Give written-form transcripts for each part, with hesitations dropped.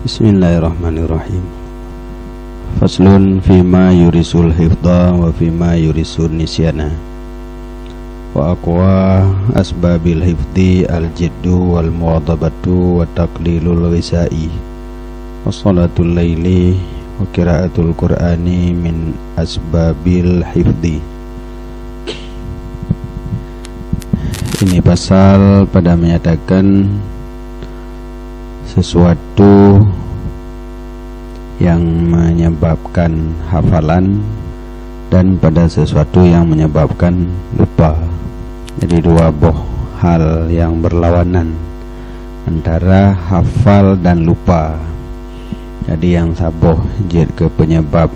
Bismillahirrahmanirrahim. Faslun fima yurisul hifdha wa fima yurisul nisyana. Wa aqwa asbabil hifdhi al-jiddu wal muwadhabatu wa taqlilul ghisa'i wa salatul laili wa qiraatul qur'ani min asbabil hifdhi. Ini pasal pada menyatakan sesuatu yang menyebabkan hafalan dan pada sesuatu yang menyebabkan lupa. Jadi dua buah hal yang berlawanan antara hafal dan lupa. Jadi yang saboh jid ke penyebab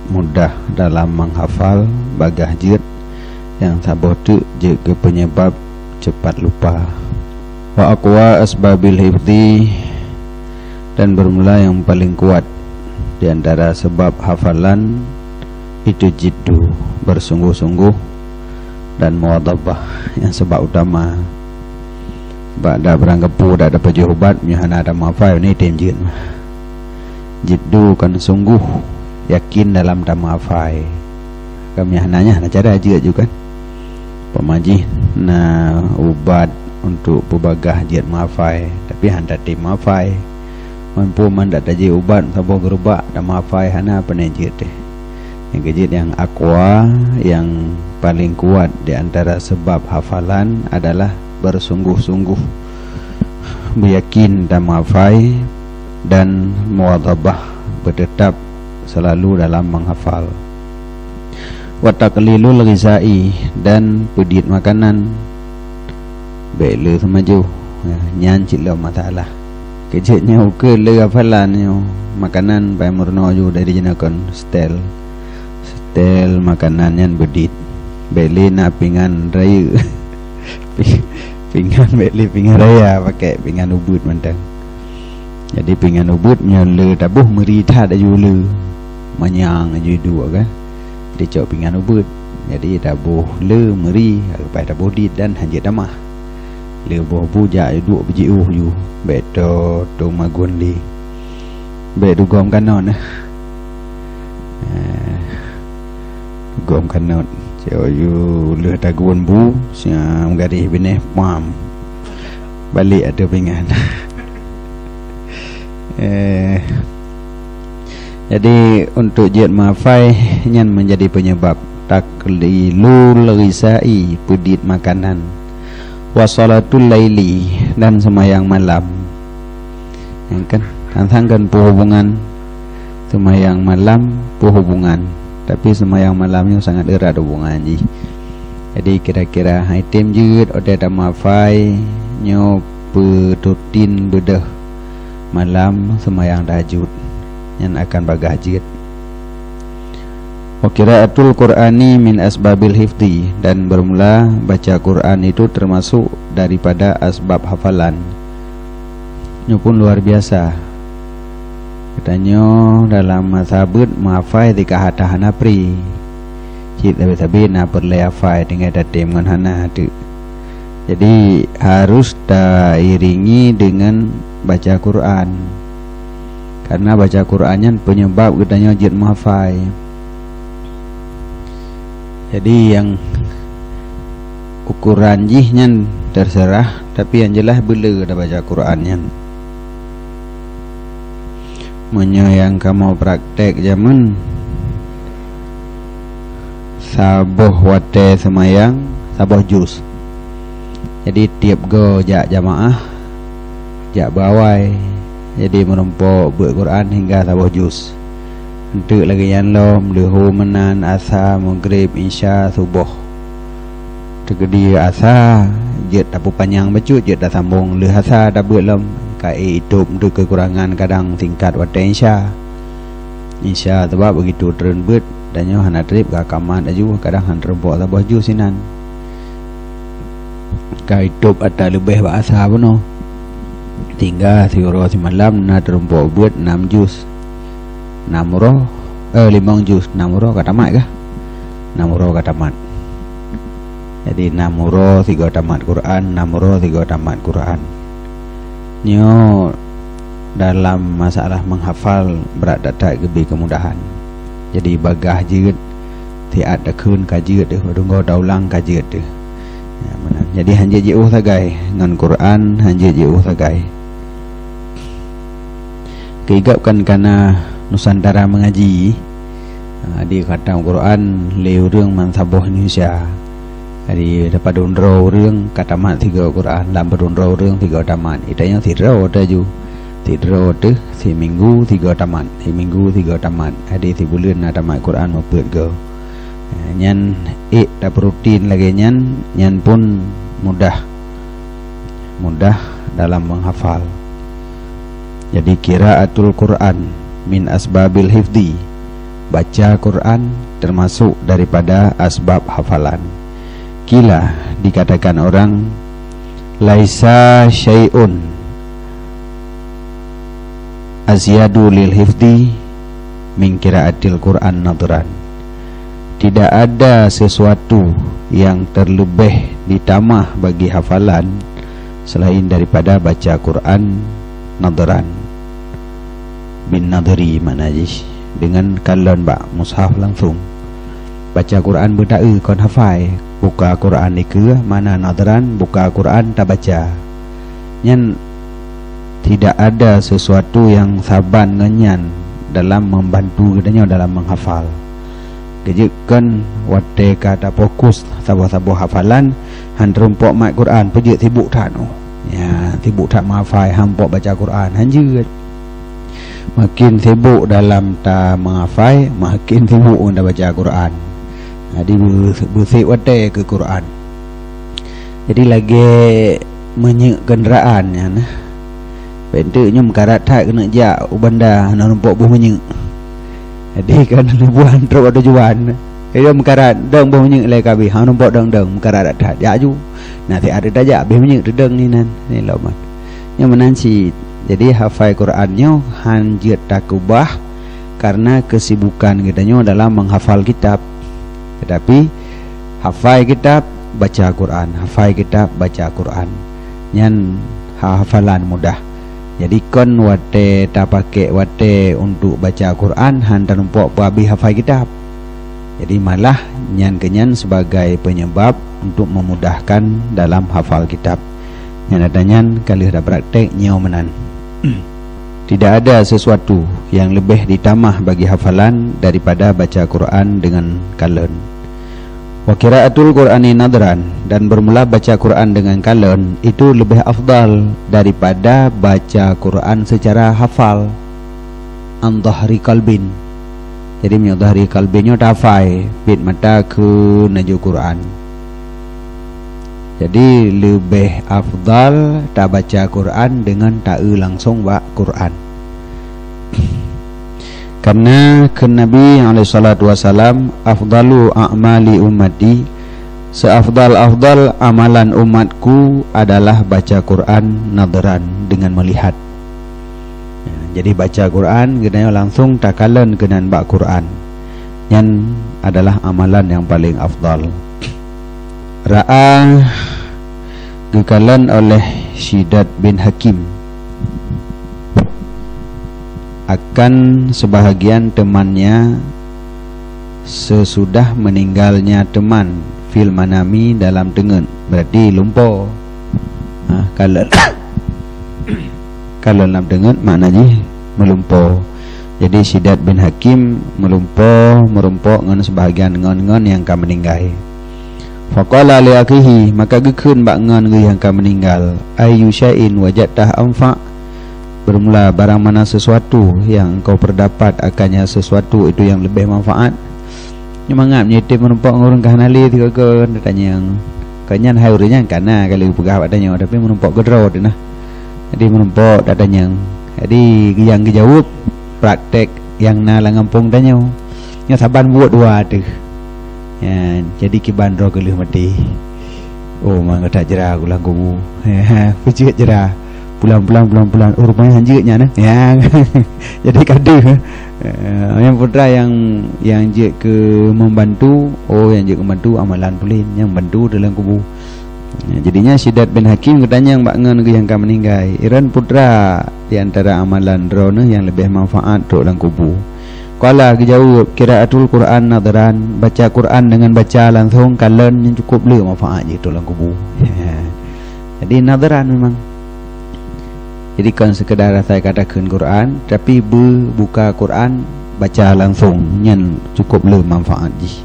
mudah dalam menghafal bagah jid, yang saboh tu jid ke penyebab cepat lupa. Wa aqwa asbabil hifdhi, dan bermula yang paling kuat di antara sebab hafalan itu jiddu, bersungguh-sungguh, dan muwadhabah yang sebab utama. Ba'da beranggapu dak dapat jawabat nyahana ada mafai ni tenjin. Jiddu kan sungguh, yakin dalam tamafai. Kami hananya nak cara aja juga kan. Pemaji na ubat untuk pelbagah jid mafai, tapi handa tim mafai. Mampu mandat taji ubat saboh gerubak dan mafai hana penejid deh. Yang kejid yang aqwa, yang paling kuat di antara sebab hafalan adalah bersungguh-sungguh, beryakin dan mafai, dan muwadhabah, bertetap selalu dalam menghafal. Wa taqlilul ghisa'i, dan pedit makanan bela semaju nyan cilo masalah kejitnya uke le hafalan yo makanan pai murno ju dari jenakan stel makanan yang bedit beli na pingan raya pingan beli pingan raya pakai pingan ubud mentang. Jadi pingan ubud nyole tabuh merita ada ju le manyang ju dua kan dicok pingan ubud, jadi tabuh le meri pai tabuh dit dan hanjit damah le boh bujak duk biji ju beto tu magun li be du gom kanon gom kanon ceo ju le tagun bu siam garih bineh pam balik ada pingan. Jadi untuk jid mafai nyan menjadi penyebab taklilul ghisa'i, pedit makanan, wa salatul laili, dan semayang malam. Yang kan tantangkan perhubungan semayang malam perhubungan, tapi semayang malamnya sangat erat hubungan ji. Jadi kira-kira item jid ada mafai nyo petutin bedah malam semayang tahajud yang akan bagah jid. Wa qiraatul qur'ani min asbabil hifdhi, dan bermula baca Quran itu termasuk daripada asbab hafalan. Ini pun luar biasa. Katanya dalam mazhabut mafai di kahatahan apri cik tapi na perle afai dengan datem ngan hana tu. Jadi harus diiringi dengan baca Quran, karena baca Qurannya penyebab katanya jid mafai. Jadi yang ukuran jihnya terserah, tapi yang jelas bila dah baca Qurannya. Yang kamu praktek zaman saboh wate semayang saboh juz. Jadi tiap go jak jamaah jak bawai, jadi menumpuk buat Quran hingga saboh juz. Untuk lagi yang lom lehu menan asa maghrib isya subuh tergedi asa jid tapu panjang bacut jid dah sambung le asa dah buat lom kai hidup tu kekurangan kadang tingkat wate isya sebab begitu turun bet dan nyo hana trip ka kaman aju kadang han rempok saboh juz sinan kai hidup ada lebih bahasa puno tinggal siuro si malam na terempok buat 6 juz 5 juz 6 roh katamat kah 6 roh katamat. Jadi 6 roh 3 tamat Quran, 6 roh 3 tamat Quran. Nyo dalam masalah menghafal berat tak lebih kemudahan. Jadi bagah jeut tiat dah kun kajeut deh badung daulang kajeut deh. Ya, benar. Jadi hanje jeuh sagai ngan Quran hanje jeuh sagai. Keigapkan kana Nusantara mengaji. Di khatam Quran leu reung mansaboh Indonesia. Jadi dapat unrau reung katamat 3 Quran dalam berunrau reung 3 tamat. Itanya tirau taju. Tidro tu si minggu 3 tamat, si minggu 3 tamat. Ada si bulan tamat Quran maput go. Nyan tak rutin lagi nyan pun mudah dalam menghafal. Jadi qiraatul Quran min asbabil hifdi. Baca Quran termasuk daripada asbab hafalan. Kila dikatakan orang laisa syai'un azyadu lil hifdi min qiraatil Quran nadran. Tidak ada sesuatu yang terlebih ditambah bagi hafalan selain daripada baca Quran nadran. Bin nadri manajis dengan kalon bak mushaf langsung. Baca Quran berdae kon hafai, buka Quran ke mana nadran, buka Quran tak baca. Nyan tidak ada sesuatu yang saban ngenyan dalam membantu katanya dalam menghafal. Kejekan wate kata fokus sabuh-sabuh hafalan han rumpok mat Quran pejek sibuk tak no. Ya, sibuk tak menghafal hampok baca Quran hanjeut. Makin sibuk dalam ta menghafal, makin sibuk unda baca Quran. Jadi bersik wate ke Quran. Jadi lagi menyek kenderaan ya nah. Bentuknya mekarat tak kena jak benda nak nampak buh menyek. Jadi kan lebuhan teruk ada juan. Dia mekarat dang buh menyek lai kabi. Hang nampak dang mekarat tak jak ju. Nanti ada tajak buh menyek redeng ni nan. Ni lawan. Yang menanci. Jadi hafal Qurannya hanjut tak ubah karena kesibukan kitanya dalam menghafal kitab. Tetapi hafal kitab baca Quran, hafal kitab baca Quran. Nyan hafalan mudah. Jadi kon wate tak pakai wate untuk baca Quran hantar numpuk babi hafal kitab. Jadi malah nyan sebagai penyebab untuk memudahkan dalam hafal kitab. Yang adanya kalau dah praktek nyau menan. Tidak ada sesuatu yang lebih ditambah bagi hafalan daripada baca Quran dengan kalon. Wa qiraatul Qur'ani nadran, dan bermula baca Quran dengan kalon itu lebih afdal daripada baca Quran secara hafal an dhahri qalbin. Jadi min dhahri qalbinnya tafai bit mata ke naju Quran. Jadi lebih afdal tak baca Quran dengan tak langsung baca Quran. Karena ke Nabi SAW afdalu a'mali ummati, seafdal-afdal amalan umatku adalah baca Quran nadran dengan melihat. Jadi baca Quran kenanya langsung takalan kenan baca Quran. Yang adalah amalan yang paling afdal. Ra'a gekalan oleh Syidat bin Hakim akan sebahagian temannya sesudah meninggalnya teman fil manami dalam tengen, berarti lumpur. Kalau dalam tengen maknanya melumpur. Jadi Syidat bin Hakim merumpuk dengan sebahagian ngon yang akan meninggal. Faqala li akhihi, maka gekun bak ngon yang akan meninggal, ayu syai'in wajadtah anfa', bermula barang mana sesuatu yang kau perdapat akannya sesuatu itu yang lebih manfaat. Ni mangap nyetip menumpuk ngurung kahanali tiga ke tanya yang kanyan haurnya kana kalau pegah adanya tapi menumpuk gedro dah. Jadi menumpuk dadanya. Jadi yang dijawab praktek yang na langampung tanya. Yang saban buat dua tu. Ya, jadi kibandro kelih mati. Oh mangga tak jerah ulang kubu. Pecik jerah. Pulang rupanya hanjitnya nah. Yang jadi kadu. Yang putra yang jik ke membantu, yang jik membantu amalan pulin, yang bantu dalam kubu Jadinya Sidat bin Hakim katanya yang bangun yang akan meninggal Iran putra di antara amalan drone yang lebih manfaat untuk dalam kubur. Qala jawab qiraatul Quran nadran, baca Quran dengan baca langsung kalen yang cukup le manfaat je dalam kubur. Jadi nadran memang. Jadi kan sekedar saya katakan Quran tapi buka Quran baca langsung yang cukup le manfaat je.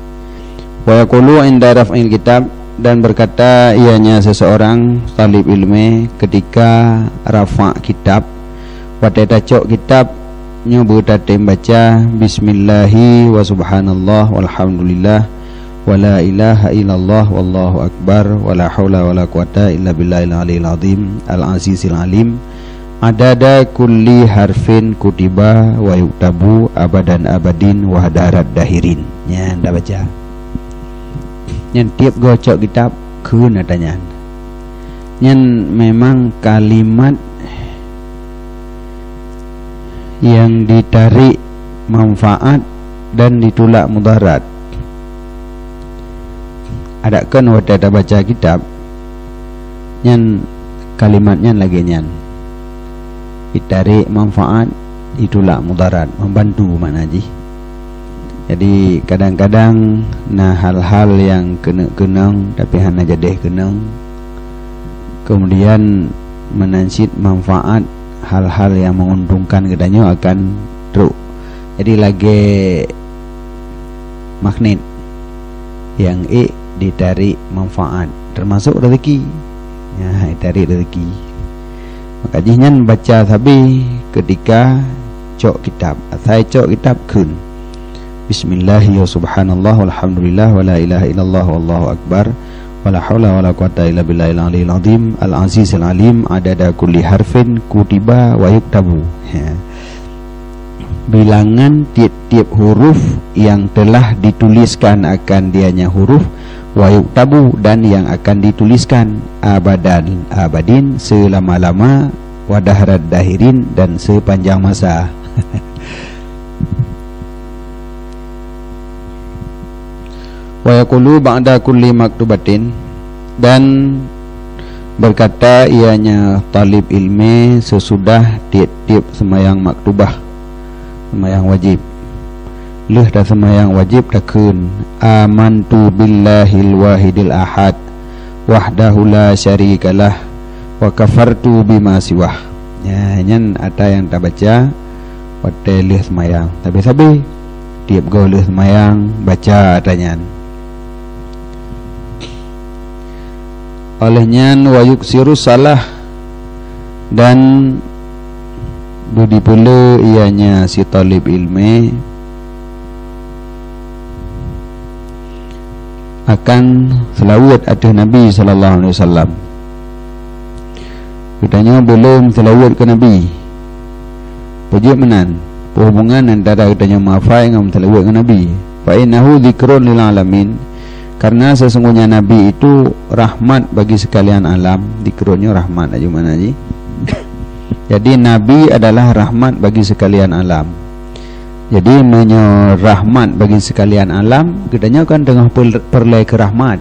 Wa yaqulu inda raf'il kitab, dan berkata ianya seseorang talib ilmu ketika rafa' kitab wa tatacok kitab nyoba tatim baca bismillahi wa subhanallah walhamdulillah wa la ilaha illallah wallahu akbar wa la haula wa la quwata illa billahil aliyil azim al-azizil alim adada kulli harfin kutiba wa yuktabu abadan abadin wa hadarat dahirin. Ya anda baca yang tiap gocok kitab kun adanya. Yang memang kalimat yang ditarik manfaat dan ditolak mudarat. Adakan waktu baca kitab yang kalimatnya lagi nyan ditarik manfaat, ditolak mudarat, membantu mana ji. Jadi kadang-kadang nah hal-hal yang kena-kenang tapi hanya jadi kenang, kemudian menansid manfaat hal-hal yang menguntungkan katanya akan truk. Jadi lagi magnet yang ditarik manfaat termasuk rezeki. Ya, ditarik rezeki. Maka jinyan baca sabi ketika cok kitab. Saya cok kitab kun. Bismillahi wa subhanallah walhamdulillah wa la ilaha illallah wallahu akbar wa la hawla wa la quwata illa billahil aliyil azim al-azizil alim adada kulli harfin kutiba wa yuktabu. Ya. Bilangan tiap-tiap huruf yang telah dituliskan akan dianya huruf wa yuktabu, dan yang akan dituliskan abadan abadin selama-lama wa dahrat dahirin, dan sepanjang masa. Wa yaqulu ba'da kulli maktubatin, dan berkata ianya talib ilmi sesudah tiap-tiap semayang maktubah, semayang wajib. Leh dah semayang wajib takun amantu billahil wahidil ahad wahdahu la syarikalah wa kafartu bima siwah. Ya, nyan ada yang tak baca waktu leh semayang, tapi sabi tiap go leh semayang baca adanya. Olehnya wa yuksiru salah, dan budi pula ianya si talib ilmi akan selawat atas Nabi sallallahu alaihi wasallam. Katanya belum selawat ke Nabi, puji menan hubungan antara katanya mafai dengan selawat ke Nabi. Fa innahu dzikrun lil alamin, karena sesungguhnya Nabi itu rahmat bagi sekalian alam. Dikronya rahmat aja mana ji. Jadi Nabi adalah rahmat bagi sekalian alam. Jadi rahmat bagi sekalian alam, katanya kan tengah perlai ke rahmat.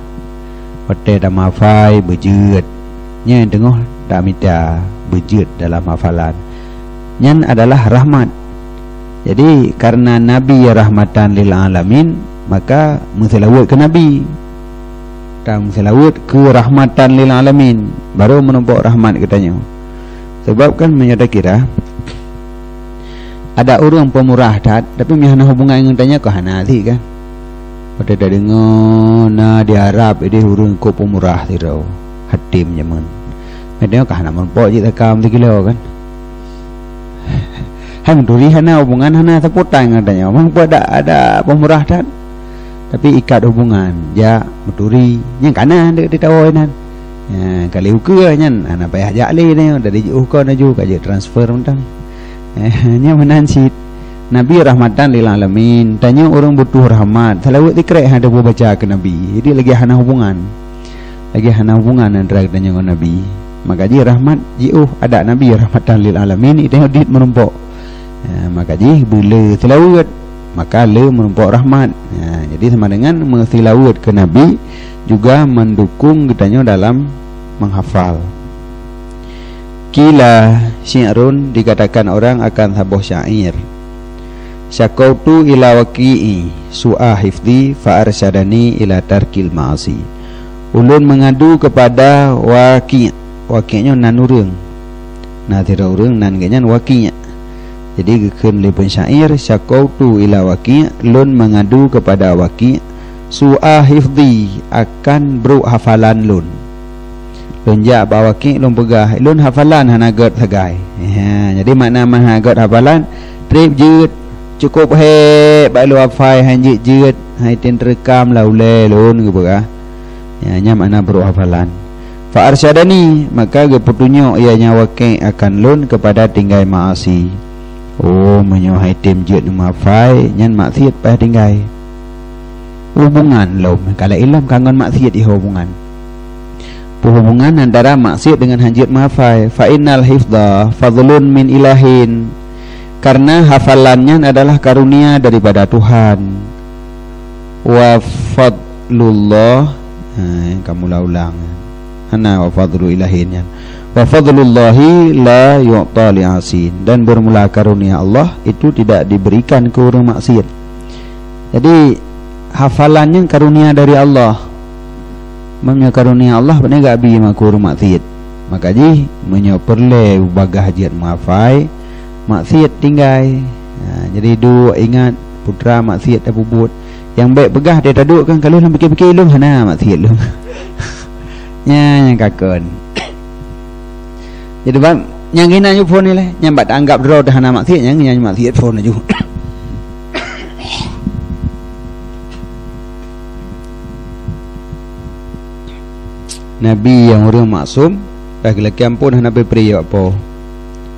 Waktu dah mafai berjut, nya tengah tak minta berjut dalam hafalan. Nya adalah rahmat. Jadi karena Nabi rahmatan lil alamin, maka menselawat ke Nabi, dan menselawat ke rahmatan lil alamin, baru menumpuk rahmat katanya. Sebab kan menyata kira ada orang pemurah tapi mihana hubungan dengan tanya ke hanati kan. Pada dah dengar na di Arab ini orang ko pemurah tirau hatim zaman. Medenya ke hana menumpuk je takam 3 kilo kan. Hai menturi hana hubungan hana seputang katanya. Memang ada pemurah tapi ikat hubungan ya meturi yang kanan dia tawanan. Ya kali ukur nyan ana payah jakli ni dari ukur naju kaje transfer mentang. Nya menansit Nabi rahmatan lil alamin, tanya orang butuh rahmat selawat dikrek ada baca ke Nabi. Jadi lagi hana hubungan antara tanya dengan Nabi. Maka ji rahmat ji ada Nabi rahmatan lil alamin itu dit menumpuk. Maka ji bila selawat maka le menumpuk rahmat. Jadi sama dengan mentilawat ke Nabi juga mendukung kitanya dalam menghafal. Kila syi'run, dikatakan orang akan sabuh syair. Syakautu ila waqi'i su'a hifdi fa arsyadani ila tarkil ma'asi. Ulun mengadu kepada waqi'. Waqi'nya nan urang. Nah tira urang nan ganyan waqi'. Jadi gekeun le pensyair syakautu ila waqi', ulun mengadu kepada waqi' su'a hifdi, akan buruk hafalan lun. Lun ja ba waqi' lun pegah lun hafalan hana got sagai. Jadi makna mah got hafalan trip jeut cukup he ba lu hafai hanjit jeut hai tin rekam laule lun ke pegah. Nya makna buruk hafalan. Fa arsyadani, maka ge petunjuk ianya waqi' akan lun kepada tinggai maasi. Oh, menyohai tim jeut mafai nyan maksiat payah tinggai. Hubungan lom kalau ilam kangen maksiat hubungan. Hubungan antara maksiat dengan hanjit mafai. Fa innal hifdha fadlun min ilahin. Karena hafalannya adalah karunia daripada Tuhan. Wa fadlullah, kamu ulang. Hana wa fadlu ilahin. Wa fadlullahi la yu'ta li'asin, dan bermula karunia Allah itu tidak diberikan ke orang maksiat. Jadi hafalannya karunia dari Allah. Memnya karunia Allah benar gak bi mak orang maksiat. Maka ji menyoperle bagah hajiat mafai maksiat tinggai. Jadi du ingat putra maksiat dah bubut. Yang baik begah dia taduk kan kalau nak fikir-fikir lum hana maksiat lum. Nya yang kakon. Jadi bang yang gina ju phone ni lah, yang bat anggap draw dah hana maksiat, yang maksiat phone ju. Nabi yang orang maksum dah laki ampun hana beri apa.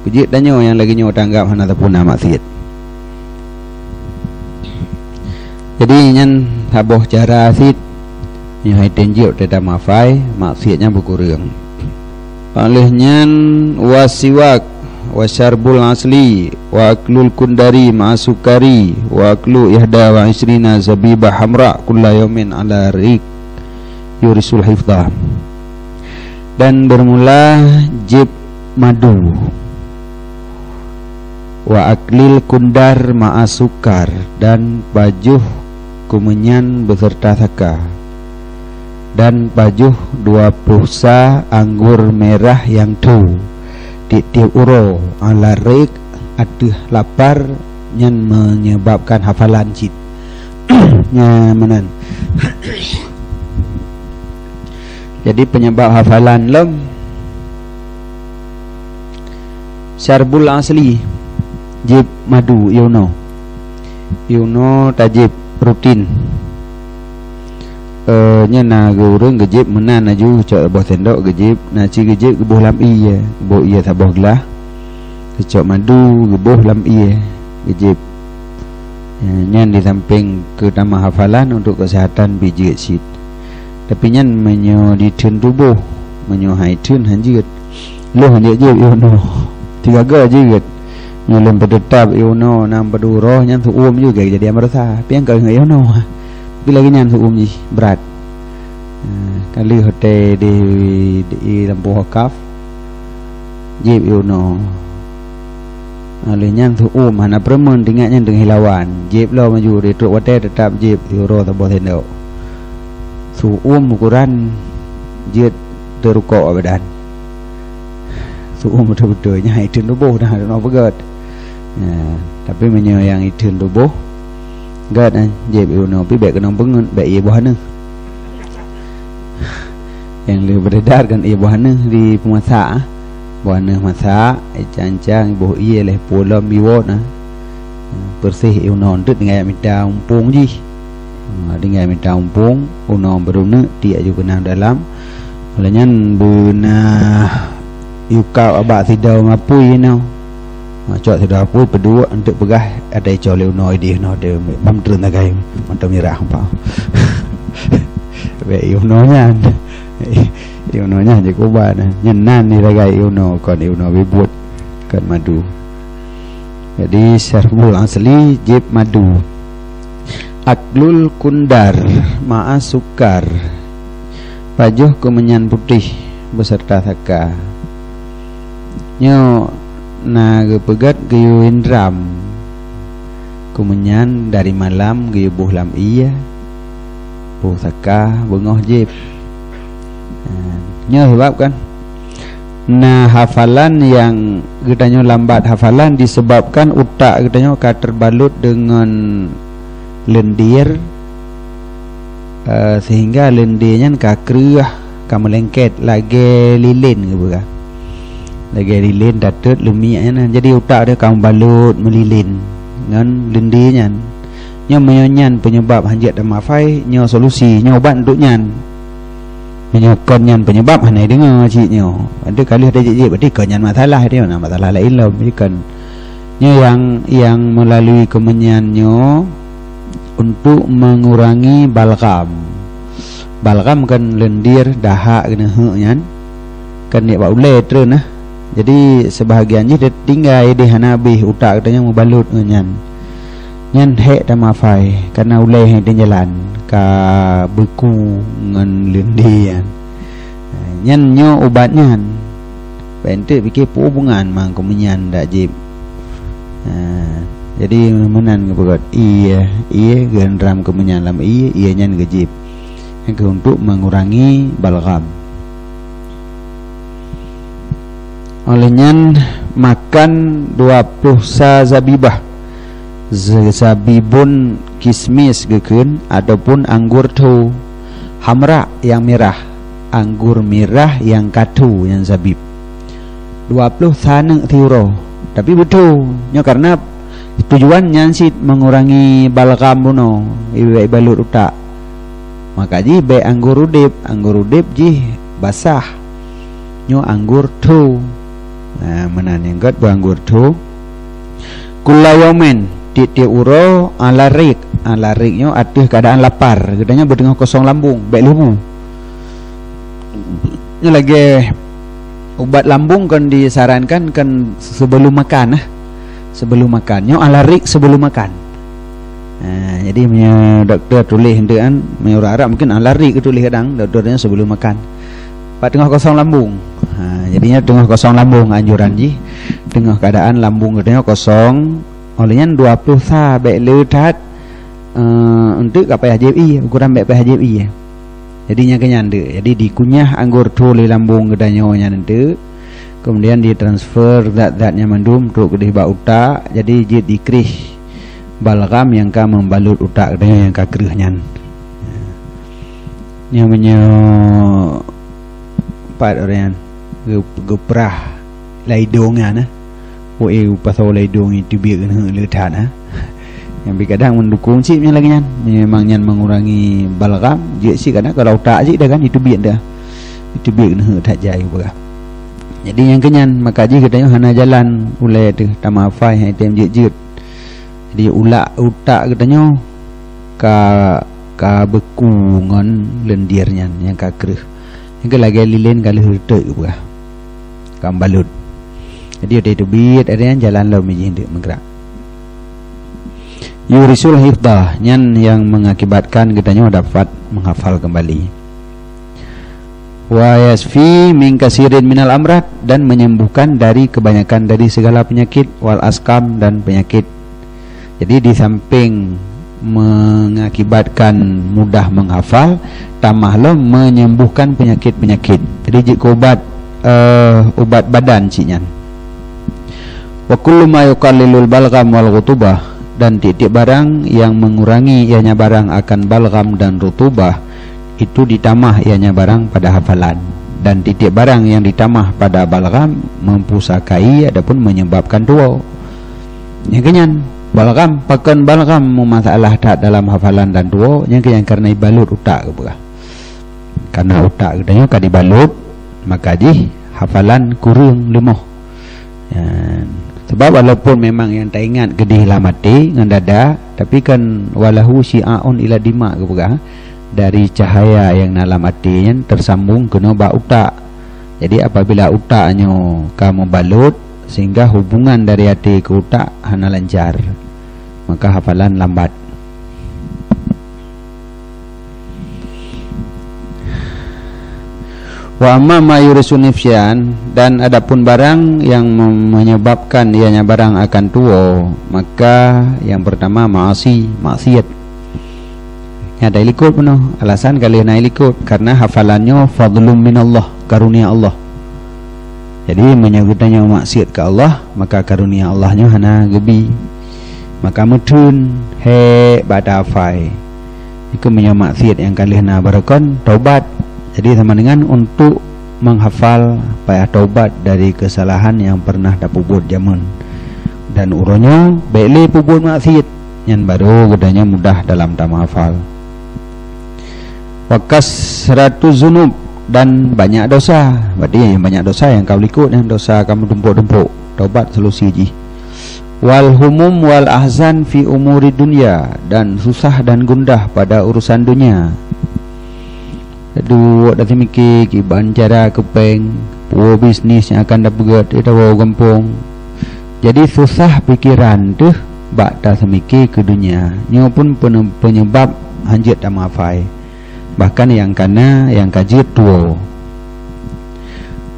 Pujit danyo yang lagi nyo tanggap hana tapuna maksiat. Jadi nyan haboh cara asid yang hai tenjio teta mafai maksiatnya berkurang. Palihnya wasiwak wasyarbul asli wa aklul kundari ma'asukari wa aklu ihda wa isrina zabibah hamra kulla yawmin ala rik yurisul hifdha. Dan bermula jib madu wa aklil kundar ma'asukar, dan bajuh kumenyan beserta saka, dan bajuh 20 sa anggur merah yang tu tiap uro ala rik aduh lapar yang menyebabkan hafalan cit nya menan. Jadi penyebab hafalan lom syarbul asli jib madu yuno tajib rutin nya na gurung gejib menan aju cok boh tendok gejib na ci gejib geboh lam iya boh iya taboh gelah cok madu geboh lam iya gejib nya di samping ke nama hafalan untuk kesehatan biji sit. Tapi nyan menyo di tun tubuh menyo hai tun hanjit lo hanjit je yuno tiga ga je nyelem pedetap yuno nam peduro nyan tu juga jadi amarasa piang ka yuno. Bila lagi nyan suum ji berat. Kali hotel di lampu wakaf jib yuno. Ali nyan suum hana permen tinggal nyan dengan hilawan. Jib lo maju di truk hotel tetap jib euro tabo tendo. Suum ukuran jid terukok badan. Suum betul-betul nya itu tubuh dah no begat. Tapi menyo yang itu tubuh gad jeb yuno pi bek kenong pengen bek ieu buahna yang lebih beredar kan ieu buahna di pemasak buahna masak cancang ibu ieu leh pulam biwot bersih yuno ndut ngai minta umpung ji dengan minta umpung uno beruna dia juga kena dalam olehnya buna yukau abak sidau ngapui no cok sudah pun berdua untuk pegah ada coleu noi dia no de bam turun nagai mantap mirah apa be yunonya je kuban nyenan ni ragai yuno kon yuno bibut kan madu. Jadi syarbul asli jib madu aklul kundar ma'a sukar, pajuh kemenyan putih beserta saka. Nyo na gepegat geyu indram kemenyan dari malam geyu buh lam iya buh saka bengoh jib. Nyo sebabkan nah hafalan yang katanya lambat hafalan disebabkan utak katanya terbalut dengan lendir, sehingga lendirnya kakrah kamelengket lagi lilin gitu kan, lagi lilin datet lemiaknya, jadi utak dia kamu balut melilin dengan lendirnya. Nyo menyanyan penyebab hanjat dan mafai, nyo solusi, nyo obat untuk nyan, nyo kenyan penyebab hanai dengar cik nyo. Ada kali ada cik berarti kenyan masalah dia, mana masalah lain lah. Jadi kan nyo yang melalui kemenyan nyo untuk mengurangi balgam. Balgam kan lendir dahak kena nyan kan dia buat ulai terus nah. Jadi sebahagiannya dia tinggal di hanabi utak katanya mau balut nyan. Nyan hek dan mafai karena ulai yang dia jalan ka beku ngan lendir. Nyan nyo obatnya bentuk fikir hubungan mang kemenyan dak jib. Jadi menan keberat iya gendram kemenyan lam iya nyan gejib yang untuk mengurangi balgam. Olehnya makan 20 sa zabibah, zabibun kismis geken ataupun anggur tu hamra yang merah, anggur merah yang katu yang zabib 20 saneng tiuro. Tapi betul nyo karena tujuannya sih mengurangi balgam buno ibai balut utak, maka ji be anggur udip ji basah nyo anggur tu. Nah menan yang kat anggur tu kulayomen titik uro alarik nyo atih keadaan lapar, katanya bertengah kosong lambung be lumu nyo lagi obat lambung kan disarankan kan sebelum makan sebelum makan nyo alarik sebelum makan. Nah, jadi punya doktor tulis hendak punya orang Arab mungkin alarik tulis kadang doktornya sebelum makan pak tengah kosong lambung. Jadinya tengah kosong lambung anjuran ji tengah keadaan lambung katanya kosong. Olehnya 20 sa baik letat untuk apa HJI ukuran baik HJI ya. Jadinya kenyande. Jadi dikunyah anggur tu di lambung katanya nanti. Kemudian ditransfer zat-zatnya mandum untuk ke dihba utak, jadi jid dikrih balgam yang ka membalut utak katanya yang ka kerihnya. Yang punya empat orang geprah laidongnya nah. Pasal laidong itu biar kena letat nah. Yang kadang mendukung sih lagi nyan, memang nyan mengurangi balgam, je sih kadang kalau utak sih dah kan itu biar dah. Itu biar kena tak jai juga. Jadi yang kenyan maka ji katanya hana jalan ulai tu tamafai hai tem jejut. Jadi ulak utak katanya ka beku ngon lendirnya yang ka kreh. Yang lagi lilin kali hurtek juga. Kambalut. Jadi ada itu biar ada yang jalan lalu mijin dek menggerak. Yurisul hifdah nyan yang mengakibatkan katanya dapat menghafal kembali. Wa yasfi min kasirin minal amrat dan menyembuhkan dari kebanyakan dari segala penyakit wal askam dan penyakit. Jadi di samping mengakibatkan mudah menghafal, tambahlah menyembuhkan penyakit-penyakit. Jadi jika obat badan ciknya. Wa kullu ma yuqallilul balgham wal rutubah dan titik barang yang mengurangi ianya barang akan balgham dan rutubah itu ditamah ianya barang pada hafalan, dan titik barang yang ditamah pada balgam mempusakai adapun menyebabkan dua. Yang kenyan balgam pakan balgam masalah tak dalam hafalan dan dua yang kenyan karena balut utak ke bukan. Karena utak katanya kan dibalut maka ji hafalan kurang lemah. Sebab walaupun memang yang tak ingat gedih lah mati dengan dada, tapi kan walahu syi'aun ila dima ke bukan. Dari cahaya yang dalam hatinya tersambung ke nobak utak. Jadi apabila utaknya kamu balut sehingga hubungan dari hati ke utak hana lancar, maka hafalan lambat. Wa amma ma yurisu nifsyan, dan adapun barang yang menyebabkan ianya barang akan tua, maka yang pertama maksiat. Ada ikut penuh. Alasan kalian ikut karena hafalannya fadlum minallah, karunia Allah. Jadi menyebutnya maksiat ke Allah, maka karunia Allahnya hana gebi. Maka mudun he bada hafai. Itu maksiat yang kalian barakon taubat. Jadi sama dengan untuk menghafal payah taubat dari kesalahan yang pernah dapat buat zaman. Dan uronyo beli pubut maksiat yang baru gedanya mudah dalam tamhafal. Wakas 100 zunub, dan banyak dosa. Berarti yang banyak dosa yang kau likut, yang dosa kamu dumpuk-dumpuk, taubat solusi ji. Wal humum wal ahzan fi umuri dunia, dan susah dan gundah pada urusan dunia. Aduh, dah mikir kiban cara kepeng, puo bisnis yang akan dapat itu gampang. Jadi susah pikiran tuh bak dah semikir ke dunia. Nyo pun penyebab hanjit dan mafai. Bahkan yang kana yang kajit tuo.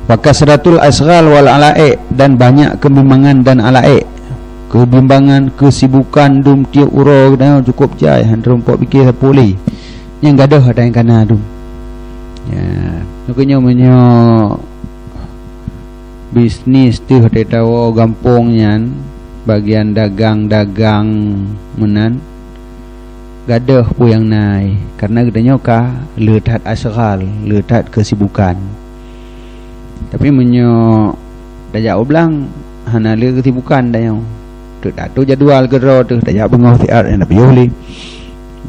Wa kasratul asghal wal alaik, dan banyak kebimbangan dan alaik. Kebimbangan, kesibukan dum tiap uro dah cukup jai handrom pok fikir sapuli. Yang gaduh ada yang kana dum. Ya, nukunyo menyo bisnis tu hati tahu gampongnya bagian dagang-dagang menan gaduh pu yang naik karena gedenya ka letat asghal, letat kesibukan. Tapi menyo dajak oblang hana le kesibukan dayau. Tu datu jadual gero tu dajak bengau siar nak piuli.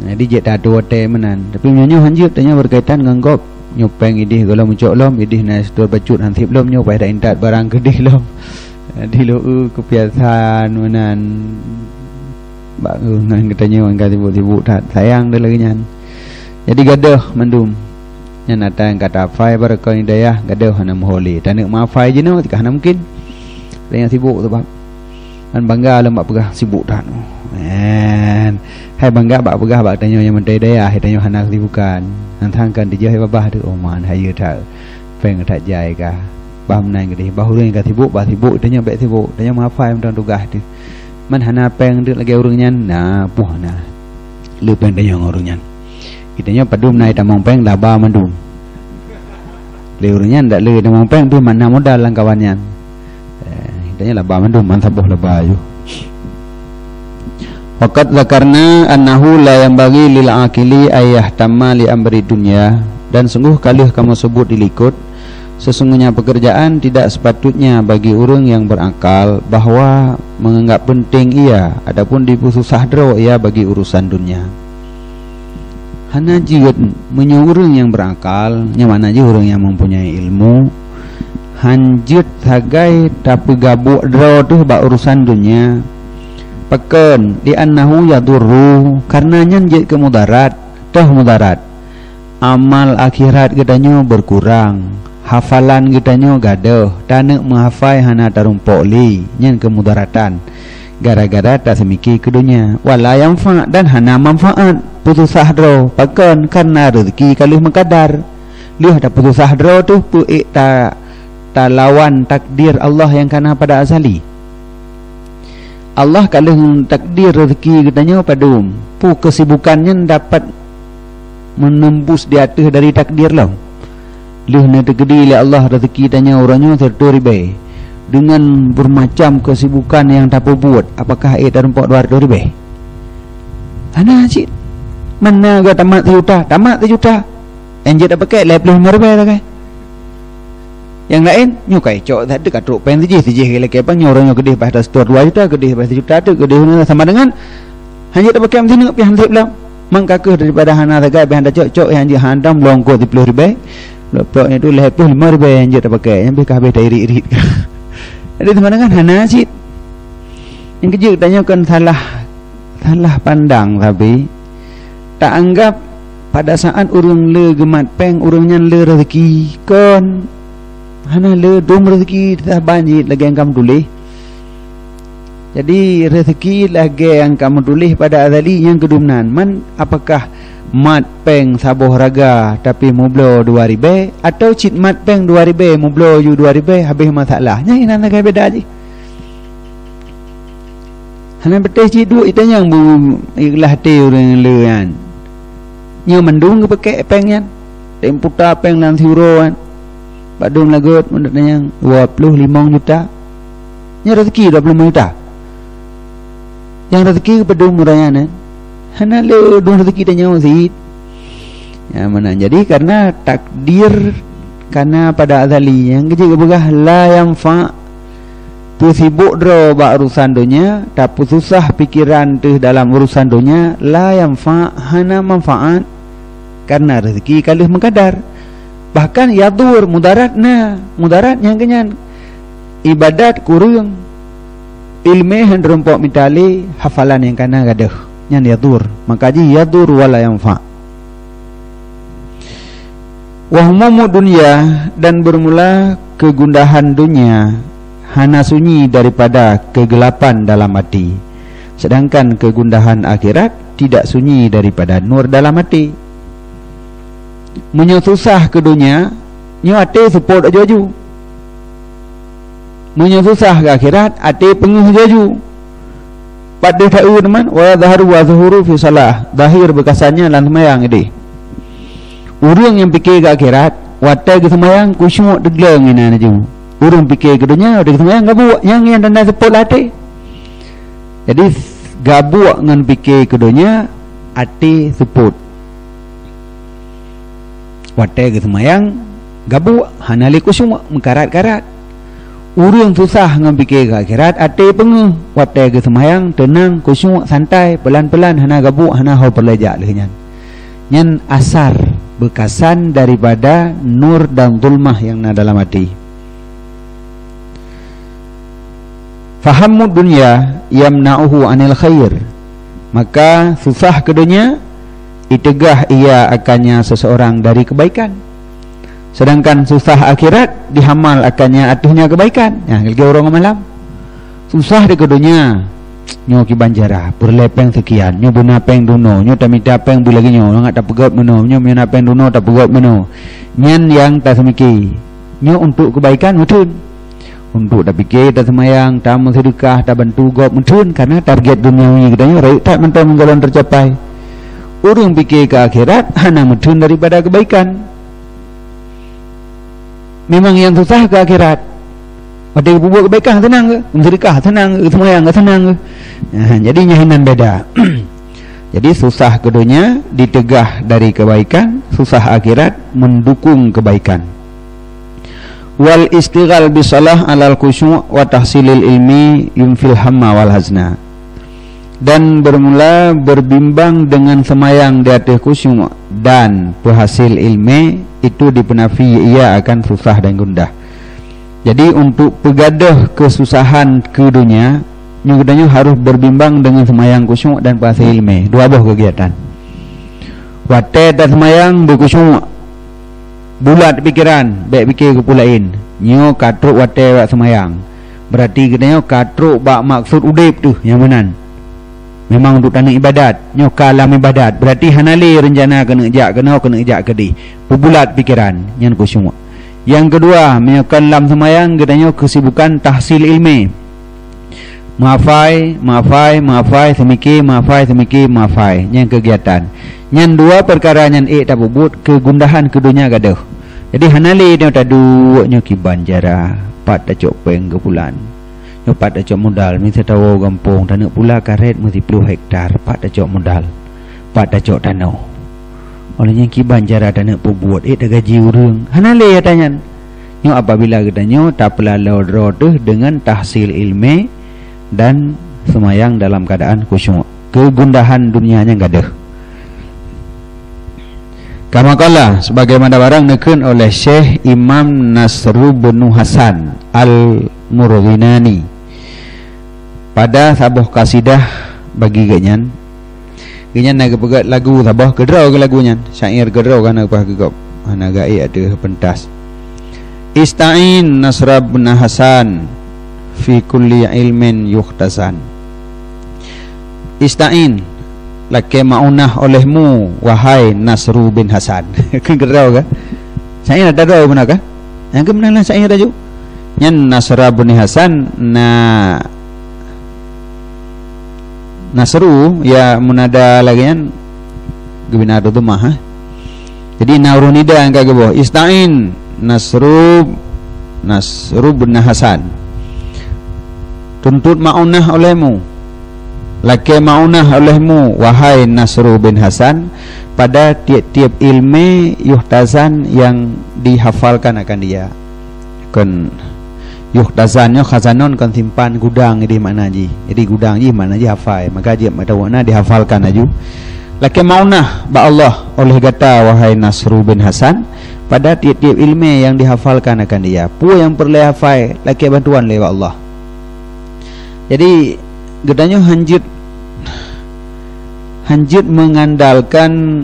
Jadi jet datu te menan. Tapi menyo hanjip tanya berkaitan dengan gop. Nyopeng idih kalau muncul lom idih nas tur bacut hansip lom nyopai dah intat barang kedih lom di lu kebiasaan menan bagus ngan katanya orang kata sibuk tak sayang dia lagi nyan. Jadi gaduh mendum nyan ada yang kata fai barakah hidayah gaduh hana moholi tak nak maafai je no hana mungkin ada yang sibuk tu bab dan bangga lah bak pegah sibuk tak no man hai bangga bak pegah bak tanya yang mentai daya hai tanya hana kesibukan nantangkan dia hai babah tu oman hai tak peng tak jai kah bam nai gede bahu yang sibuk bah sibuk tanya baik sibuk tanya maafai mentang tugas tu man hana peng dik lagi urangnya nah puh nah lu peng tanya urangnya kitanya padum nai tamang peng laba mandum le urangnya ndak le tamang peng tu mana modal lang kawannya kitanya laba mandum man sabuh laba ayu. Waqad zakarna annahu la yanbaghi lil aqili ayah tamma li amri dunya, dan sungguh kali kamu sebut dilikut sesungguhnya pekerjaan tidak sepatutnya bagi orang yang berakal bahwa menganggap penting ia adapun disusah dro ia bagi urusan dunia. Hana jiut menyuruh yang berakal yang mana je orang yang mempunyai ilmu hanjut sagai tapi gabuk dro tu bak urusan dunia. Pekan di annahu yadurru karena nyanjit ke mudarat dah mudarat amal akhirat gedanya berkurang hafalan gedanya gaduh tanek menghafai hana tarumpok li nyan ke mudaratan gara-gara tak semiki ke dunia wala yanfa dan hana manfaat putus sahdro pekan karena rezeki kalih mengkadar lih ada putus sahdro tu pu ta lawan takdir Allah yang kana pada azali. Allah kalau takdir rezeki katanya padum pu kesibukannya dapat menembus di atas dari takdir lah. Lih na tegedi oleh Allah rezeki tanya orangnya tertoribe dengan bermacam kesibukan yang tak buat apakah ia terempak 200 ribu ana cik mana ga tamat sejuta enjet apa pakai 55 ribu tak kai yang lain nyukai cok tak ada katruk pen sejih lagi apa nyorongnya gede pada store 2 juta gede pada juta tu gede sama dengan hanya tak pakai mesti pian belah mangkakeh daripada hana tagai pian dah cok yang dia handam longko 30 ribu lopoknya tu 55 ribu yang dia tak pakai yang be kabeh dah irit-irit jadi sama dengan hana sit yang kejut tanyakan salah pandang tapi tak anggap pada saat urang le gemat peng urangnya le rezeki kon hana le dom rezeki dah banjir lagi yang kamu tulis. Jadi rezeki lagi yang kamu tulis pada azali yang kedumnan man apakah mat peng saboh raga tapi mublo 2000 atau cit mat peng 2000 mublo you 2000 habis masalahnya ini nak beda je. Hana betul cit dua itu yang bu ikhlas hati orang lean. Nyo mendung ke pakai peng yan. Temputa peng nan siro kan. Badung lagut mendatanya 25 juta. Nya rezeki 25 juta. Yang rezeki kepada murahnya hana le dua rezeki dan nyawa zid. Ya mana jadi karena takdir karena pada azali yang kecil begah la yang fa tu sibuk dro ba urusan dunia tapi susah pikiran tu dalam urusan dunia la yang fa hana manfaat karena rezeki kalih mengkadar bahkan yadur mudarat yang kenyan ibadat kurang ilmu yang rompok mitali hafalan yang kana gaduh yang yadur maka ji yadur wala yang fa wahmumu dunia dan bermula kegundahan dunia hana sunyi daripada kegelapan dalam hati sedangkan kegundahan akhirat tidak sunyi daripada nur dalam hati menyo susah ke dunia nyo ate support aja-aju menyo susah ke akhirat ate penguh aja-aju pada ta'u teman wa zaharu wa zuhuru fi salah zahir bekasannya lan semayang ini urang yang fikir ke akhirat watai ke semayang kusyuk degleng ini aja urang fikir ke dunia ada ke semayang gabuak yang tanda support ate jadi gabuak dengan fikir ke dunia ate support watai ke semayang gabuak hanali kusyuk mengkarat-karat urang susah dengan fikir ke akhirat ate penguh watai ke semayang tenang kusyuk santai pelan-pelan hana gabuak hana hau perlejak lehnya nyan asar bekasan daripada nur dan zulmah yang ada dalam hati. Fahamu dunia yamna'uhu anil khair maka susah ke dunia itegah ia akannya seseorang dari kebaikan sedangkan susah akhirat dihamal akannya atuhnya kebaikan ya lagi orang malam susah di ke dunia nyo ki banjara berlepeng sekian nyo buna peng duno nyo tamita peng bu lagi nyo ngat tapegot meno nyo mena peng duno tapegot meno nyen yang tak semiki nyo untuk kebaikan mutun untuk tak fikir tak semayang tak sedekah tak bantu gop mutun karena target duniawi kita nyo tak mental menggalon tercapai urang fikir ke akhirat hana mutun daripada kebaikan memang yang susah ke akhirat ada buat kebaikan tenang ke sedekah tenang ke semayang ke tenang ke jadi nyahinan beda jadi susah ke dunia ditegah dari kebaikan susah akhirat mendukung kebaikan wal istighal bisalah alal khusyu' wa tahsilil ilmi yumfil hamma wal hazna dan bermula berbimbang dengan semayang di atas khusyuk dan penghasil ilmu itu dipenafi ia akan susah dan gundah. Jadi untuk pegadah kesusahan ke dunia nyugadanya harus berbimbang dengan semayang khusyuk dan penghasil ilmu dua buah kegiatan wate dan semayang berkhusyuk bulat pikiran baik fikir kepulain nyo katruk wate wak semayang berarti katanya katruk bak maksud udip tu yang benan memang untuk tanah ibadat nyo kalam ibadat berarti hanali rencana kena ejak kedi bulat pikiran yang khusyuk yang kedua menyokan lam semayang katanya kesibukan tahsil ilmi maafai semiki yang kegiatan yang dua perkara yang tak bubut kegundahan ke dunia gaduh jadi hanali dia tak dua nyoki banjara pat tak cok peng ke bulan nyopat tak cok modal mesti tahu gampung tanah pula karet mesti 10 hektar pat tak cok modal pat tak cok tanah olehnya ki banjara tanah pembuat tak gaji urang hanali ya tanya nyo apabila kita nyo tak pelalau droh dengan tahsil ilmi dan semayang dalam keadaan khusyuk kegundahan dunianya gaduh kamakala sebagaimana barang neken oleh Syekh Imam Nasru bin Hasan Al-Murghinani pada sabuh kasidah bagi genyan nak pegat lagu sabuh gedrau ke lagunya syair gedrau kan apa gegop ana gai ada pentas Ista'in Nasra bin Hasan fi kulli ilmin yukhtasan. Ista'in laki maunah olehmu wahai Nasru bin Hasan. Kan gerau kan? Saya ada tahu benar kan? Yang kebenaran saya tahu. Yang Nasra bin Hasan Nasru ya munada lagi kan? Gebina tu mah. Jadi naurunida yang kagak boh. Istain Nasru bin Hasan. Tuntut maunah olehmu, laki maunah olehmu wahai Nasru bin Hasan, pada tiap-tiap ilmu yuhtazan yang dihafalkan akan dia. Kan yuhtazannya khazanon kan simpan gudang di mana ji. Jadi gudang ji mana ji hafal, maka dia matawana dihafalkan aju. Laki maunah ba Allah oleh kata wahai Nasru bin Hasan, pada tiap-tiap ilmu yang dihafalkan akan dia. Pu yang perlu hafal laki bantuan lewat Allah. Jadi gedanya hanjut mengandalkan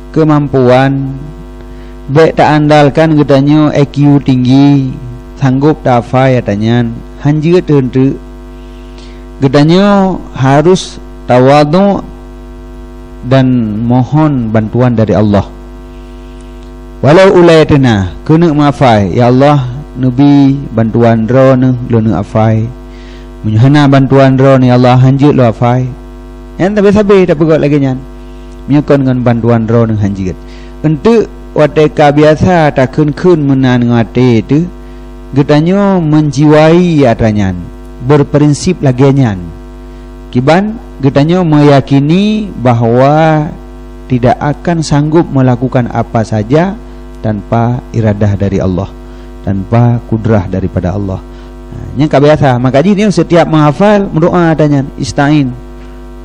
kemampuan, baik tak andalkan gedanya IQ tinggi, sanggup tak hafal katanya. Hanjut tentu gedanya harus tawadu dan mohon bantuan dari Allah. Walau ulayatna kena maafai ya Allah nabi bantuan ro ne lu afai menyahana bantuan ro ni Allah hanjut lo afai yang tapi sabi tak pegot lagi nyan menyokon dengan bantuan ro ne hanjut untuk wateka biasa tak kun menan ngate tu gedanyo menjiwai atanyan berprinsip lagi nyan kiban gedanyo meyakini bahawa tidak akan sanggup melakukan apa saja tanpa iradah dari Allah, tanpa kudrah daripada Allah. Yang biasa, maka dia setiap menghafal berdoa tanya istain,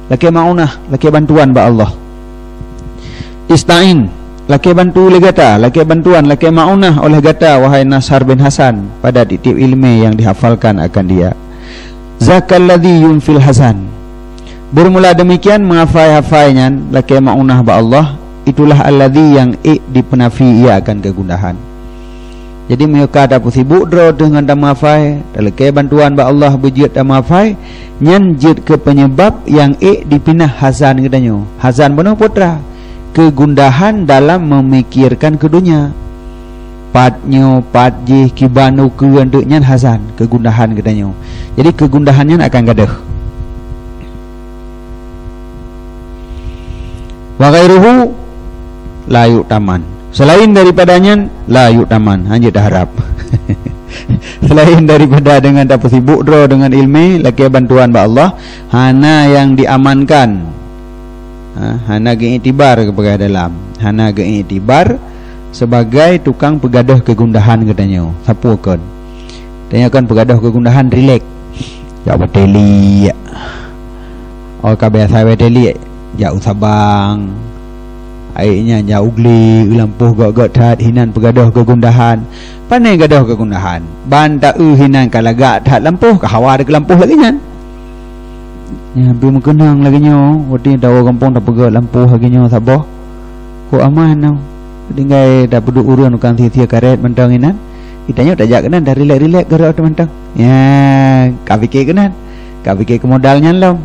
laki maunah, laki bantuan ba Allah. Istain, laki bantu oleh gata, laki bantuan, laki maunah oleh gata wahai Nasr bin Hasan pada tiap ilmu yang dihafalkan akan dia. Zakalladzi yunfil hasan. Bermula demikian menghafal-hafalnya laki maunah ba Allah, itulah alladzi yang dipenafi ia akan kegundahan. Jadi mereka tak sibuk dro dengan damafai, laki bantuan ba Allah berjid damafai, nyanjid ke penyebab yang dipinah hazan katanya. Hazan benar putra, kegundahan dalam memikirkan ke dunia. Patnyo patjih kibanu kuanduknya hazan, kegundahan katanya. Jadi kegundahannya akan gadah. Wa ghairuhu la yu'taman. Selain daripadanya la yu'taman, hanya dah harap. Selain daripada dengan dapat sibuk dro dengan ilmu laki bantuan ba Allah, hana yang diamankan. Hana geitibar kepada dalam. Hana geitibar sebagai tukang pegadah kegundahan katanya. Siapa kan? Tanya kan pegadah kegundahan relax. Ya bateli. Oh kabiasa bateli. Jauh Sabang airnya jauh ugli lampuh gak tat hinan pegadah kegundahan pandai gadah kegundahan banta hinan kalagak tat lampuh ke hawa ada lampuh lagi nyan ya belum kenang lagi nyo wati dawa kampung tak pegat lampuh lagi nyo sabah ko aman no tinggal dah peduk urun kan sia karet mentang hinan kitanya tak jak kenan dah relax gerak mentang ya ka fikir kenan ka fikir ke modalnya lah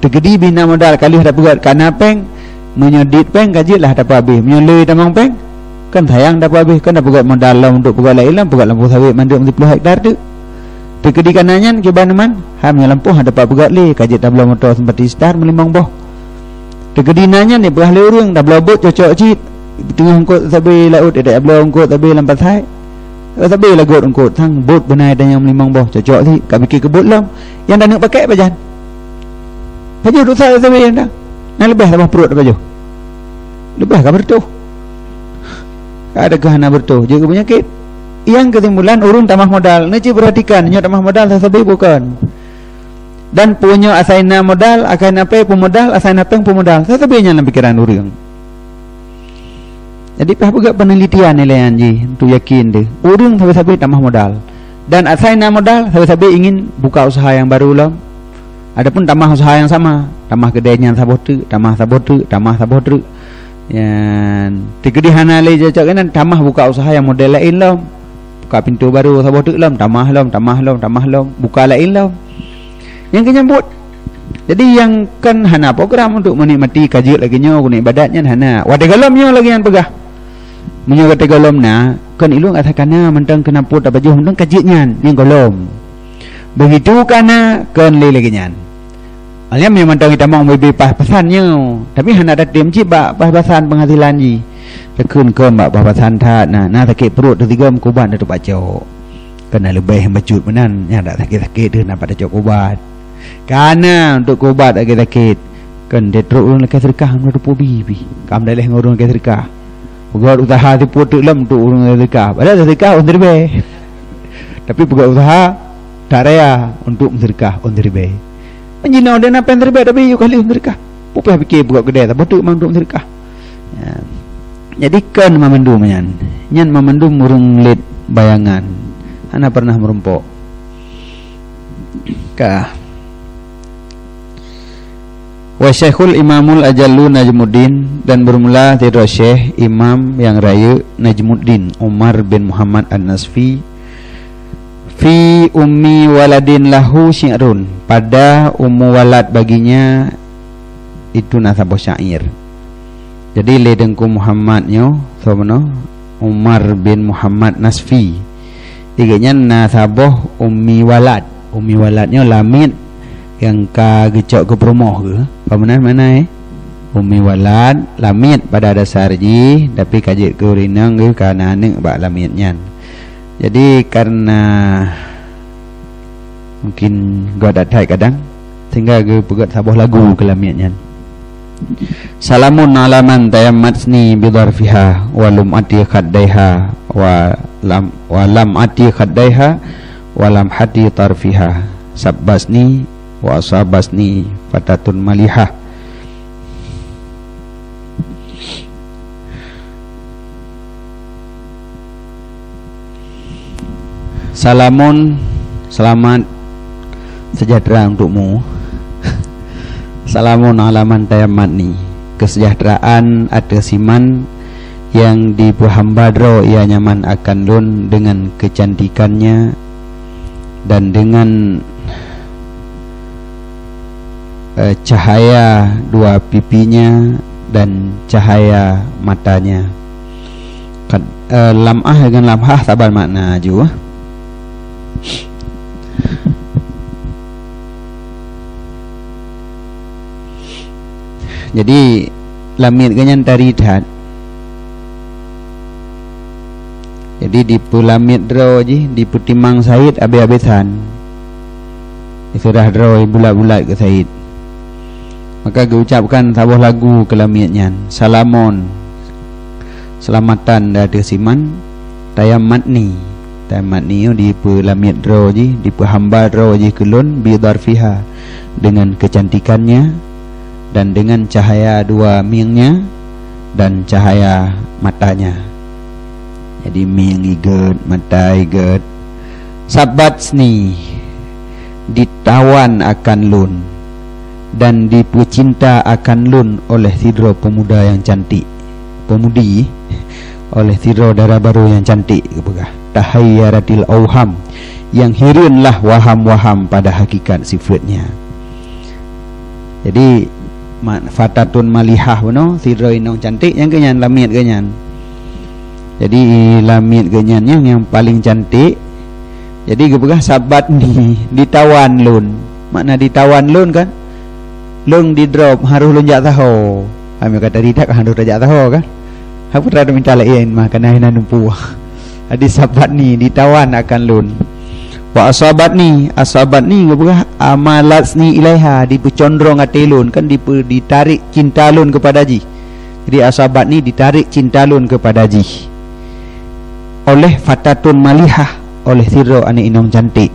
tegedi bina modal kali ada pegat kana peng menyedit peng kajilah dapat habis menyolei tamang peng kan sayang dapat habis kan dah pegat modal lah untuk pegat lain lah pegat lampu sawit manduk 10 hektar tu tegedi kanannya kiban man ham lampu ada dapat pegat le kajit dah belum motor sempat star melimbang boh tegedi nanya ni belah le urang dah belobot cocok cit tengah ongkot sabi laut ada belum ongkot sabi lampat hai sabi lagut ongkot thang bot benai dan yang melimbang boh cocok si ka fikir kebot lam yang dah nak pakai bajan baju tu saya sampai yang dah. Nak lebih tambah perut baju. Lebih kan bertuh. Ada kehana bertuh. Jaga penyakit. Yang ketimbulan urun tambah modal. Nanti perhatikan. Nyo tambah modal sesabi bukan. Dan punya asaina modal. Akan apa pemodal. Asaina apa pemodal. Sesabinya dalam pikiran urang. Jadi pihak juga penelitian nilai anji. Untuk yakin deh. Urang sesabi tambah modal. Dan asaina modal. Sesabi ingin buka usaha yang baru lah. Adapun tambah usaha yang sama, tambah kedainya sabotu, tambah sabotu, tambah sabotu. Yang tegedi hana le cocok kan tambah buka usaha yang model lain lah. Buka pintu baru sabotu lah, tambah lah, buka lain lah. Yang kenyambut Jadi yang kan hana program untuk menikmati kaji lagi nyo guna ibadatnya hana. Wada galam nyo lagi yang pegah. Menyo kata galam na kan ilu ngatakana mentang kena put apa jauh mentang kaji nyan yang galam. Begitu kana kan le lagi nyan. Alia memang mentang kita mau bebe pas-pasan nyo. Tapi hana ada tim ci ba pas-pasan penghasilan ji. Tekun ke ba pas-pasan tha na sakit perut tiga kuban tu baca. Kena lebih bacut menan yang tak sakit-sakit dia nak pada cok ubat. Karena untuk ubat sakit-sakit kan dia teruk urang lekas sedekah menurut bibi. Kam dah leh ngurung lekas sedekah. Buat usaha tu putuk lam untuk urang sedekah. Padahal sedekah untuk lebih. Tapi buat usaha tak raya untuk sedekah untuk lebih. Menjinau dia nak pen lebih tapi yuk kali untuk sedekah. Pupih fikir buat kedai tak betul memang untuk sedekah. Ya. Jadi kan memandum nyan memandum urang lid bayangan. Ana pernah merumpok. Kah wa Syekhul Imamul Ajallu Najmuddin, dan bermula dari Syekh Imam yang raya Najmuddin Umar bin Muhammad An-Nasfi fi ummi waladin lahu syi'run, pada ummu walad baginya itu nasabah syair. Jadi le dengku Muhammadnyo sabno Umar bin Muhammad Nasfi tiganya nasabah ummi walad. Ummi waladnyo lamid yang ka gecok ke promoh ke pamanan mana ummi walad lamid pada dasar ji tapi kajit ke rinang ke kana nek bak lamid nyan. Jadi karena mungkin gua datai kadang sehingga ge pegat sabah lagu ke lamid nyan. Salamun ala man tayammatni bi dharfiha wa lam ati khaddaiha wa lam ati khaddaiha wa lam hati tarfiha sabbasni wa asabasni fatatun malihah. Salamun, selamat sejahtera untukmu. Salamun alaman tayammatni, kesejahteraan atas iman yang dibuhambadro ia nyaman akan lun dengan kecantikannya dan dengan cahaya dua pipinya dan cahaya matanya. Lam'ah dengan lam'ah sabar makna juga. Jadi lamit ganyan taridat. Jadi di pulamit draw je di putimang Said habis-habisan. Sudah draw bulat-bulat ke Said. Maka diucapkan sebuah lagu kelamidnya. Salamon, selamatan dari siman. Tayammatni, tayammatni di pelamid roji, di pehamba roji kelun bidarfiha, dengan kecantikannya dan dengan cahaya dua mingnya dan cahaya matanya. Jadi ming iget, mata iget. Sabatsni, ditawan akan lun dan dipucinta akan lun oleh sidro pemuda yang cantik, pemudi oleh sidro darah baru yang cantik kepegah. Tahayyaratil auham, yang hirunlah waham-waham pada hakikat sifatnya. Jadi fatatun malihah beno sidro inong cantik yang kenyan lamit kenyan. Jadi lamit kenyannya yang paling cantik. Jadi kepegah sahabat ni ditawan lun. Makna ditawan lun kan? Lung di drop harus lunjak tahu. Kami kata tidak harus lunjak tahu kan? Aku terada minta lain mah kena hina numpu. Adi sahabat ni ditawan akan lun. Wa asabat ni ngapakah amalatni ilaiha, dipecondrong ati lun kan ditarik cinta lun kepada ji. Jadi asabat ni ditarik cinta lun kepada ji. Oleh fatatun malihah, oleh sirro ane inong cantik.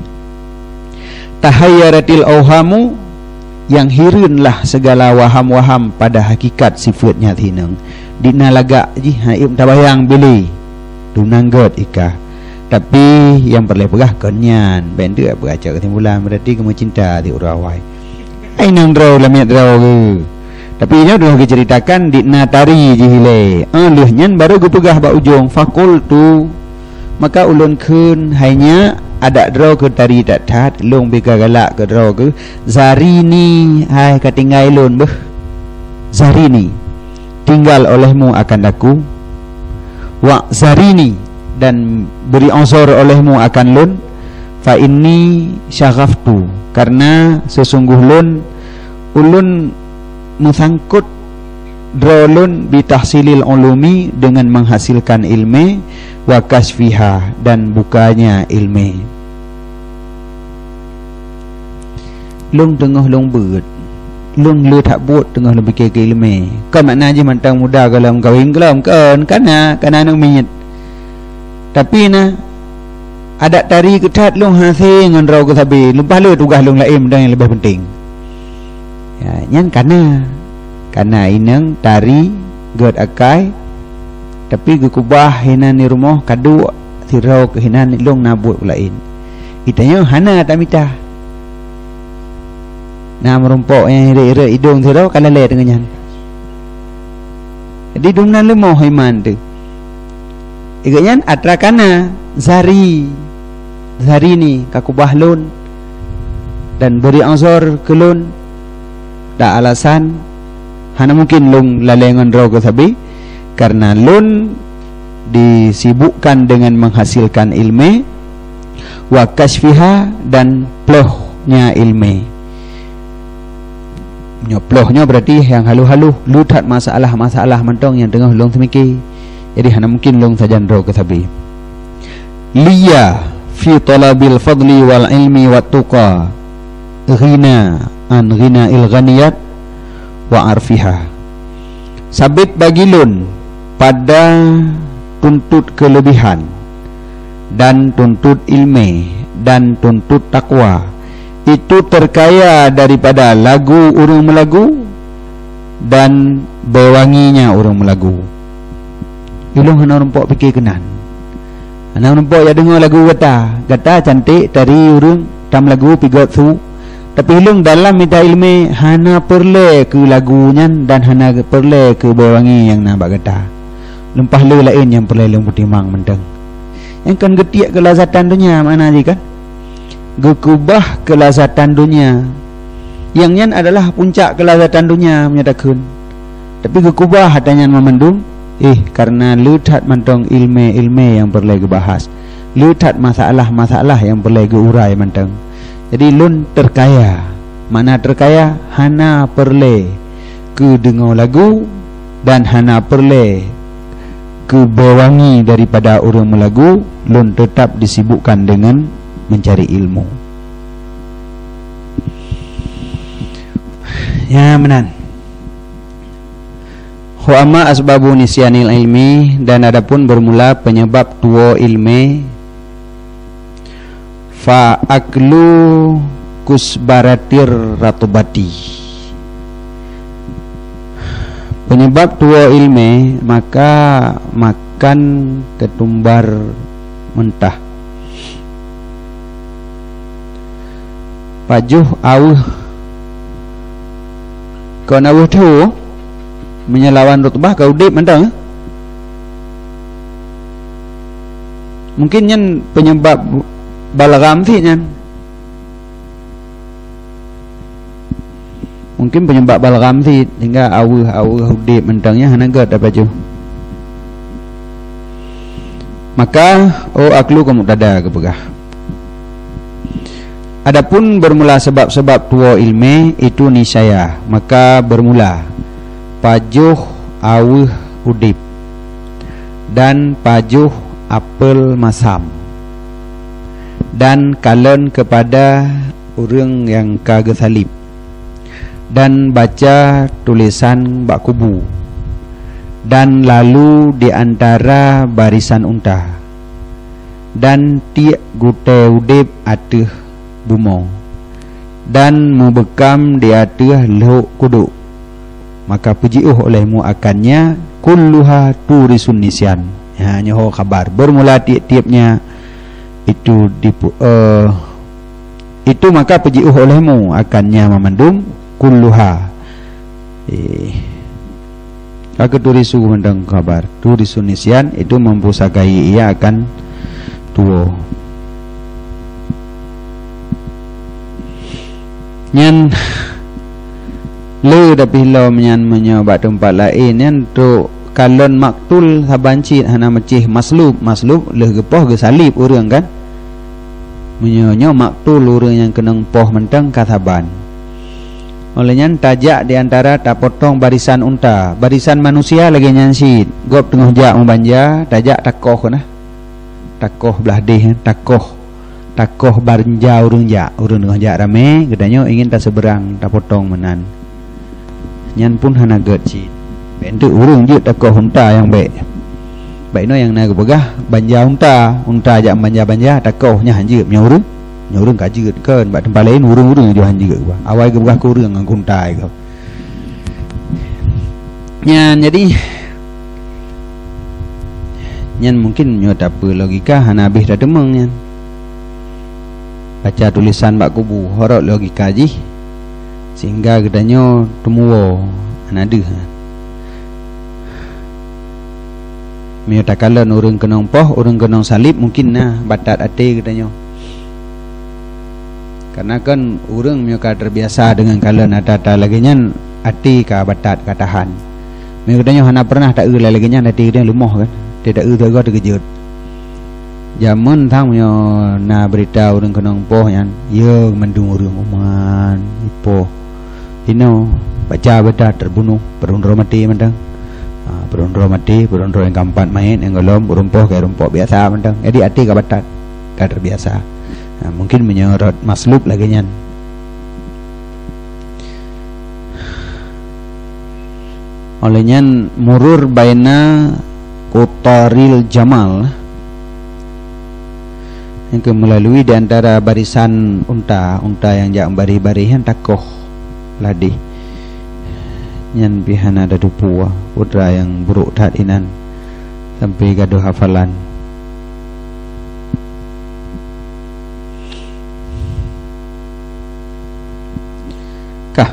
Tahayyaratil auhamu, yang hirunlah segala waham-waham pada hakikat sifatnya tineng. Dina lagak ji haim tabayang beli dunanggot ika. Tapi yang perlu pegah kenyan benda beraca ketimbulan berarti kamu cinta di urawai. Ai nang draw lamit draw ke. Tapi ini dah diceritakan dina tari ji hile. Leh nyan baru gue pegah ba ujung fakultu, maka ulun kun hanya ada draw ke tari tak tat long bega galak ke draw ke zari ni hai katinggai lun beh zari ni tinggal olehmu akan daku wa zari ni dan beri ansor olehmu akan lun fa inni syaghaftu karena sesungguh lun ulun musangkut drolun bitahsilil ulumi dengan menghasilkan ilmu wa kasfiha dan bukanya ilmu. Lung tengah lung beut lung lu tak buat tengah lebih ke ilmu kan makna je mantang muda kalam kawin kalam kan kana nak minit tapi na ada tari ketat lung hasil ngan rau ke sabi lupa lu tugas lung lain dan yang lebih penting ya nyan karena inang tari god akai tapi gukubah hinan ni rumah kadu sirau ke hinan ni long nabut lain itanya hana tak mitah na merompok yang ire hidung sirau kan lele dengan nyan jadi dumnan lemah iman tu ikanyan atrakana zari ni kakubah lun dan beri ansor ke lun tak alasan hana mungkin lung lalengan roh ke sabi karena lun disibukkan dengan menghasilkan ilmu wa kasfiha dan plohnya ilmu nyoplohnya berarti yang halu-halu lutat masalah mentong yang tengah lung semiki jadi hana mungkin lung sajan roh ke sabi liya fi talabil fadli wal ilmi wat tuqa ghina an ghina il ghaniyat wa arfiha sabit bagi lun pada tuntut kelebihan dan tuntut ilmu dan tuntut takwa itu terkaya daripada lagu urang melagu dan bewanginya urang melagu ilung hana nampak fikir kenan hana nampak ya dengar lagu gata cantik tari urang tam lagu pigot su tapi ilung dalam minta ilmu hana perle ke lagunya dan hana perle ke bewangi yang nampak kata lempah le lain yang perle ilung putimang menteng yang kan getiak kelazatan dunia mana je kan gekubah kelazatan dunia yang nyan adalah puncak kelazatan dunia menyatakan tapi gekubah hatanya memendung karena lutat mentong ilmu yang perle ke bahas lutat masalah yang perle ke urai menteng jadi lun terkaya mana terkaya hana perle ke dengar lagu dan hana perle ke bewangi daripada orang melagu lun tetap disibukkan dengan mencari ilmu ya menan wa amma asbabu nisyanil ilmi dan adapun bermula penyebab tua ilmu fa aklu kusbaratir ratubati penyebab tua ilmu maka makan ketumbar mentah pajuh awuh kau nawuh tu menyelawan rutubah kau dip mentang mungkin yang penyebab balagam sih nyan mungkin penyebab balagam sih hingga awuh dip mentangnya hanagat apa tu maka aklu kamu dada kepegah adapun bermula sebab-sebab tua ilmu itu niscaya maka bermula pajuh awuh udip dan pajuh apel masam dan kalen kepada orang yang kagak salib dan baca tulisan bak kubu dan lalu di antara barisan unta dan tiak gute udip ateh bumau dan mubekam di ateh lehuk kudu maka pujiuh olehmu akannya kulluha turisun nisyan hanya ho kabar bermula tiap-tiapnya itu maka pujiuh olehmu akannya memandung kulluha aku turisu mendang kabar turisun nisyan itu mempusakai ia akan tuo Nyan le tapi lo menyan menyobat tempat lain nyan tu kalon maktul sabanci hana mecih maslub le gepoh ge salib urang kan menyonyo maktul urang yang kenang poh mentang kataban. Olehnya tajak di antara tak potong barisan unta, barisan manusia lagi nyansit gop tengah jak membanja tajak takoh nah takoh belah deh takoh banja urang tengah jak rame gedanyo ingin tak seberang tak potong menan nyan pun hana gerci bentuk urang je takoh unta yang baik no yang naga begah banja unta jak banja takohnya hanje nyorung kaji kan bak tempat lain urang je hanje gua awal ke begah ku urang ngan unta kau nyan jadi nyan mungkin nyo tak apa logika hana habis dah demeng nyan baca tulisan bak kubu horok logika ji sehingga gedanyo temuwo anade mio takalan urang kenong poh urang kenong salib mungkin nah batat ate gedanyo karena kan urang mio ka terbiasa dengan kalan ada lagi nyan ate ka batat ka tahan mio gedanyo hana pernah tak lagi nyan ate gedanyo lumoh kan tidak ego terkejut jamun thang mio na berita urang kenong poh nyan ye mendung urang uman ipo ino baca beda terbunuh berundro mati mentang berundro yang keempat main yang golom rumpok kayak rumpok biasa mentang jadi hati kabatat kader biasa mungkin menyorot maslub lagi nyan olehnya murur baina kotoril jamal yang melalui di antara barisan unta yang jak bari-barihan takoh ladi nyan bihana ada dupua putra yang buruk tat inan sampai gaduh hafalan kah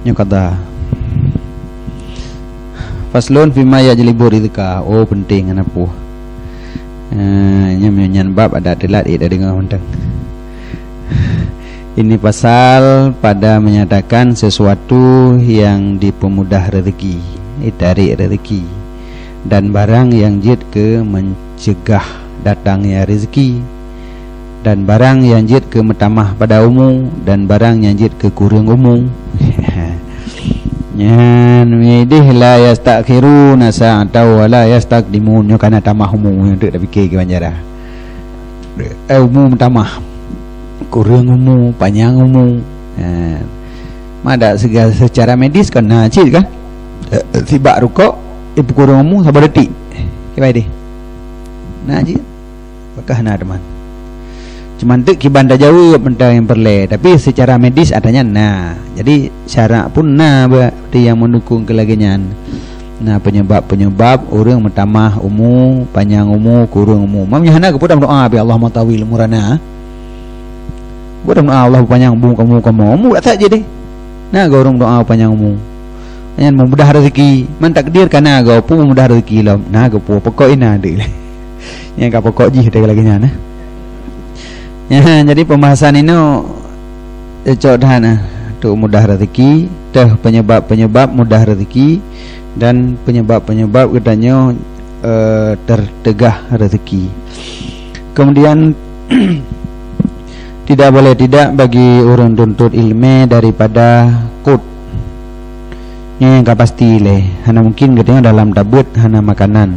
nyo kata faslun fima yajlibu rizqa oh penting anapu nyan bab ada telat ada dengar mentang ini pasal pada menyatakan sesuatu yang dipemudah rezeki dari rezeki dan barang yang jid ke mencegah datangnya rezeki dan barang yang jid ke metamah pada umum dan barang yang jid ke kurang umum nyan midih la yastakhiruna sa'ata wa la yastaqdimun nyo kana tamah umum yang dak fikir ke banjara umum tamah kurang umum panjang umum ada segala secara medis kan cik kan sibak rukuk ibu kurang umum sabar detik kira deh cik bakah teman cuman tu kiban dah jauh benda yang perle tapi secara medis adanya jadi syarat pun berarti yang mendukung kelagian penyebab orang metamah umum panjang umum kurang umum mamnya hana kepada doa bi Allah matawil murana buat doa Allah panjang umum kamu tak saja deh gorong doa panjang umum yang memudah rezeki man takdir kana gau pun memudah rezeki lah gapo pokok ina deh yang gak pokok ji ada lagi nya jadi pembahasan ini cocok dah tu mudah rezeki dah penyebab mudah rezeki dan penyebab katanya tertegah rezeki kemudian tidak boleh tidak bagi orang tuntut ilmu daripada kut yang gak pasti hana mungkin katanya dalam tabut hana makanan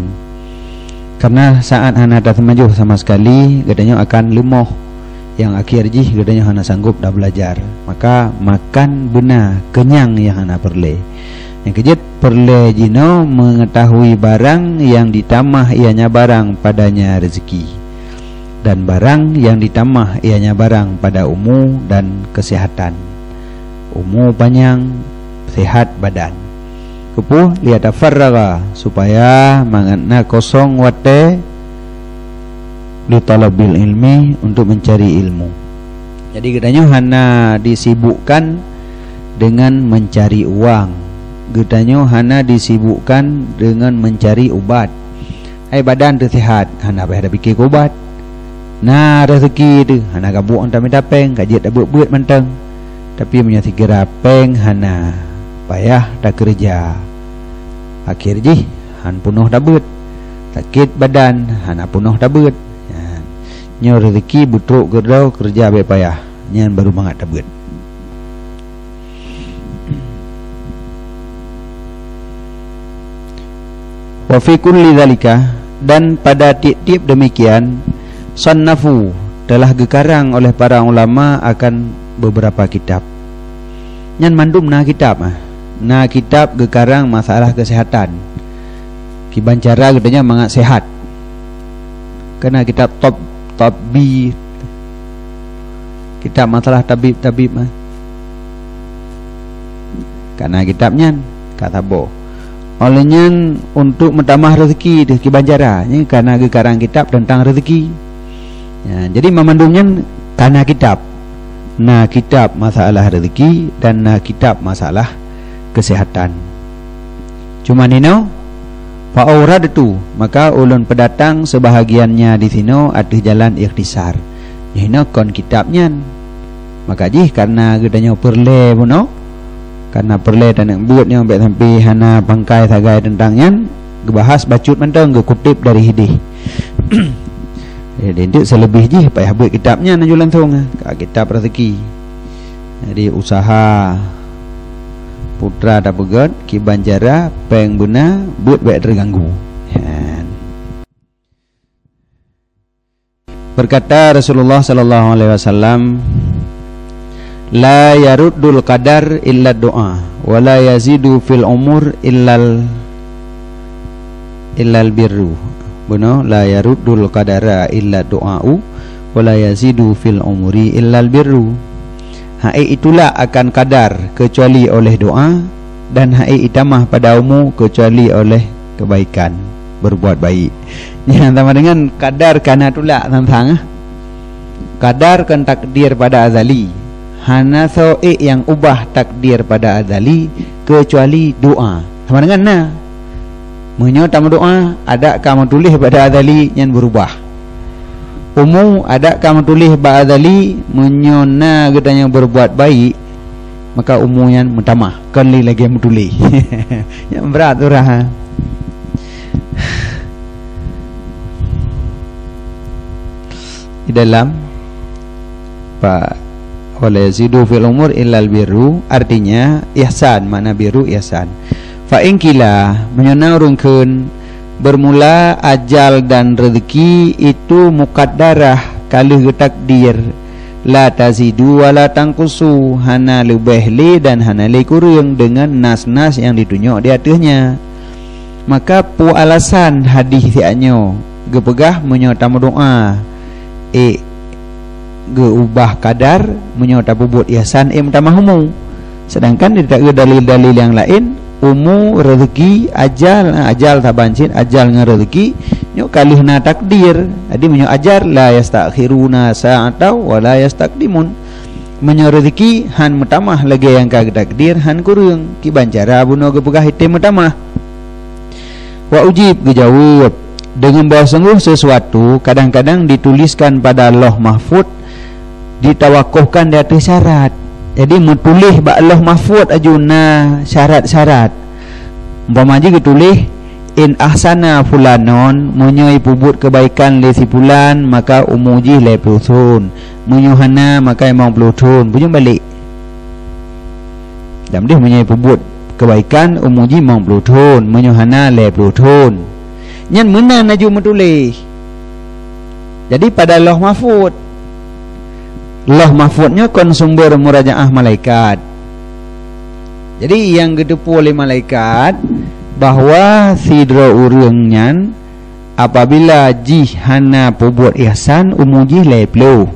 karena saat hana tak maju sama sekali katanya akan lemoh yang akhir jih katanya hana sanggup dah belajar maka makan benar kenyang yang hana perle yang kejut perle jino mengetahui barang yang ditamah ianya barang padanya rezeki dan barang yang ditamah ianya barang pada umum dan kesehatan umum panjang sehat badan kepuh lihat farraga supaya mangatna kosong wate li talabil ilmi untuk mencari ilmu jadi katanya hana disibukkan dengan mencari uang katanya hana disibukkan dengan mencari ubat badan tu sihat hana payah dah fikir ubat Nah rezeki tu hana gabuk antami dapeng kajet dah buat mentang. Tapi punya tiga rapeng hana payah dah kerja. Akhir je han punuh dah buat. Sakit badan hana punuh dah buat. Nya rezeki butruk gerau kerja baik payah. Nyan baru mangat dah buat. Wa fi kulli dzalika, dan pada tiap-tiap demikian sannafu telah gekarang oleh para ulama akan beberapa kitab. Nyan mandum na kitab na kitab gekarang masalah kesehatan. Kibancara katanya mangat sehat. Kena kitab tabib, kitab masalah tabib karena kitabnya kata bo. Olehnya untuk mentambah rezeki di Kibanjara ni karena gekarang kitab tentang rezeki. Ya, jadi memandungnya karena kitab. Nah kitab masalah rezeki dan nah kitab masalah kesehatan. Cuma nino fa'aurad itu maka ulun pendatang sebahagiannya di sini ada jalan ikhtisar. Nino kon kitabnya. Maka jih karena gedanya perle buno. Karena perle dan yang buatnya sampai hana pangkai sagai tentangnya gebahas bacut mentang kutip dari hidih. Jadi selebih je payah buat kitabnya najulan thong kitab rezeki. Jadi usaha putra dah begat Kibanjara peng buna buat baik terganggu. Berkata Rasulullah sallallahu alaihi wasallam, la yaruddul qadar illa doa wa la yazidu fil umur illal birru. Benar, la yaruddul qadara illa doa'u wa la yazidu fil umuri illal birru. Hai itulah akan kadar kecuali oleh doa, dan hai itamah pada umur kecuali oleh kebaikan, berbuat baik. Yang sama dengan kadar kana tulak tentang kadar kan takdir pada azali. Hana so'ik yang ubah takdir pada azali kecuali doa. Sama dengan na menyatakan doa ada kamu tulis pada azali yang berubah. Umum ada kamu tulis pada azali menyona gedanya berbuat baik, maka umumnya mutamah kali lagi mutulis. Yang berat tu rah. Di dalam Pak wala yazidu fil umur illal birru, artinya ihsan, mana birru ihsan. Fa in kila menyenaurungkeun bermula ajal dan rezeki itu mukaddarah kalih takdir, la tazidu wala tangkusu, hana lebih le dan hana le kurang dengan nas-nas yang ditunjuk di atasnya. Maka pu alasan hadis sianyo gepegah menyotam doa geubah kadar menyota bubut ihsan mutamahumu. Sedangkan tidak ada dalil-dalil yang lain umu rezeki ajal tabancin ajal dengan rezeki nyo kalihna takdir. Jadi menyo ajar la yastakhiruna sa'ata wa la yastaqdimun. Menyo rezeki han mutamah lagi yang ka takdir han kurang Kibanjara buno gepegah hitem mutamah. Wa ujib gejawab dengan bahwa sungguh sesuatu kadang-kadang dituliskan pada Lauh Mahfuz ditawakuhkan di atas syarat. Jadi menulis ba Allah Mahfuz ajuna syarat-syarat. Umpama je ditulis in ahsana fulanon, munyoi pubut kebaikan le si fulan maka umuji le plusun, munyuhana maka emang plusun, punya balik. Dalam dia munyoi pubut kebaikan umuji emang plusun, munyuhana le plusun. Nyan menan aju menulis. Jadi pada Lauh Mahfuz, Lauh Mahfuznya kon sumber murajaah malaikat. Jadi yang gedepu oleh malaikat bahwa sidra urangnya apabila jihana pubut ihsan umuji leplo,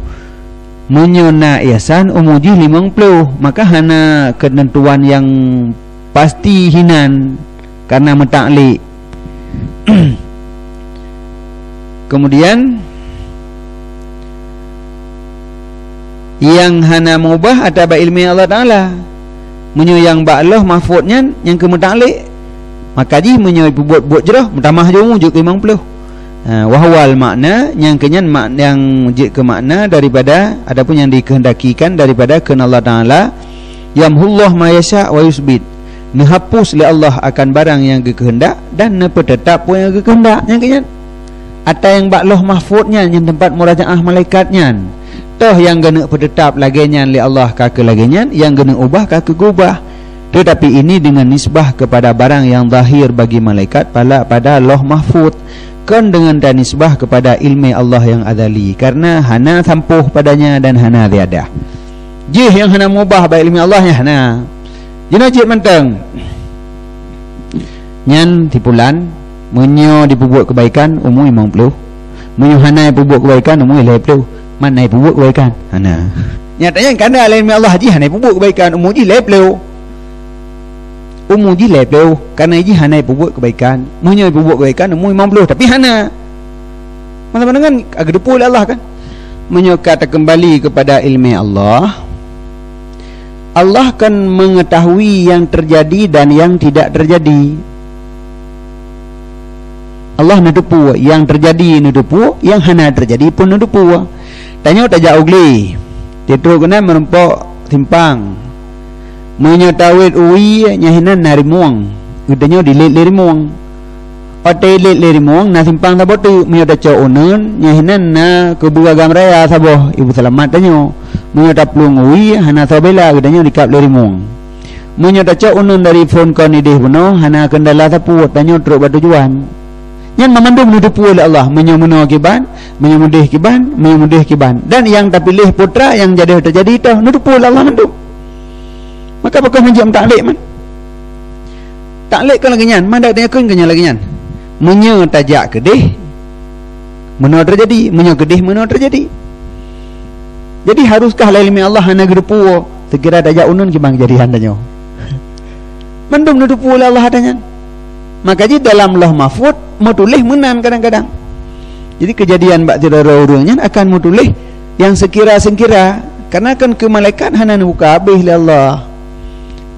menyona ihsan umuji 50, maka hana ketentuan yang pasti hinan karena mentaklik. Kemudian yang hana mengubah ataba ilmi Allah Ta'ala menyuyang ba'loh mahfudnya yang kemutaklik, maka ji menyuyang buat jerah mutamah je mujuk 50. Wahwal makna yang kenyan yang ke makna daripada adapun yang dikehendakikan daripada ken Allah Taala, yamhullah ma yasha wa yusbit, menghapus oleh Allah akan barang yang kehendak dan nepetetap pun yang kehendak yang kenyan. Atau yang bakloh mahfudnya yang tempat murajaah malaikatnya, toh yang kena petetap laginya oleh Allah kake laginya, yang kena ubah kake gubah. Tetapi ini dengan nisbah kepada barang yang zahir bagi malaikat pada loh mahfud, kan dengan dan nisbah kepada ilmu Allah yang azali, karena hana sampuh padanya dan hana tiada. Jih yang hana mubah baik ilmu Allah nya hana. Jina cik menteng. Nyan tipulan menyo diperbuat kebaikan umur 50. Menyo hana diperbuat kebaikan umur 50. Mana diperbuat kebaikan? Hana. Nyatanya kerana ilmu Allah ji hana diperbuat kebaikan umur ji 50. Umur ji 50 kerana ji hana diperbuat kebaikan. Menyo diperbuat kebaikan umur 50 tapi hana. Mana-mana kan agak depu oleh Allah kan. Menyo kata kembali kepada ilmu Allah. Allah kan mengetahui yang terjadi dan yang tidak terjadi. Allah nudupu yang terjadi nudupu, yang hana terjadi pun nudupu. Tanya tak jauh geli. Tetro kena merempok timpang. Menyatawit uwi nyahinan narimuang. Udanya dilit lirimuang. Ote lit lirimuang na timpang tabotu menyata unen nyahinan na kebuagam raya saboh ibu selamat tanyo. Menyata plung uwi hana sabela udanya dikap lirimuang. Menyata unen dari phone kon idih puno hana kendala sapu tanyo truk batujuan. Yang memandung nudupu oleh Allah, menyemuna kiban, menyemudih kiban, menyemudih kiban. Dan yang terpilih putra yang jadi terjadi itu nudupu oleh Allah mandung. Maka bakal menjam taklid man. Taklid kan lagi nyan, mana dia kun kenya lagi nyan. Menyo tajak kedih, menua terjadi, menyo kedih, menua terjadi. Jadi haruskah ilmu Allah hana gedepu segera tajak unun kibang jadi handanyo. Mandung nudupu oleh Allah adanya. Maka di dalam loh mahfud mutulih menan kadang-kadang. Jadi kejadian bak tidara urungnya akan mutulih yang sekira-sekira, karena kan ke malaikat hana buka habis oleh Allah.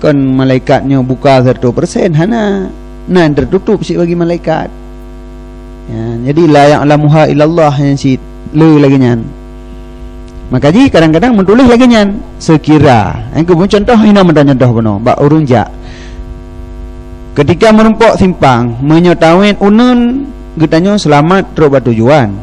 Kan malaikatnya buka 100% hana nan tertutup si bagi malaikat. Ya, jadi la ya'lamuha illallah yang si le lagi nyan. Maka ji kadang-kadang mutulih lagi nyan sekira. Yang kemudian contoh ina mendan contoh bono bak urung jak. Ketika menumpuk simpang menyotawin unun getanya selamat terus bertujuan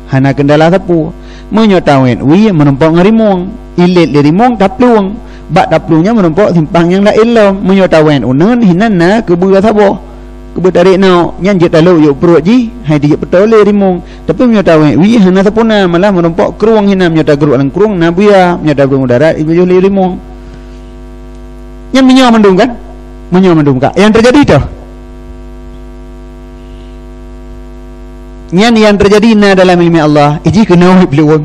hana kendala sapu menyotawin wi menumpuk ngerimuang ilit lirimung tapluang bak tapluangnya menumpuk simpang yang lain lo menyotawin unun hinana kebuga sabo kebu tarik nau nyanjit lalu yuk perut ji hai dijit betul lirimung tapi menyotawin wi hana sapuna malah menumpuk keruang hina menyota geruk lang keruang nabuya menyota geruk darat ibu lirimung yang menyo mendung kan menyamandung kak yang terjadi itu yang terjadi na dalam ilmu Allah iji kenawai peluang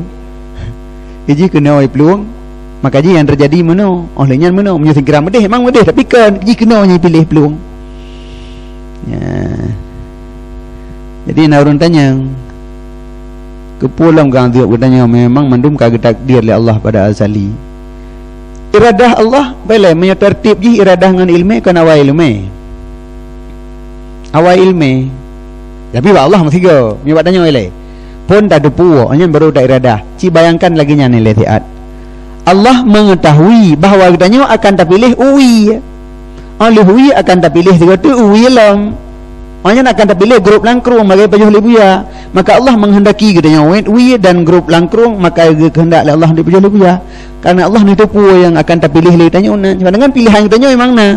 iji kenawai peluang maka ji yang terjadi mana olehnya mana menyusing kira medih memang medih tapi kan iji kenawai pilih peluang ya. Jadi narun tanya kepulang gang dia bertanya memang mandum kagak takdir oleh Allah pada azali. Iradah Allah boleh menyetertib ji iradah dengan ilmu kan awal ilmu. Awal ilmu. Tapi Allah masih go. Ni buat tanya oleh. Pun tak ada puak, hanya baru tak iradah. Ci bayangkan lagi nya nilai tiat. Allah mengetahui bahawa katanya akan terpilih uwi. Oleh uwi akan terpilih tiga tu uwi lam. Hanya akan terpilih grup langkrung bagi pajuh libuya. Maka Allah menghendaki katanya uwi dan grup langkrung maka kehendak Allah di pajuh libuya. Karena Allah ni tipu yang akan terpilih li tanya una. Cuma dengan pilihan katanya memang na.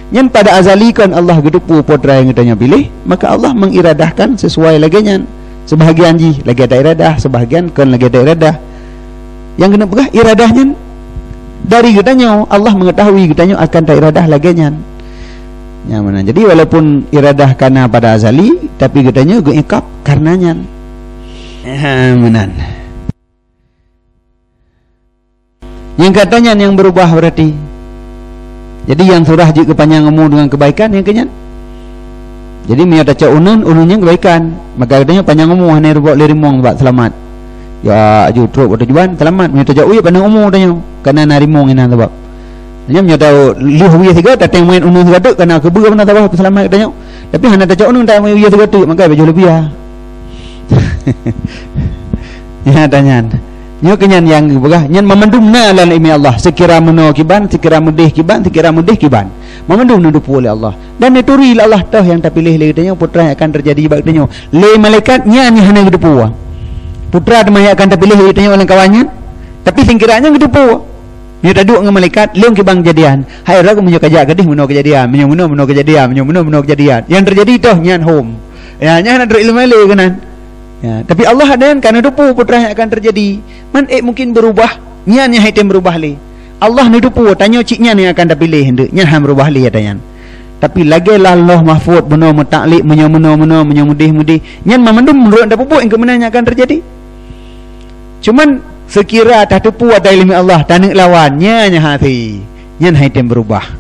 Yang pada azali kan Allah gedepu putra yang katanya pilih, maka Allah mengiradahkan sesuai laginya. Sebahagian ji lagi ada iradah, sebahagian kan lagi ada iradah. Yang kena pegah iradahnya dari katanya Allah mengetahui katanya akan tak iradah laginya. Ya mana. Jadi walaupun iradah karena pada azali, tapi katanya geikap karenanya. Menan. Yang katanya yang berubah berarti. Jadi yang surah jika panjang umur dengan kebaikan yang kenyan. Jadi miata cak ununnya kebaikan. Maka katanya panjang umur hanya buat lirimong buat selamat. Ya aju truk buat tujuan selamat. Miata cak uya panjang umur tanya. Karena narimong ini sebab. Hanya miata lihu uya tiga tateng main unun tiga tu karena kebuka mana tabah selamat katanya. Tapi hana tak cakap tak mau tu kata makai baju lebih ah. Ya tanya. Nyo kenyan yang begah nyan memendumna lan imi Allah sekira meno kiban sekira mudih kiban memendum nudupu oleh Allah dan neturi Allah tah yang terpilih le katanya putra yang akan terjadi bagdanya le malaikat nyan hana nudupu putra yang akan terpilih le katanya oleh kawannya tapi singkiranya nudupu dia taduk dengan malaikat leung kibang jadian hai ragu menyo kajak gadih meno kejadian menyo kejadian yang terjadi toh nyan home ya nyan ada ilmu le kanan. Ya, tapi Allah ada yang kan nudupu putra yang akan terjadi. Man mungkin berubah, nyan yang haitem berubah li. Allah nudupu tanya ciknya yang akan terpilih hendak nyan ham berubah li katanya. Tapi lagi lah Allah mahfud beno mutaklid menyo mudih nyan memendum menurut dak pupuk yang kemenangan akan terjadi. Cuman sekira tak tepu ada ilmu Allah tanek lawannya nya hati. Nyan haitem berubah.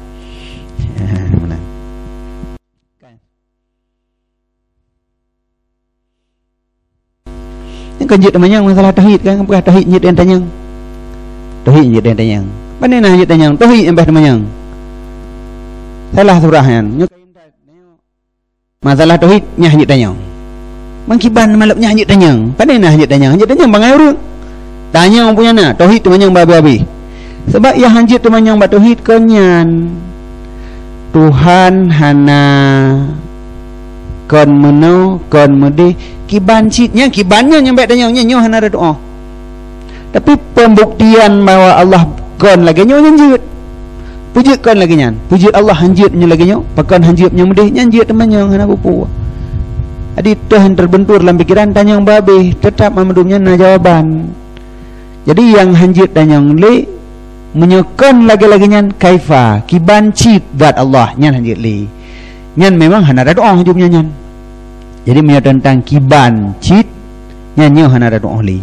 Yang kanjut namanya masalah tauhid kan bukan tauhid nyit dan tanyang. Tauhid nyit dan tanyang. Mana nah nyit tanyang tauhid yang bah namanya. Salah surahnya. Masalah tauhid nyah nyit tanyang. Mangkiban malapnya nyit tanyang. Mana nah nyit tanyang bangai urang. Tanyang punya nah tauhid temanyang babi-babi. Sebab yang hanjit temanyang ba tauhid konyan. Tuhan hana kon meno kon mudi kiban citnya kibannya nyampe tanya nyo hana ada doa tapi pembuktian bahwa Allah kon lagi nyo nyanjut puji kon lagi nyan puji Allah hanjut nyo lagi nyo pakon hanjut nyo mudi nyanjut teman nyo hana pupu adi Tuhan terbentur dalam pikiran tanya babe tetap memedumnya na jawaban jadi yang hanjut tanya le menyokon lagi-lagi nyan kaifa kiban cit zat Allah nyan hanjut le nyan memang hana ada doa hidupnya nyan. Jadi menyatakan tentang kiban cit nyanyo hana ada doa li.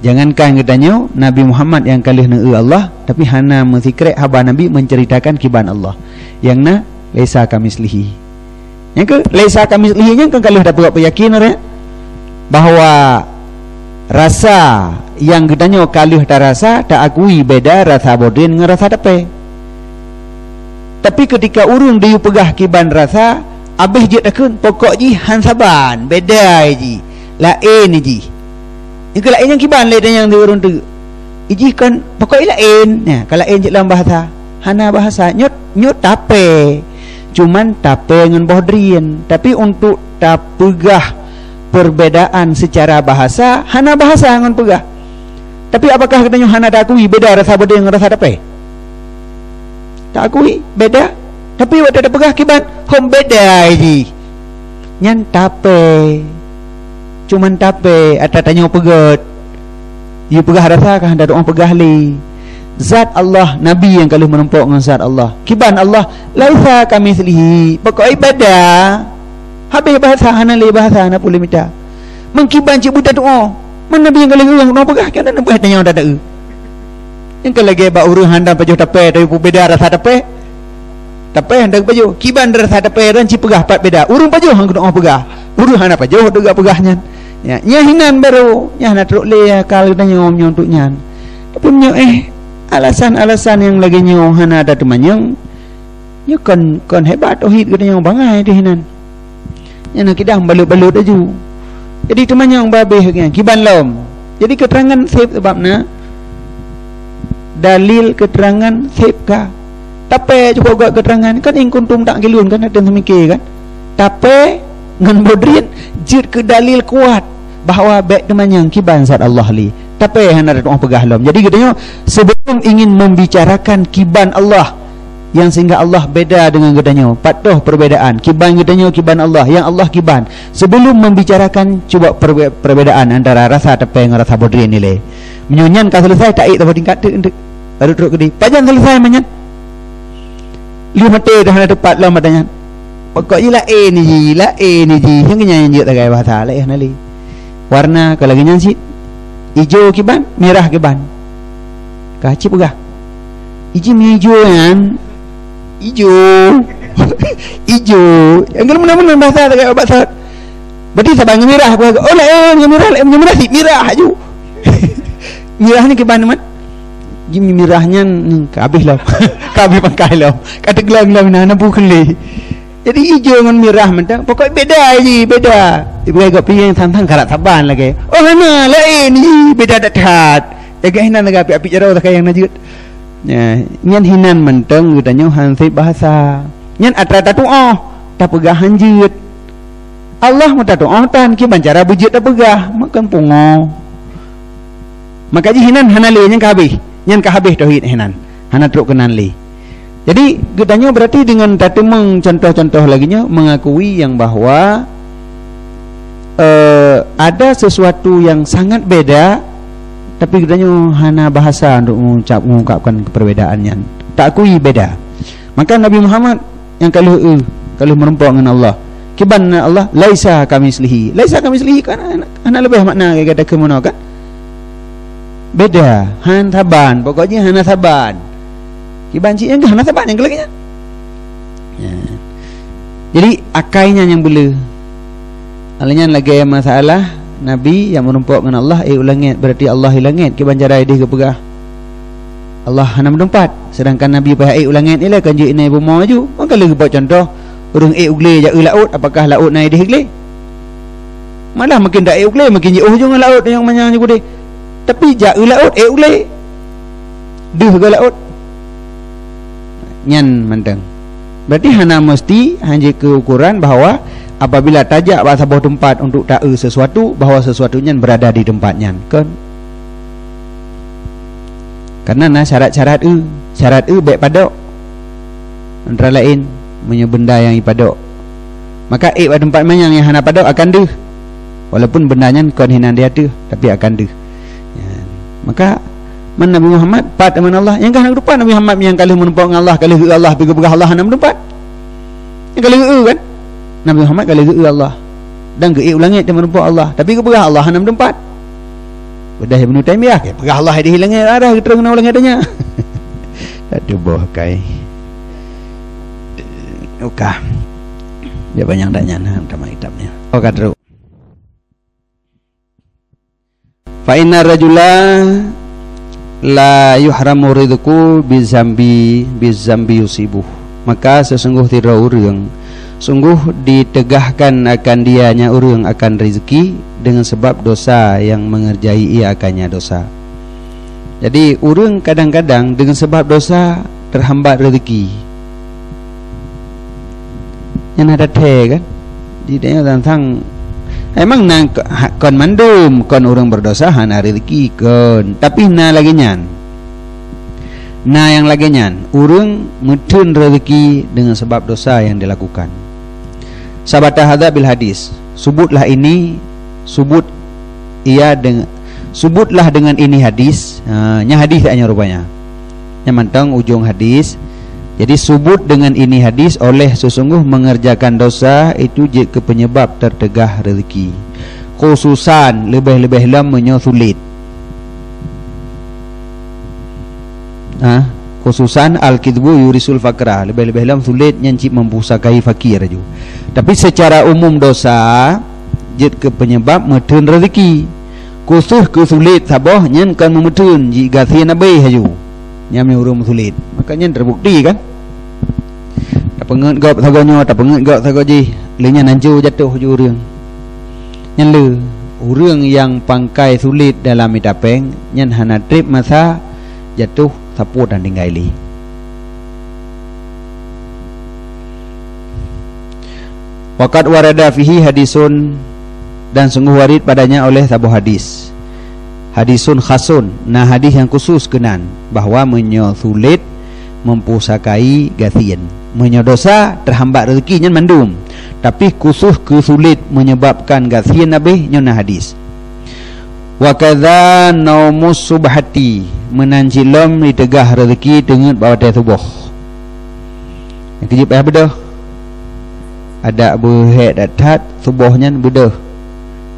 Jangankan katanya Nabi Muhammad yang kalih nang Allah tapi hana menzikrek haba Nabi menceritakan kiban Allah. Yang na laisa kamislihi. Yang ke laisa kamislihi nya kan kalih dapat yakin ya bahwa rasa yang katanya kalih tak rasa tak akui beda rasa bodin dengan rasa tepe. Tapi ketika urung dia pegah kiban rasa abih je takun pokok ji hansaban beda ji lain ji ini lain yang kiban lain yang diurung tu iji kan pokok lain ya kalau lain je dalam bahasa hana bahasa nyot tape cuman tape dengan bohdrian tapi untuk tapegah perbedaan secara bahasa hana bahasa dengan pegah tapi apakah katanya hana tak akui beda rasa beda dengan rasa tape tak akui beda tapi waktu ada pegah kiban hom beda ini nyan tape cuman tape ada tanya pegat you pegah rasa kah ada doa pegah li zat Allah Nabi yang kalau menumpuk dengan zat Allah kiban Allah laisa kamitslihi pokok ibadah habis bahasa hana li bahasa hana pula minta mengkiban cik buta doa mana Nabi yang kalau urang doa pegah kan ada pegah tanya ada yang kalau lagi ba urang handam pajuh tape tapi beda rasa tape tapi hendak baju kiban rasa tape dan ci pegah pat beda urung pajuh hang doa pegah urung hana pajuh dega pegahnya ya nyahinan baru nyahna teruk le kal tanya om untuk nyan tapi menyo alasan-alasan yang lagi nyo hana ada temanyang nyo kon hebat tauhid katanya bangai dihinan nyana kidang balut-balut aju jadi temanyang babe kiban lom jadi keterangan sip sebabna dalil keterangan sip ka tapi cuba buat keterangan kan ing kuntum tak gilun kan ada semikir kan tapi ngan bodrin jid ke dalil kuat bahawa baik teman yang kiban zat Allah li tapi hana ada doa pegah lom jadi katanya sebelum ingin membicarakan kiban Allah yang sehingga Allah beda dengan katanya patuh perbedaan kiban katanya kiban Allah yang Allah kiban sebelum membicarakan cuba perbedaan antara rasa tapi dengan rasa bodrin ni le menyonyan ka selesai tak tak tingkat baru teruk gede pajan selesai menyan liu mate dah ada tepat lah matanya pokoknya ni ji yang kenyan je tak gaya bahasa lah nali warna kalau kenyan si hijau kiban merah kiban kaci pegah hijau hijau kan hijau yang mana-mana bahasa tak gaya bahasa berarti sabang merah oh lain merah si merah aju merah ni kiban mat jim mirahnya kabih lah kabih pakai lah kata gelam-gelam nana bukan le Jadi hijau dengan merah mentang. Pokok beda je, beda. Ibu agak pilih yang tantang karat taban lagi. Oh mana lain ni beda dak. Jaga hinan lagi api-api jarau tak yang najut. Ya, nyan hinan mentang gudanya hansip bahasa. Nyan atra tatu tak pegah hanjut. Allah mata doa tan ki bancara bujut tak pegah makan pungo. Maka ji hinan hanali nyan kabeh. Nyan kabeh tauhid hinan. Hana truk kenan li. Jadi gudanya berarti dengan tatu contoh-contoh laginya mengakui yang bahwa ada sesuatu yang sangat beda, tapi gudanya hana bahasa untuk mengungkapkan perbedaannya. Tak akui beda. Maka Nabi Muhammad yang kalau merempok dengan Allah, kiban Allah laisa kamislihi. Laisa kamislihi kan hana lebih makna kata kemono kan? Beda, han taban, pokoknya hana taban. Kibanci yang hana taban yang lagi. Ya. Jadi akainya yang boleh. Alanya lagi masalah Nabi yang menumpuk dengan Allah ulangit berarti Allah hilangit kiban cara dia ke pegah. Allah hana menumpat sedangkan Nabi pahai ulangit ni lah kan je inai bomo maju. Maka lagi buat contoh urang ugle ja laut apakah laut naik di higle? Malah makin dak ugle makin jauh hujung laut yang manyang juga deh. Tapi ja laut ugle. Duh ke laut. Nyan mandang. Berarti hana mesti hanya keukuran bahawa apabila tajak bahasa sebuah tempat untuk tahu sesuatu bahawa sesuatunya berada di tempatnya kan. Karena syarat-syarat syarat baik padok antara lain punya benda yang ipadok. Maka pada tempat mana yang hana padok akan deh. Walaupun bendanya kon hinan dia tu tapi akan deh. Ya. Maka Nabi Muhammad pat dengan Allah yang kan rupa Nabi Muhammad yang kali menumpang dengan Allah kali Allah pergi Allah hana menumpat. Yang kali kan Nabi Muhammad kali Allah dan ke ulangit dia menumpang Allah tapi keberah Allah hana menumpat. Udah Ibnu Taimiyah ke perah Allah di hilangnya ada terus kena ulang adanya. Aduh boh kai. Okah. Dia banyak tanya nah sama kitabnya. Oka terus. Fa inna rajula la yuhramu rizqu bizambi yusibuh. Maka sesungguh tidak urang sungguh ditegahkan akan dianya urang akan rezeki dengan sebab dosa yang mengerjai ia akannya dosa. Jadi urang kadang-kadang dengan sebab dosa terhambat rezeki. Yang ada kan jadi tentang emang nang kon mandum kon orang berdosa hana rezeki kon tapi na lagi nyan na yang lagi nyan orang mutun rezeki dengan sebab dosa yang dilakukan. Sabata hadza bil hadis subutlah ini subut ia dengan subutlah dengan ini hadis nya hadis hanya rupanya nya mantang ujung hadis. Jadi subut dengan ini hadis oleh sesungguh mengerjakan dosa itu je ke penyebab tertegah rezeki. Khususan lebih-lebih lamanya sulit. Khususan al-kidbu yurisul fakra, lebih-lebih lam sulit nyancip mempusakai fakir ju. Tapi secara umum dosa je ke penyebab metun rezeki. Khusus ke sulit sabah nyen kan memetun ji gathien abai haju. Nyamnya urang sulit. Makanya terbukti kan. Tak penget gap sagonyo, tak penget gap sagoji. Lenya nanju jatuh ju urang. Nyen le urang yang pangkai sulit dalam midapeng nyen hana trip masa jatuh saput dan tinggali. Waqad warada fihi hadisun dan sungguh warid padanya oleh sabuh hadis. Hadisun khasun, nah hadis yang khusus kenan bahwa menyosulit mempusakai gathien, menyodosa terhambat rezekinya mandum, tapi khusus kesulit menyebabkan gathien nabi nyona hadis. Wa kadza naumus subhati menancilom ditegah rezeki dengan bawa teh subuh. Yang kejip bedah. Ada berhek datat subuhnya bedah.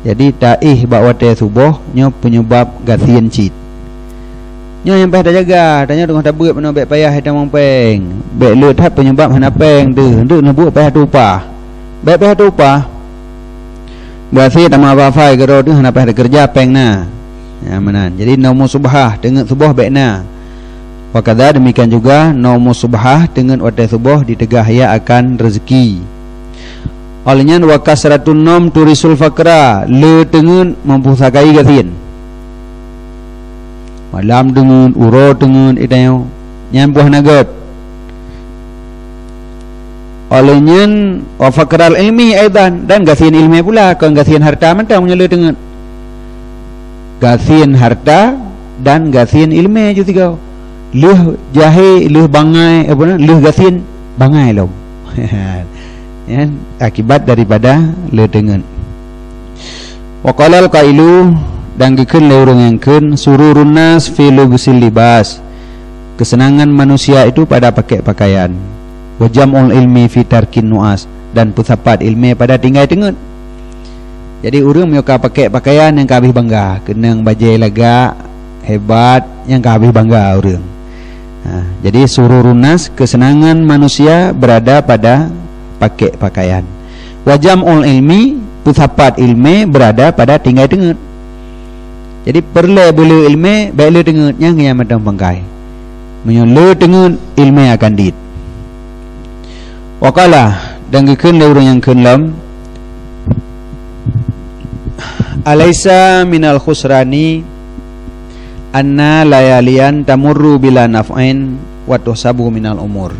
Jadi taih bawa teh subuh nyo penyebab gathien cit. Nyo yang payah dah jaga, tanya dengan tabut mana baik payah hitam mempeng. Baik leut hat penyebab hana peng tu. Hendak nak buat payah tu upah. Baik payah tu upah. Berarti tak mau apa-apa gero tu hana payah kerja peng na. Ya manan. Jadi naumu subhah dengan subuh baik na. Wa kadza demikian juga naumu subhah dengan waktu subuh ditegah ia akan rezeki. Olehnya wa kasratun nom turisul fakra, le tengen mempusakai gatin. Malam tengen, uro tengen itayo, nyampuh nagot. Olehnya wa fakral ilmi aidan, dan gatin ilmi pula, kan gatin harta mentang menyele tengen. Gatin harta dan gatin ilmi juga tiga. Leh jahe, leh bangai, apa nama? Leh gatin bangai lo. Ya, akibat daripada le tengen. Wa qalal qailu, dan dikeun le urang yangkeun sururun nas fi lubsil libas. Kesenangan manusia itu pada pakai pakaian. Wa jam'ul ilmi fi tarkin nuas, dan pusat ilmi pada tinggal tengen. Jadi urang mioka pakai pakaian yang kabih bangga, kenang bajai laga hebat yang kabih bangga urang. Jadi sururun nas, kesenangan manusia berada pada pakai pakaian. Wa jam'ul ilmi, pusat ilmi berada pada tinggal tengen. Jadi perlu bela ilmu, bela dengan yang macam bangkai. Menyole dengan ilmu akan dit. Waqala, dan gikeun le urang yang keunlam, alaysa minal khusrani anna layalian tamurru bila naf'ain wa tuhsabu minal umur.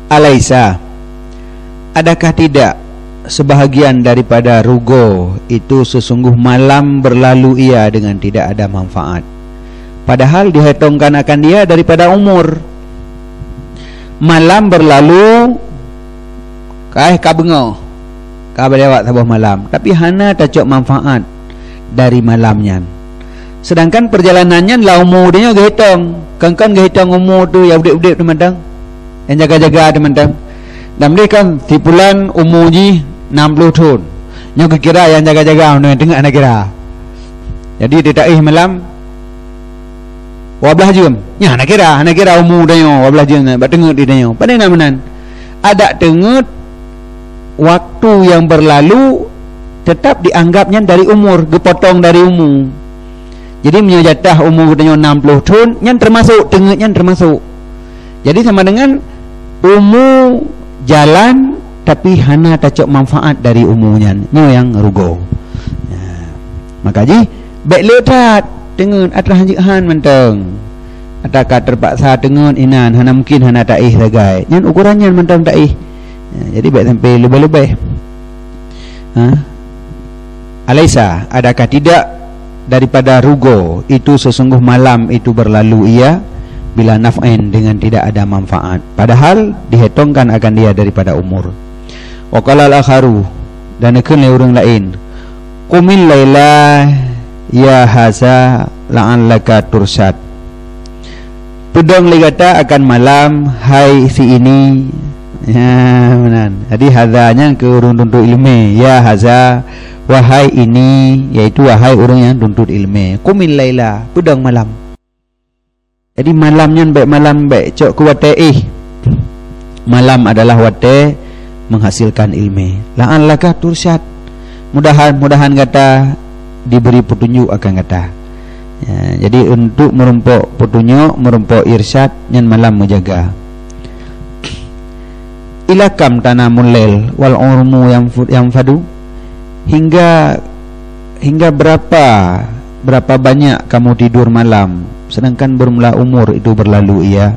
Alaysa, adakah tidak sebahagian daripada rugo itu sesungguh malam berlalu ia dengan tidak ada manfaat, padahal dihitungkan akan dia daripada umur. Malam berlalu kai kabengo ka lewat sebuah malam, tapi hana tacok manfaat dari malamnya. Sedangkan perjalanannya lah umur dia gehitung, kan gehitung umur tu ya udik-udik teman-teman, yang jaga-jaga teman-teman. Dan dia kan tipulan umur ji 60 tahun. Nyo kira yang jaga-jaga tengah nak kira. Jadi dia tak malam 12 jam. Ya nak kira umur dia 12 jam nak tengok dia dia. Pada namanan. Ada tengok waktu yang berlalu tetap dianggapnya dari umur, dipotong dari umur. Jadi menyajatah umur dia 60 tahun, yang termasuk tengoknya termasuk. Jadi sama dengan umur jalan tapi hana tacok manfaat dari umurnya, nyo yang rugo. Maka ji baik letat dengan atrah jihan menteng. Adakah terpaksa dengan inan hana mungkin hana taih lagai. Nyan ukurannya menteng taih. Jadi baik sampai lebih-lebih. Alaysa, adakah tidak daripada rugo itu sesungguh malam itu berlalu ia bila naf'ain dengan tidak ada manfaat, padahal dihitungkan akan dia daripada umur. Wa qala al-akharu, dan akan orang lain, qumil laila ya haza la'allaka tursad. Pedang ligata akan malam, hai si ini. Ya benar. Jadi hazanya ke urang tuntut ilmu, ya haza, wahai ini, yaitu wahai orang yang tuntut ilmu. Qumil laila, pedang malam. Jadi malamnya baik malam baik cok kuwate malam adalah wate menghasilkan ilmu. La'allaka tursyad, mudahan kata diberi petunjuk akan kata. Ya, jadi untuk merumpok petunjuk, merumpok irsyad, yang malam menjaga. Ilakam tanamul lail wal urmu yang fadu, hingga berapa banyak kamu tidur malam sedangkan bermula umur itu berlalu ia.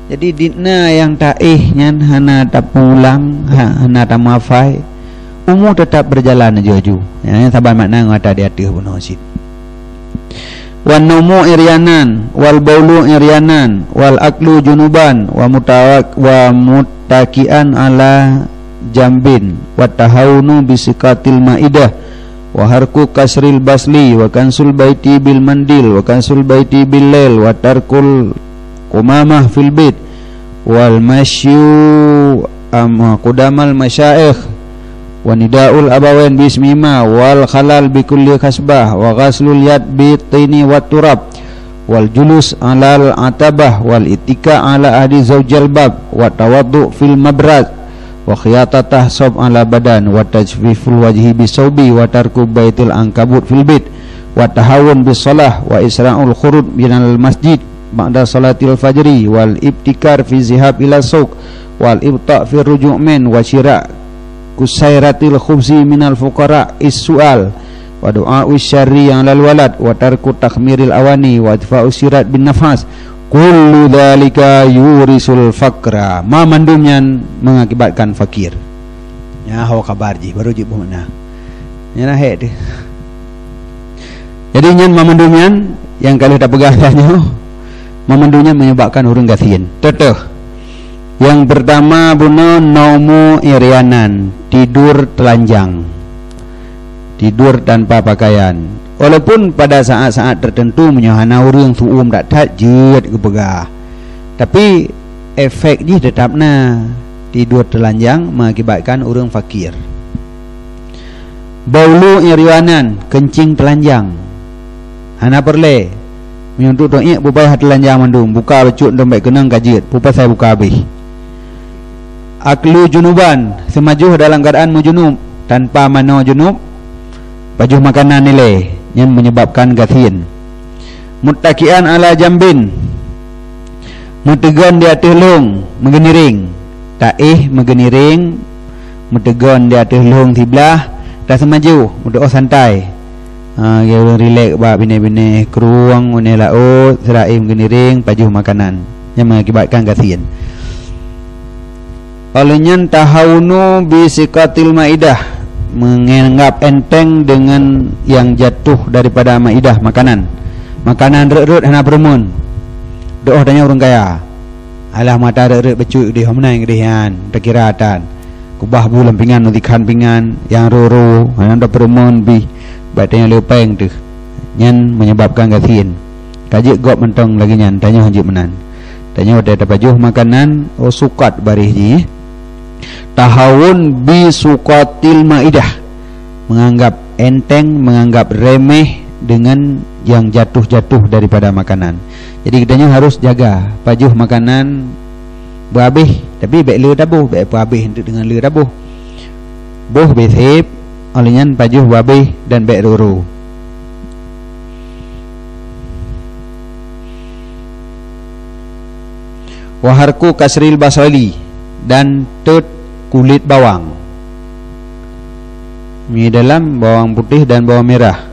Jadi dina yang taihnya hana tak pulang, hana tak mafai, umur tetap berjalan jauh. Ya, sabar makna ngata di hati bunuh sid. Wan naumu iryanan wal baulu iryanan wal aklu junuban wa muttakian ala jambin wa tahawunu bisikatil maidah wa harku kasril basli wa kansul baiti bil mandil wa kansul baiti bil lail wa tarkul qumamah fil bait wal masyu qudamal masyaikh wa nidaul abawain bismima wal khalal bi kulli khasbah wa ghaslul yad bi tini wat turab wal julus alal atabah wal ittika ala ahli zawjal bab wa tawaddu fil mabrad wa khiyatatah sob ala badan wa tajfiful wajhi bisawbi wa tarku baitil ankabut fil bait wa tahawun bis salah wa isra'ul khurud minal masjid ba'da salatil fajri wal ibtikar fi zihab ila suq wal ibta' fi ruju' min wa syira' kusairatil khubzi minal fuqara is-su'al wa du'a syarri yang lal walad wa tarku takhmiril awani wa idfa'u sirat bin nafas kullu dhalika yurisul faqra. Ma mandumnya mengakibatkan fakir. Ya hawa kabar ji baru ji bermakna. Ya nah dia. Jadi nyan mamandumnya yang kali tak pegahnya mamandumnya menyebabkan urang gathien. Teteh. Yang pertama buno naumu irianan, tidur telanjang. Tidur tanpa pakaian. Walaupun pada saat-saat tertentu menyahana urang suum dak tat jeut ke pegah. Tapi efek ji tetapna tidur telanjang mengakibatkan urang fakir. Baulu irianan, kencing telanjang. Hana perle menyuntuk do'ik pupai telanjang mandum, buka becut dompet kenang kajet, pupai saya buka habis. Aklu junuban, semajuh dalam keadaan mujunub tanpa mano junub, pajuh makanan nilai yang menyebabkan gathien. Muttakian ala jambin, mutegon di atas long mengeniring, taih mengeniring, mutegon di atas long sebelah, dah semaju, mudah santai. Dia relax bab bini-bini keruang une laut serai mengeniring pajuh makanan yang mengakibatkan gathien. Olehnya tahawunu bisikatil maidah, menganggap enteng dengan yang jatuh daripada maidah makanan. Makanan rut-rut hana bermun. Doa tanya orang kaya. Alah mata rut-rut becuik di homnai ngedihan, terkiratan. Kubah bu lempingan utikan pingan yang roro, hana dak bermun bi. Batanya lepeng tu. Nyan menyebabkan gathien. Kajik gop mentong lagi nyan tanya hajik menan. Tanya ada pajuh makanan sukat barih ji. Tahawun bi sukatil maidah, menganggap enteng, menganggap remeh dengan yang jatuh-jatuh daripada makanan. Jadi kitanya harus jaga pajuh makanan berhabis, tapi baik le dabuh, baik apa habis dengan le dabuh. Boh besip olehnya pajuh berhabis dan baik ruru. Waharku kasril basali dan tut kulit bawang. Mi dalam bawang putih dan bawang merah.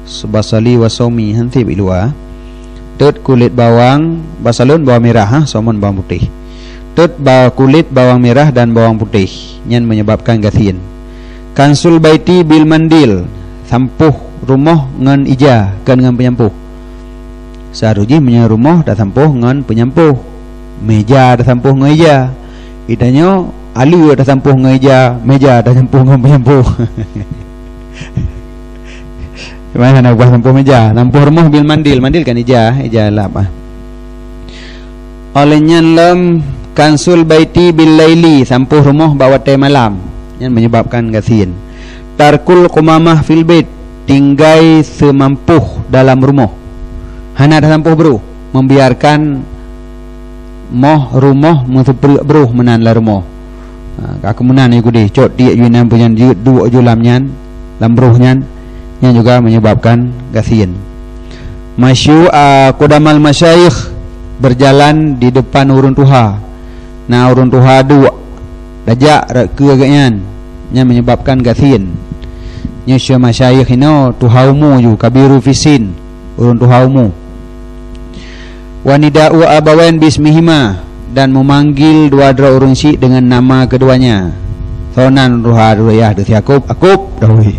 Sebasali wasomi hanti bilua. Tut kulit bawang, basalun bawang merah, somon bawang putih. Tut kulit bawang merah dan bawang putih yang menyebabkan gathien. Kansul baiti bil mandil, sampuh rumah ngan ija kan ngan penyampuh. Saruji punya rumah dah sampuh ngan penyampuh. Meja dah sampuh ngan ija. Itanya alu dah sampuh ngan ija, meja dah sampuh ngan penyampuh. Mana nak buat sampuh meja? Sampuh rumah bil mandil, mandil kan ija lah apa? Olehnya lam kansul baiti bil laili, sampuh rumah bawa teh malam yang menyebabkan gathien. Tarkul qumamah fil bait, tinggai semampuh dalam rumah. Hana dah sampuh bro, membiarkan moh rumah mengseperik bro menanlah rumah. Aku menan aku deh, cot dia yunan punya dua julamnya, lambruhnya yang juga menyebabkan gathien. Masyu kudamal masyayikh, berjalan di depan urun tuha. Nah urun tuha dua dajak ke agaknya yang menyebabkan gathien. Nyusya masyayikh ino tuhaumu ju kabiru fisin urun tuhaumu. Wanida'u abawain bismihima, dan memanggil dua-dua urun syik dengan nama keduanya. Sonan ruha durayah tu Yakub, Akub dawi.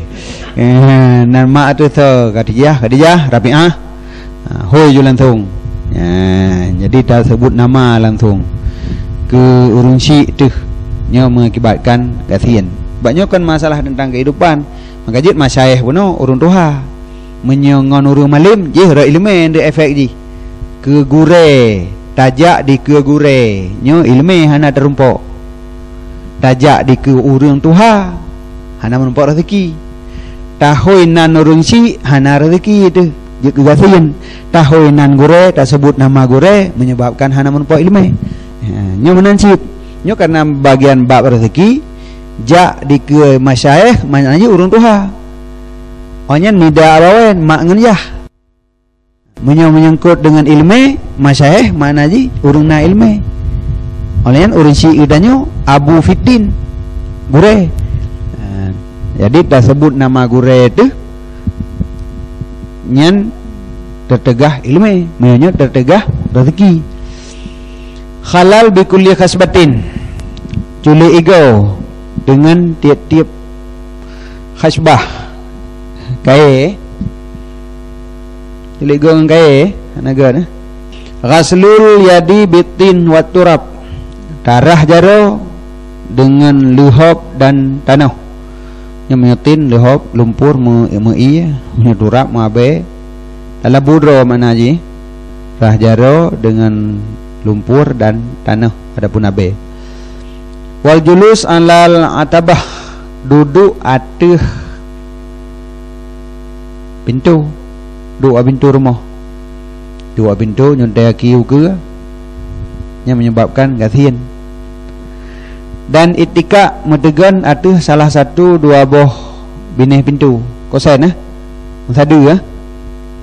Nama tu so Khadijah, Rabi'ah. Hoi ju langsung. Jadi dah sebut nama langsung ke urun syik tu nya mengakibatkan gathien. Banyak kan masalah tentang kehidupan. Maka jid masyayikh puno urun tuha menyongon urun malim je ra ilmu de efek ji. Ke gure, tajak di ke gure, nyo ilmu hana terumpok. Tajak di ke urun tuha hana menumpuk rezeki. Tahoi nan urun si hana rezeki tu. Je ke gathien. Tahoi nan gure tak sebut nama gure menyebabkan hana menumpuk ilmu. Nyo menansib. Nyo karena bagian bab rezeki jak di ke masyayikh maknanya urun tuha. Onyan nida abawen mak ngenjah. menyangkut dengan ilmu masyayikh mana ji urang na ilmu oleh urang si udanyo Abu Fitin gure. Jadi dah sebut nama gure tu nyan tertegah ilmu, menyo tertegah rezeki. Halal bi kulli khasbatin, culi ego dengan tiap-tiap khasbah. Kae culi ego dengan kae anaga nah. Ghaslul yadi bitin wa turab, darah jaro dengan luhub dan tanah. Yang menyetin luhub lumpur mei turab mabe dalam budro mana ji rah jaro dengan lumpur dan tanah adapun abe. Wal julus alal atabah, duduk atas pintu, dua pintu rumah, dua pintu nyontai kiu ke yang menyebabkan gasian. Dan itika metegan atas salah satu dua boh binih pintu kosen sadu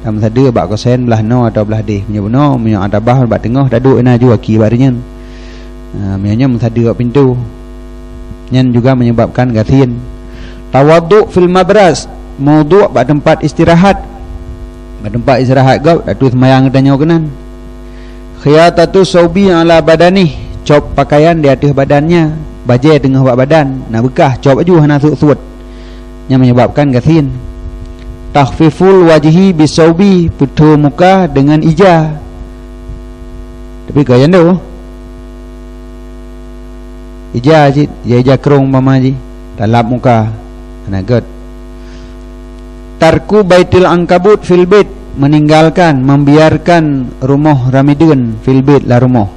dalam sadu bak kosen belah no atau belah deh punya no punya atabah bak tengah dadu ena juga ki barinyan punya sadu pintu nyan juga menyebabkan gasian. Tawaddu fil mabras, maudu' bak tempat istirahat, bak tempat istirahat gau atu semayang danyo kenan. Khiyatatu saubi ala badani, cop pakaian di atas badannya, bajai tengah buat badan nak bekah cop baju hana suut yang menyebabkan gasian. Takhfiful wajhi bisaubi, putu muka dengan ija. Tapi kau yang tu ija je, ija kerong mama je talap muka anagat. Tarku baitil angkabut fil bait, meninggalkan membiarkan rumah ramidun fil bait la rumah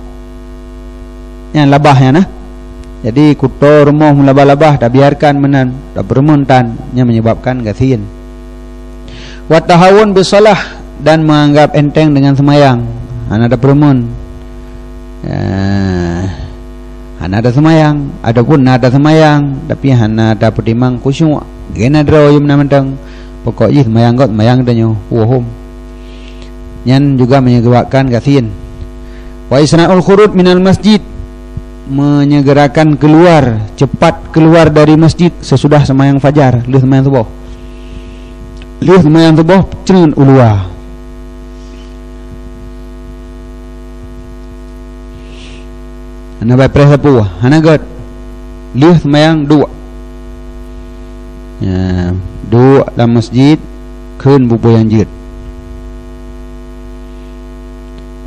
yang labahnya nah. Jadi kuto rumah mulabah-labah tak biarkan menan tak bermuntan yang menyebabkan gasian. Wa tahawun bisalah, dan menganggap enteng dengan semayang. Ana ada perumun ana ada semayang, adapun ada semayang tapi hana ada pertimang khusyuk gena dro yum namantang pokok je semayang got semayang danyo wahum nyan juga menyebabkan gasian. Wa isna'ul khurud minal masjid, menyegerakan keluar, cepat keluar dari masjid sesudah semayang fajar, lih semayang subuh, lih semayang subuh cengen ulua. Ana bai presa pu hana got lih semayang dua ya, dua dalam masjid keun bubu yang jid.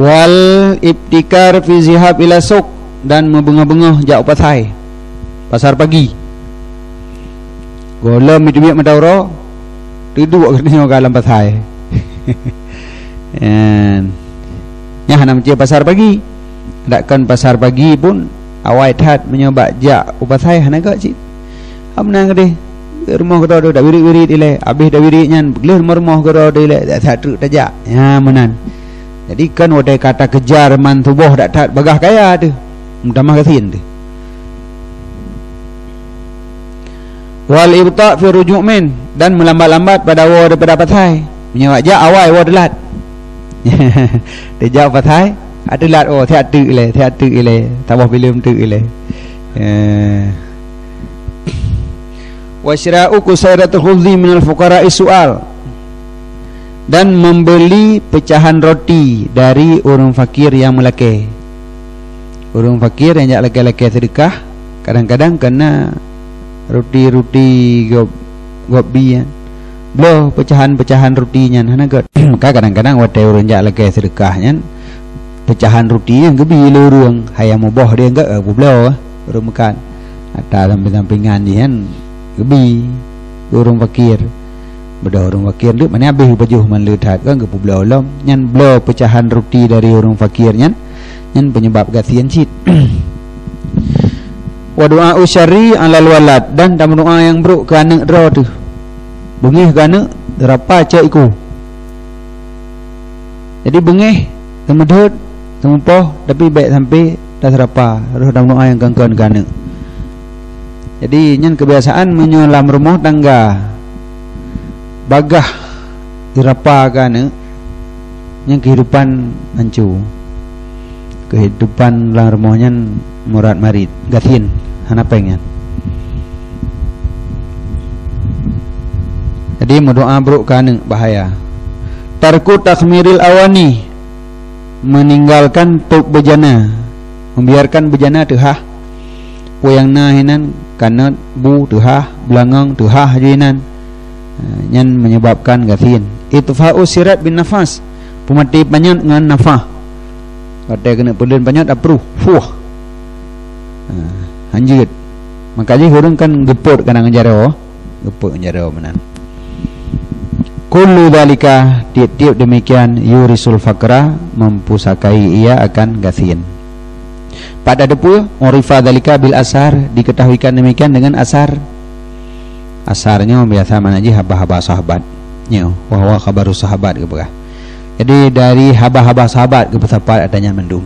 Wal ibtikar fi zihab ila suq, dan membengah-bengah jak pasai pasar pagi. Golam duit madauro duduk katanya dalam pasai. Nya hana mencari pasar pagi, takkan pasar pagi pun awai tat menyobak jak pasai hana gak cik amna gede rumah kado dak wirid-wirid ile habis dak wirid nyan geleh rumah kado ile dak satu tajak ya menan. Jadi kan wadai kata kejar man tubuh dak tat bagah kaya tu mudah gasian tu. Wal ibta' fi rujuk' min, dan melambat-lambat pada wa daripada pasai menyawak jak awai wa delat. Dia jak pasai adelat oh tiat tu ile tabah film tu ile. Wa syira'u kusairatul khubzi minal fuqara'i su'al, dan membeli pecahan roti dari orang fakir yang melakeh. Orang fakir yang jak laki-laki sedekah kadang-kadang kena roti-roti gobi ya. Bloh pecahan-pecahan rotinya hana got. Maka kadang-kadang wate orang jak laki sedekahnya pecahan roti yang gebi lurung hayam moboh dia enggak bloh orang makan. Ada samping-sampingan dia kan gebi orang fakir. Beda orang fakir tu mana habis baju man letat kan ke bloh lom nyan bloh pecahan roti dari orang fakirnya yang penyebab gasian cit. Wa du'a syarri 'alal walad, dan doa yang buruk ke anak dra tu. Bengih ke anak derapa cak iku. Jadi bengih temedut tempoh tapi baik sampai dah serapa roh doa yang kangkan ke anak. Jadi nyan kebiasaan menyolam rumah tangga bagah derapa ke anak yang kehidupan hancur, kehidupan lang rumahnya murad marid gatin hana pengen. Jadi berdoa buruk kan bahaya. Tarku takhmiril awani, meninggalkan tuk bejana, membiarkan bejana tehah poyang nahinan karena bu tehah belangang tehah jinan yang menyebabkan gatin. Itfa'u sirat bin nafas, pemati panyat dengan nafah. Kata kena pelin panyat apruh fuh hanjit. Makanya hurung kan geput kanang jaro, geput jaro menan. Kullu dalika, tiap-tiap demikian yurisul fakra, mempusakai ia akan gasin. Pada depu urifa dalika bil asar, diketahuikan demikian dengan asar. Asarnya biasa manaji haba-haba sahabat nya wa khabaru sahabat ke berah. Jadi dari haba-haba sahabat ke sahabat adanya mendung.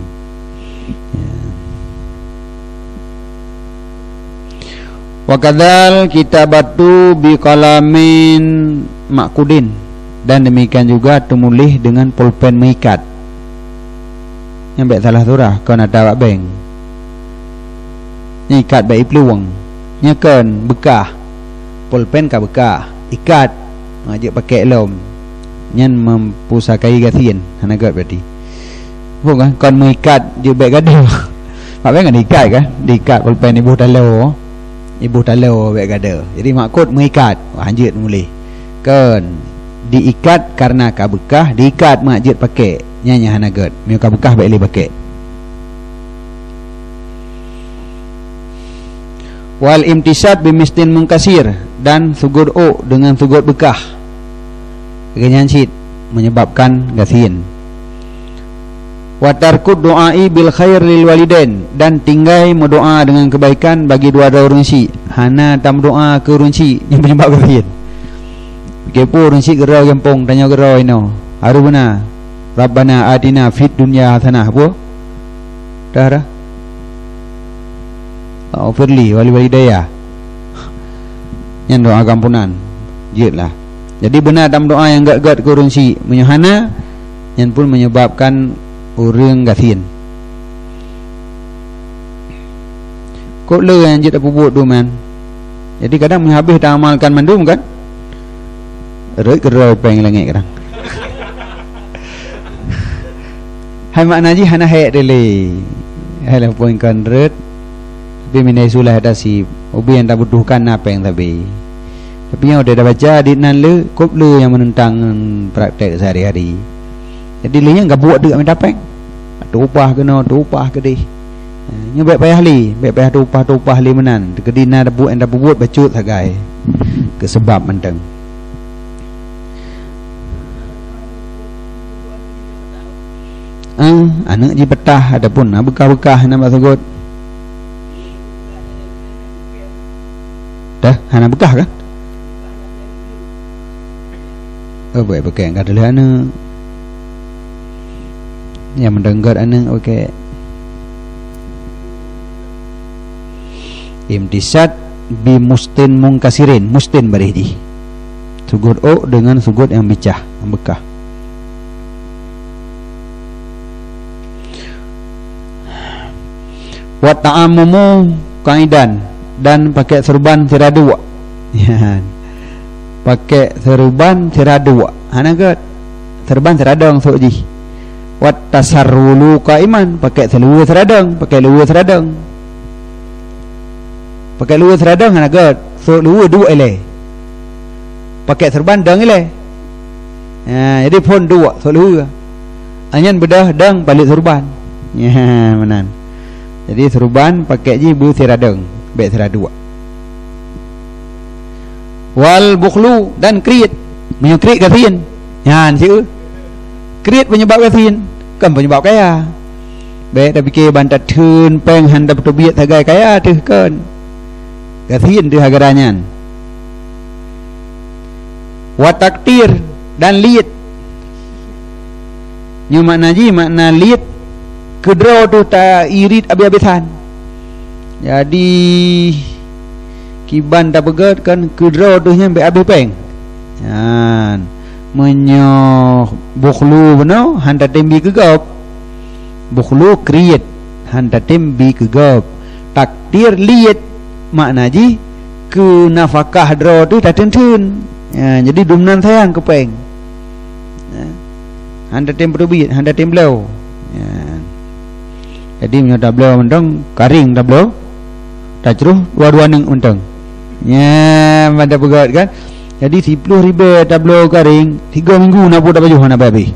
Wa kadzal kitabatu bi qalamin makudin, dan demikian juga tumulih dengan pulpen mengikat. Yang baik salah surah kau nak dapat bank nyikat baik peluang nyakan bekah pulpen ka bekah ikat ngajak pakai lom nyan mempusakai gasin hana gat berarti bukan kon mengikat je baik gaduh apa kan diikat kan diikat pulpen ibu talau baik gaduh jadi maksud mengikat anjit mulih kan diikat karena ka bekah diikat makjid pakai nyanyi hana gat mi ka bekah baik le pakai. Wal imtisad bimistin mungkasir, dan sugur o dengan sugur bekah ganyan sit menyebabkan gasin. Wa tarkud doai bil khair lil walidain, dan tinggai mendoa dengan kebaikan bagi dua-dua runsi hana tam doa ke runsi yang menyebabkan gasin. Kepo runsi gerau gampong tanya gerau ino haru benar Rabbana atina fid dunya hasanah apa dah firli wali walidayah yang doa kampunan jelah. Jadi benar dalam doa yang gak kurunsi menyuhana yang pun menyebabkan orang gasin. Kok le yang jid apa buat tu man. Jadi kadang habis dah amalkan mandum kan geroi peng langit kadang. Hai makna ji hana hek dele hai lah poin kan red tapi minai sulah ada si ubi yang tak butuhkan apa yang tapi yang udah dah baca di nan le kop le yang menentang praktek sehari-hari. Jadi le nya enggak buat dekat minta peng tupah kena tupah ke deh nya baik payah li baik payah tupah li menan kedina dah buat yang dah buat bacut sagai ke sebab menteng. Anak ji petah adapun bekah-bekah nama tegut dah hana bekah kan baik pakai enggak ada anak yang mendengar anak okey. Imtisad bi mustin mungkasirin, mustin barih sugut o dengan sugut yang bicah yang bekah. Wa ta'ammumu kaidan, dan pakai serban tiradu ya pakai serban tiradu hana gat serban tiradang soji. Wa tasarrulu qaiman, pakai seluar tiradang pakai luar tiradang hana gat so luar dua ele pakai serban dang ele jadi pun dua so luar anyan bedah dang balik serban ya menan. Jadi serban pakai ji bu tiradang baik tiradua. Wal bukhlu, dan kriit menyukrit gasin yan siu kriit penyebab gasin kan penyebab kaya baik dah fikir bantat thun peng handap tobiat sagai kaya tu kan gasin tu hagaranyan. Wa taktir, dan liat nyu makna ji makna liat kedro tu tak irit habis-habisan. Jadi kiban tak begat kan kedro tu nya habis peng. Kan bukhlu benar handa tembi gegap bukhlu create handa tembi gegap takdir liat makna ji ke nafkah dro tu tak tentun jadi dumnan sayang kepeng handa tem berbit handa tem blau jadi punya tablau mentang karing tablau tak ceruh dua-dua neng mentang mana pegat kan. Jadi 10 ribu tablo garing 3 minggu nak buat baju nak babi.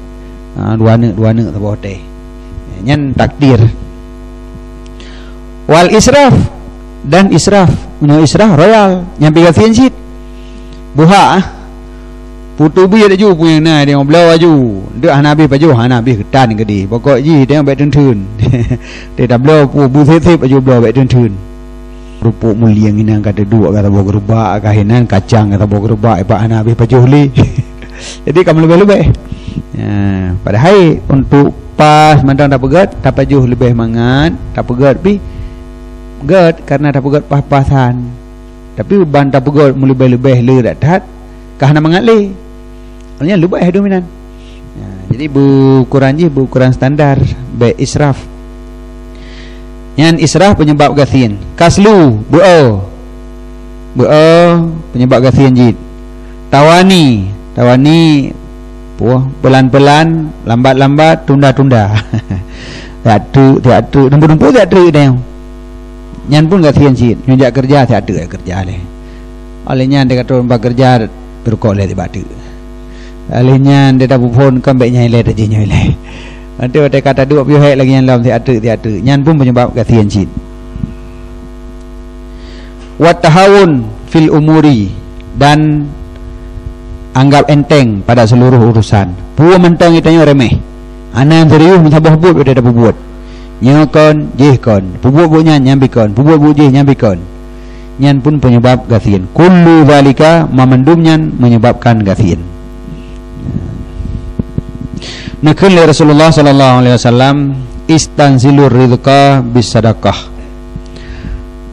Dua nek tak boleh. Nyan takdir. Wal israf dan israf. Punya israf royal yang pegang sensit. Buha putu bi ada ju punya na dia belau baju. Dek hanabi baju hanabi ketan gede. Pokok ji dia baik tun-tun. Dia tablo bu sesep baju belau baik tun-tun. Rupuk mulia nginang kata dua kata bawa gerubak kahinan kacang kata bawa gerubak ipak anak habis pajuh jadi kamu lebih-lebih padahal untuk pas mandang tak pegat tak pajuh lebih mangat tak pegat pi pegat karena tak pegat pas-pasan tapi ban tak pegat lebih-lebih le tak tat kahana mangat le maknanya lebih dominan jadi berukuran standar baik israf. Yang israf penyebab gasin. Kaslu bu'o penyebab gasin jid. Tawani pelan-pelan, lambat-lambat, tunda-tunda. Tiatu nombor-nombor tiatu dah. Nyan pun gasin jid. Nyunjak kerja tiatu kerja leh. Olehnya dia kata orang kerja berukok leh tiba-tiba. Olehnya dia dah pun kambek nyai leh tak nyai leh. Nanti ada kata dua pihak lagi yang dalam tiada nyan pun penyebab kasihan cid. Watahawun fil umuri dan anggap enteng pada seluruh urusan. Puan mentang itanya remeh. Anak yang serius mentabah buat dia dah buat. Nyakon jihkon, buat buatnya nyambikon, buat buat jih nyambikon. Nyan pun penyebab kasihan. Kullu zalika memendum nyan menyebabkan kasihan. Nakul Rasulullah sallallahu alaihi wasallam istanzilur rizqa bis sadaqah.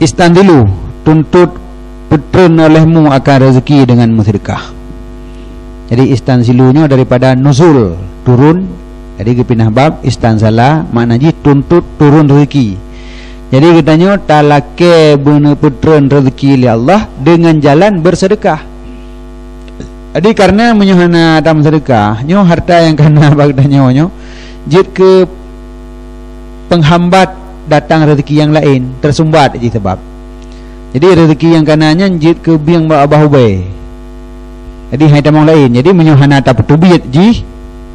Istanzilu tuntut putren olehmu akan rezeki dengan bersedekah. Jadi istanzilunya daripada nuzul turun. Jadi kepinah bab istanzala maknanya tuntut turun rezeki. Jadi katanya talake bener putren rezeki oleh Allah dengan jalan bersedekah. Jadi karena menyuhana dalam sedekah, nyo harta yang kena bagda nyo jid ke penghambat datang rezeki yang lain, tersumbat je sebab. Jadi rezeki yang kananya jid ke biang abah ubay. Jadi hai tamong lain. Jadi menyuhana tak petubit ji,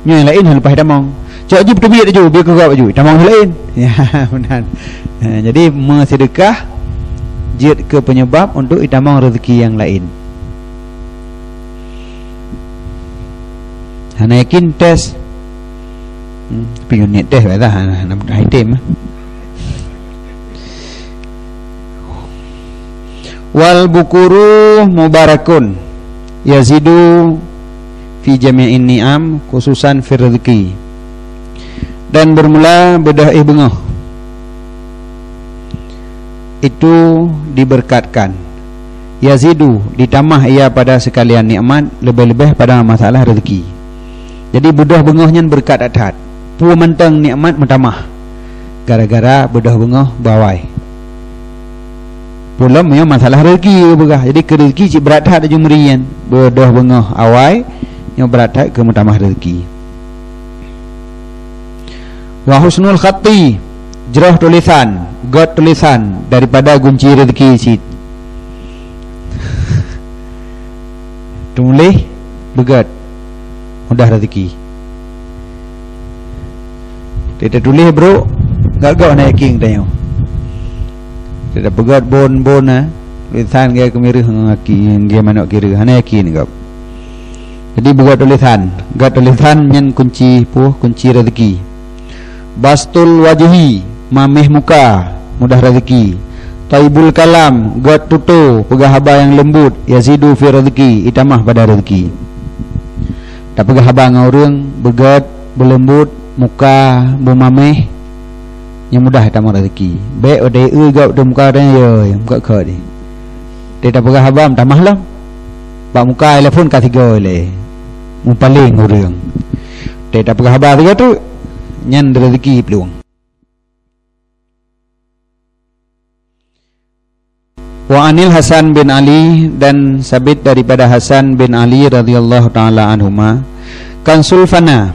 nyo yang lain lepas tamong. Cok ji petubit je biar ke gap ju, tamong lain. Ya, benar. Jadi bersedekah jid ke penyebab untuk itamong rezeki yang lain. Hana yakin tes tapi unit tes dah nak item wal bukuru mubarakun yazidu fi jami'in ni'am khususan fi rezeki dan bermula bedah bengah itu diberkatkan yazidu ditambah ia pada sekalian nikmat lebih-lebih pada masalah rezeki. Jadi bedah bengahnya berkat atat. Pu mentang nikmat mentamah. Gara-gara bedah bengah bawai. Pulam punya masalah rezeki begah. Jadi ke rezeki cik berat hat aja merian. Bedah bengah awai yang berat hat ke mentamah rezeki. Wa husnul khatti jerah tulisan, god tulisan daripada kunci rezeki cik. Tulis begat mudah rezeki. Dia tulis bro, gak nak yakin tanya. Dia begat bon tulisan dia kemiri ngaki dia mana kira hana yakin gak. Jadi begat tulisan, gat tulisan nyen kunci rezeki. Bastul wajhi mameh muka mudah rezeki. Taibul kalam gat tutu pegahaba yang lembut yazidu fi rezeki itamah pada rezeki. Tak pegah habang orang begat berlembut muka bermameh yang mudah tamang rezeki. Baik odai gap tu muka dan ya muka kau ni. Dia tak pegah habang tamah lah. Pak muka telefon ka 3 le. mupaling urang te dapat khabar tu nyan rezeki peluang. Wa anil Hasan bin Ali, dan sabit daripada Hasan bin Ali radhiyallahu taala anhuma, kan sulfana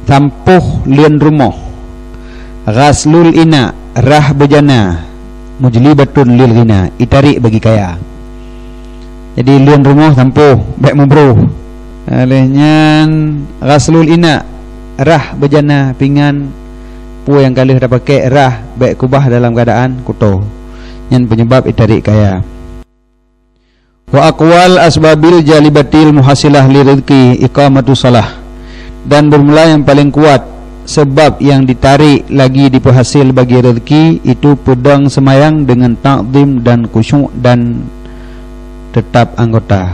tampuh lien rumah, ghaslul ina rah bejana, mujlibatun lil ghina, itarik bagi kaya. Jadi lien rumah tampuh baik mubruh. Alehnya ghaslul ina rah bejana, pinggan pu yang kalih dah pakai rah baik kubah dalam keadaan kotor, yang penyebab itarik kaya. Wa aqwal asbabil jalibatil muhasilah li rizqi iqamatu salah, dan bermula yang paling kuat sebab yang ditarik lagi diperhasil bagi rezeki itu pedang semayang dengan takzim dan khusyuk dan tetap anggota,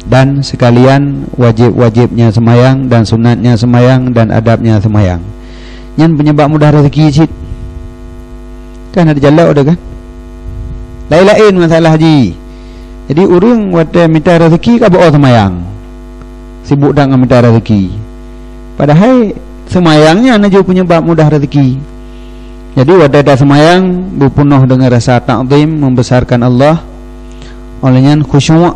dan sekalian wajib-wajibnya semayang dan sunatnya semayang dan adabnya semayang. Yang penyebab mudah rezeki cik kan ada jalak ada kan lain-lain masalah haji. Jadi orang wata minta rezeki ka bawa semayang, sibuk dengan minta rezeki, padahal semayangnya anu penyebab mudah rezeki. Jadi wata dah semayang berpenuh dengan rasa takzim, membesarkan Allah, olehnya khusyuk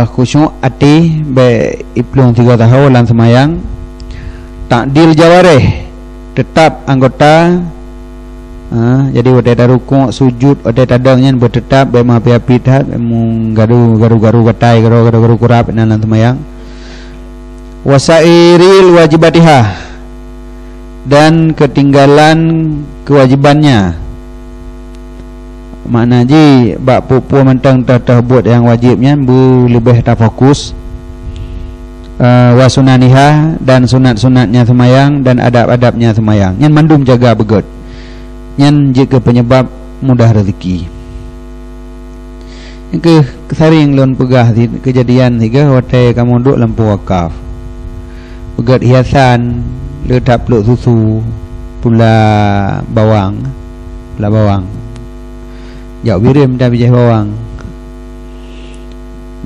khusyuk hati be iplung 3 tahun dalam semayang, takdil jawareh tetap anggota. Jadi wadai rukuk sujud wadai tadangnya bertetap be api-api dah mung garu gatai garu kurap dalam semayang. Wasairil wajibatiha, dan ketinggalan kewajibannya, makna ji bak pupu mentang tak buat yang wajibnya lebih tak fokus. Wasunaniha, dan sunat-sunatnya semayang dan adab-adabnya semayang, yang mandum jaga begot, yang jika penyebab mudah rezeki. Yang kesering lon pegah kejadian tiga hotel kamu duduk lampu wakaf, begot hiasan letak peluk susu pula bawang jak birim dah bijah bawang,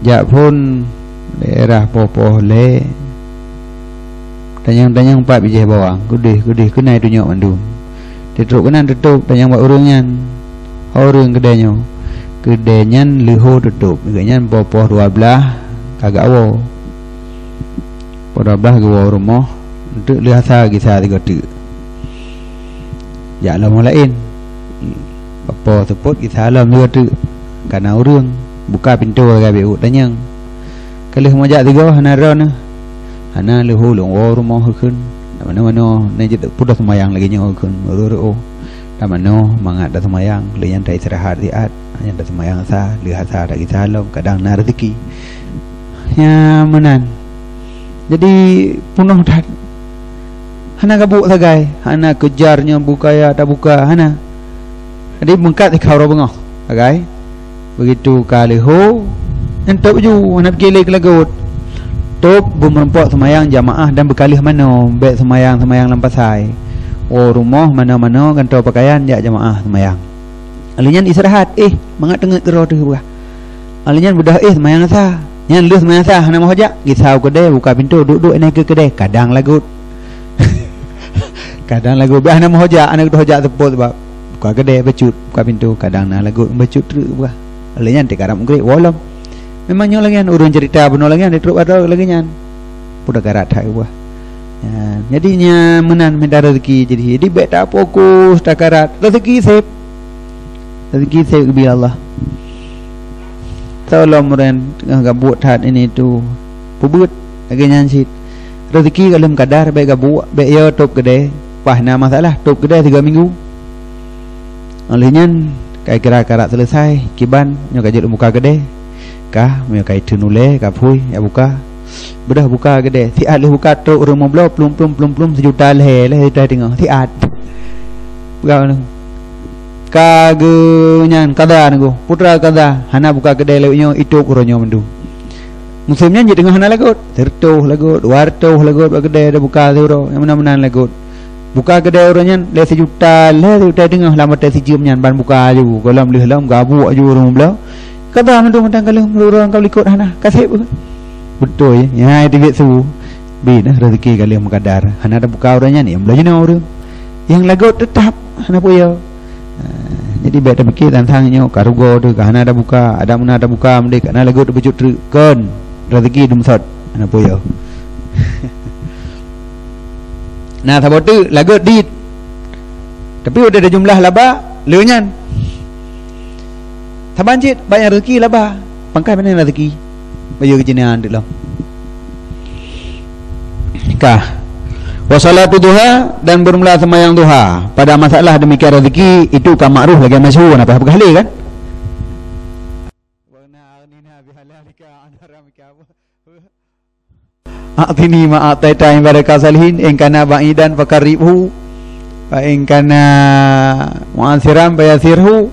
jak pun daerah popoh le tanyang-tanyang 4 bijah bawang gudih kenai tunjuk mandum ditutup kanan tutup tanyang buat urungnya orang kedainya leho tutup kedainya popoh 12 kagak awo po 12 gawa rumah untuk lihasa kisah 3 tu jak lah lain apa sebut kisah alam 2 tu karena urung buka pintu agak biuk tanyang kalau majak 3 hana ron hana leho long rumah keun mana-mana ni je pudah semayang lagi nyo keun ro tamano mangat dah semayang leyan dah istirahat riat hanya dah semayang sah lihasa dah kisah alam kadang na rezeki ya menan. Jadi penuh dah hana kabuk sagai, hana kejarnya bukaya tak buka hana. Jadi mengkat ikau ro bengah sagai begitu kaliho entok ju nak pergi ke lagut top bermerempok semayang jamaah dan berkalih mano baik semayang lampasai rumah mana-mana kantau pakaian jak jamaah semayang alinyan istirahat mangat tengah kero tu buah alinyan budah semayang sah nyan lu semayang sah hana mau jak gisau kedai buka pintu duduk naik ke kedai kadang lagut bah hana mau jak anak tu jak tepuk sebab buka kedai becut buka pintu kadang na lagut becut tu buah alinyan tekaram grek walam memangnya lagi kan urun cerita benar lagi kan dia teruk ada lagi kan pudah garat hai buah ya, jadinya menan minta rezeki jadi baik tak fokus tak garat rezeki save kebi Allah tolong meren gabut hat ini tu pubut lagi nyansit rezeki kalau kadar baik gabut baik ya top gede pahna masalah top gede 3 minggu olehnya kai kira karat selesai kiban nyo kajut muka gede kah me kai tunule ka pui ya buka bedah buka gede si ad le buka tu urang moblo plum sejuta le dah tengok si ad buka ka ge nyan kada ngo putra kada hana buka gede le nyo itu uronyo mendu musimnya jadi tengah hana lagut tertuh lagut wartuh lagut gede dah buka zero yang mana-mana lagut buka gede uronyan le sejuta tengok lama te si cium nyan ban buka ju kolam le lam gabu ju urang moblo kata mendu mentang kalau orang kau ikut hana kasih betul ya ya dia tu bina rezeki kali mengkadar hana ada buka orangnya ni belajar ni orang yang lagu tetap hana punya jadi baik mikir tentangnya karugo tu hana ada buka ada mana ada buka mendik hana lagu tu bejut kan rezeki dumsat hana punya nah sabot tu lagu dit tapi udah ada jumlah laba leunyan tabanjit banyak rezeki laba pangkai mana rezeki baju kejenian dik lah kah wasalatu duha dan bermula sembahyang duha pada masalah demikian rezeki itu kan makruh lagi masyhur apa berkali kan Atini ma'ataita in baraka salihin in kana ba'idan fakaribu fa in kana mu'asiran bayasirhu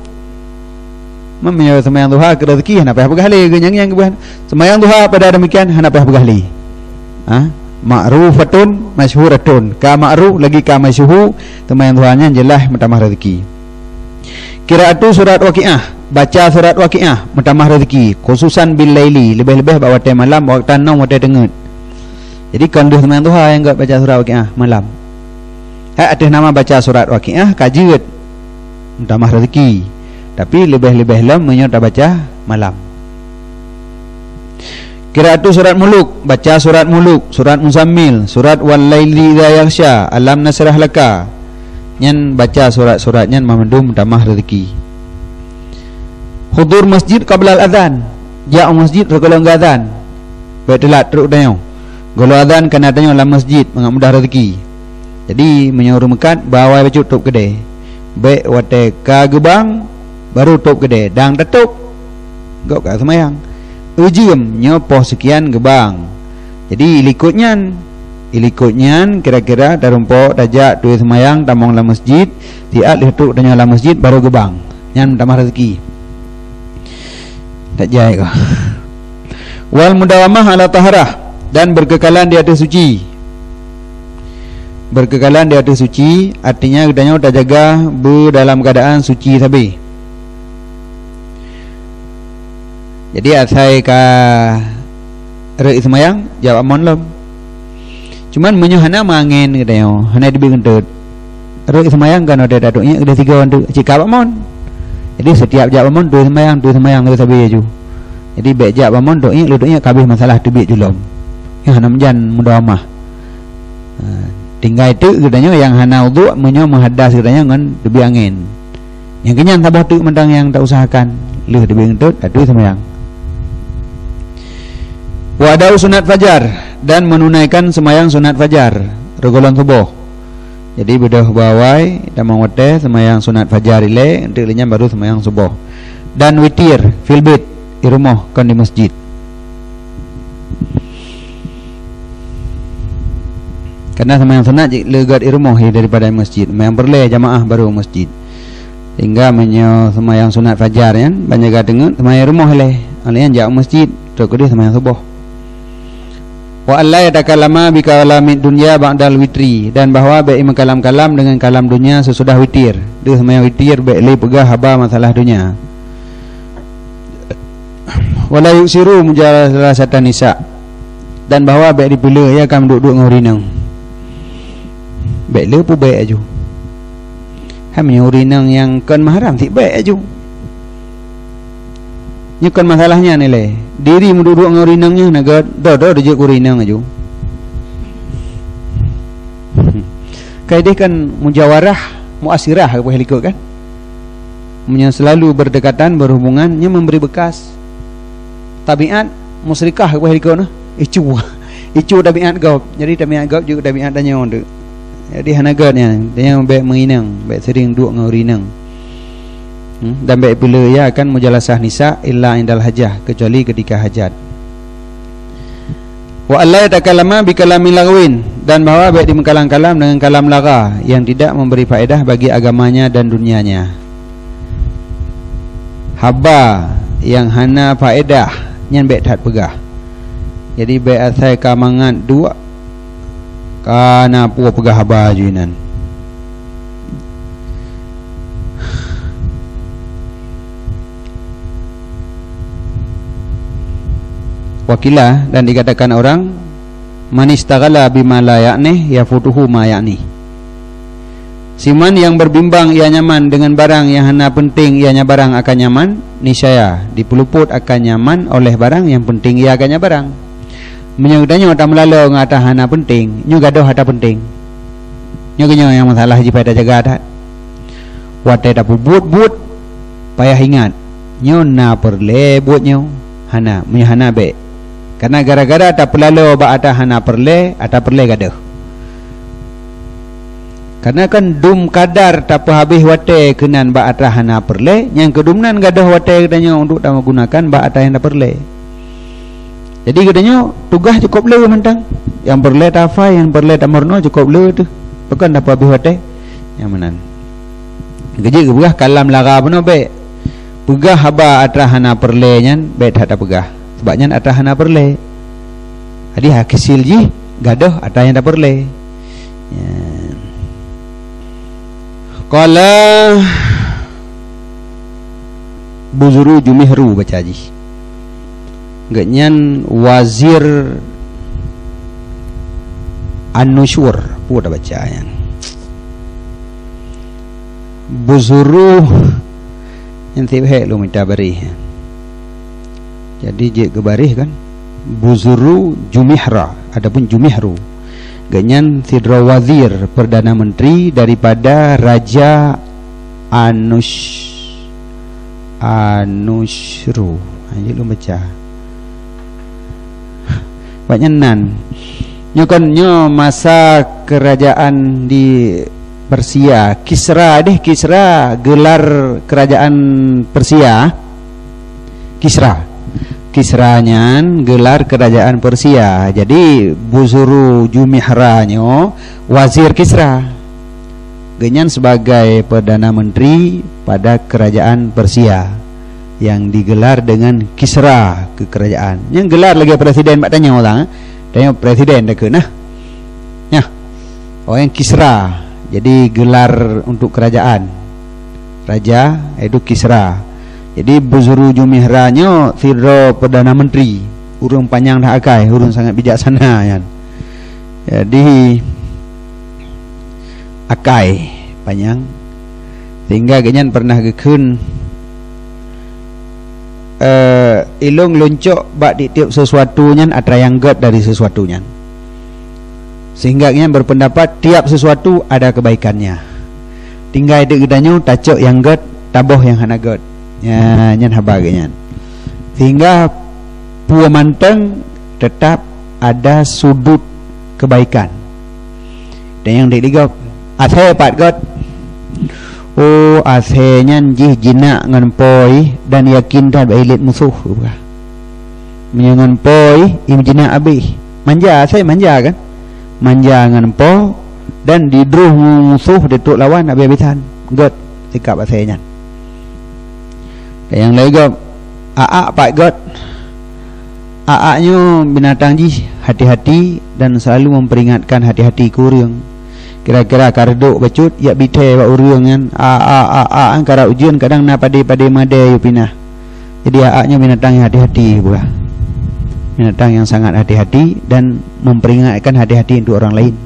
memang sembahyang duha ke rezeki hana payah bergali yang kebuhan sembahyang duha pada demikian hana payah bergali ma'rufatun masyhuratun ka ma'ruf lagi ka masyhur sembahyang duhanya jelas menambah rezeki qiraatu surat waqiah baca surat waqiah menambah rezeki khususan bil laili lebih-lebih waktu malam waktu nom waktu tengut jadi kanduh sembahyang duha yang enggak baca surat waqiah malam ada nama baca surat waqiah kajiut menambah rezeki tapi lebih-lebih lam menyerta baca malam qiraatu surat muluk baca surat muluk surat muzammil surat wal laili idza yaghsha alam nasrah laka nyan baca surat-surat nyan memendum tambah rezeki hudur masjid qabla al-adhan ja masjid regolong azan baik telat teruk danyo golo azan kena danyo dalam masjid mengamudah rezeki jadi menyuruh mekat bawai baca tutup kedai baik wate ka gebang baru tutup kedai dang tutup gak kat semayang ujiam nyopoh sekian gebang jadi ilikutnya kira-kira darumpok dajak duit semayang tamong dalam masjid tiap tutup danyo dalam masjid baru gebang nyan tambah rezeki tak jaya kah wal mudawamah ala taharah dan berkekalan di atas suci berkekalan di atas suci artinya danyo tak jaga dalam keadaan suci sabi jadi asai ka rek semayang jawab amon lom cuman menyo hana mangin katanya hana dibi kentut rek semayang kan ada daduknya ada 3 orang tu cikap amon jadi setiap jawab amon tu semayang tu sabi ju jadi baik jawab amon duduknya kabeh masalah tebik julom yang hana menjan mudawamah tinggal itu katanya yang hana wudu menyo menghadas katanya ngan debi angin yang kenyan tabah tu mendang yang tak usahakan leh debi kentut atu semayang wadau sunat fajar dan menunaikan semayang sunat fajar regolong subuh jadi bedah bawai dan mengwate semayang sunat fajar ile untuk linya baru semayang subuh dan witir fil bait di rumah kan di masjid karena semayang sunat legat di rumah daripada masjid semayang berle jamaah baru masjid hingga menyo semayang sunat fajar kan banyak dengar semayang rumah le alian jak masjid terus dia semayang subuh wa alla yatakalama bi kalamid dunya ba'dal witri dan bahawa baik mengkalam-kalam dengan kalam dunia sesudah witir dia semayang witir baik le pegah haba masalah dunia wala yusiru mujalasatan nisa dan bahawa baik dipilih ya akan duduk dengan urinang baik le pu baik aju hamnya urinang yang kan mahram si baik aju nyukan masalahnya ni le diri menduduk dengan urinangnya naga dah dejek urinang aju kaedah kan mujawarah muasirah apa helikot kan punya selalu berdekatan berhubungannya memberi bekas tabiat musyrikah apa helikot nah icu tabiat gaup jadi tabiat gaup juga tabiat tanya onde jadi hanagatnya dia baik menginang baik sering duduk dengan urinang dan baik pula ia akan mujalasah nisa illa indal hajah kecuali ketika hajat wa alla yatakallama bi kalamil lagwin dan bahawa baik dimengkalam-kalam dengan kalam lara yang tidak memberi faedah bagi agamanya dan dunianya haba yang hana faedah nyan baik tak pegah jadi baik asai kamangan dua kana pu pegah haba juinan Wakilah, dan dikatakan orang man istaghala bima la ya'ni yafutuhu ma ya'ni. Siman yang berbimbang ia nyaman dengan barang yang hana penting ianya barang akan nyaman, niscaya dipeluput akan nyaman oleh barang yang penting ia akannya barang. Menyudahnya tak melalui ngata hana penting, nyu gaduh hata penting. Nyu kenyo yang masalah ji pada jaga adat. Watai tak buat payah ingat. Nyu na perle buat nyu hana, munyo hana be. Karena gara-gara tak pelalo ba ata hana perle, ata perle gaduh. Karena kan dum kadar tak habis wate kenan ba ata hana perle, yang kedumnan gaduh wate katanya untuk tak menggunakan ba ata yang tak perle. Jadi katanya tugas cukup le mentang. Yang perle tak fa, yang perle tak morno cukup le tu. Bukan tak habis wate. Yang menan. Gaji ke kalam lara pun be. Pegah haba ata hana perle nyan be tak pegah. Sebabnya ata hana perle. Jadi hakisil ji gaduh ata yang tak perle. Ya. Qala Buzuru Jumihru baca haji. Ganyan Wazir An-Nusyur pun dah baca yang Buzuru yang tibhe lu minta barih. Jadi je kebarih kan Buzuru Jumihra, adapun Jumihru ganyan Sidra Wazir Perdana Menteri daripada Raja Anushru. Ini lu baca banyak nan nyo masa kerajaan di Persia. Kisra gelar kerajaan Persia. Kisranya gelar kerajaan Persia. Jadi Buzuru Jumihranyo Wazir Kisra, genyan sebagai Perdana Menteri pada kerajaan Persia yang digelar dengan Kisra ke kerajaan. Yang gelar lagi presiden mak tanya orang, tanya presiden dah ke nah. Ya. Oh yang Kisra. Jadi gelar untuk kerajaan. Raja itu Kisra. Jadi Buzuru Jumihranyo Sidra Perdana Menteri. Urung panjang dah akai, urung sangat bijaksana kan. Jadi akai panjang sehingga genyan pernah gekun ilung loncok bak di tiap sesuatu nyan atra yang god dari sesuatu nyan. Sehingga genyan berpendapat tiap sesuatu ada kebaikannya. Tinggal de gedanyo tacok yang god, taboh yang hana god. Ya, nyan haba genyan. Sehingga pua manteng tetap ada sudut kebaikan. Dan yang digop ase pat god. Oh ase nyan jih jinak ngan poi dan yakin dah bailit musuh buka. Menyangan poi im jinak abih. Manja ase manja kan? Manja ngan po dan didruh musuh detuk lawan habis-habisan. God sikap ase nyan. Dan yang lain gop aa pak god. Aaknya binatang ji hati-hati dan selalu memperingatkan hati-hati ke urang. Kira-kira karduk bacut ya bite ba urang kan angkara ujian kadang na pade made yu pinah. Jadi aaknya binatang yang hati-hati pula. Binatang yang sangat hati-hati dan memperingatkan hati-hati untuk orang lain.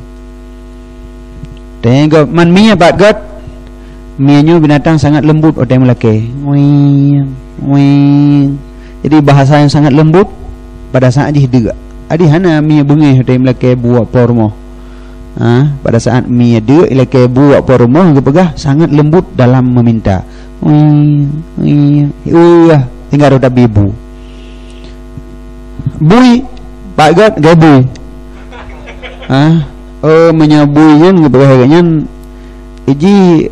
Tengok man mia bat god. Mianyo binatang sangat lembut otai melake. Jadi bahasa yang sangat lembut pada saat dega. Adi hana mia bengeh otai melake buat pormo. Pada saat mia de ilake buat pormo gepegah sangat lembut dalam meminta. Tinggal roda bibu. Bui pak god gabu. Menyabuin gepegah ganyan iji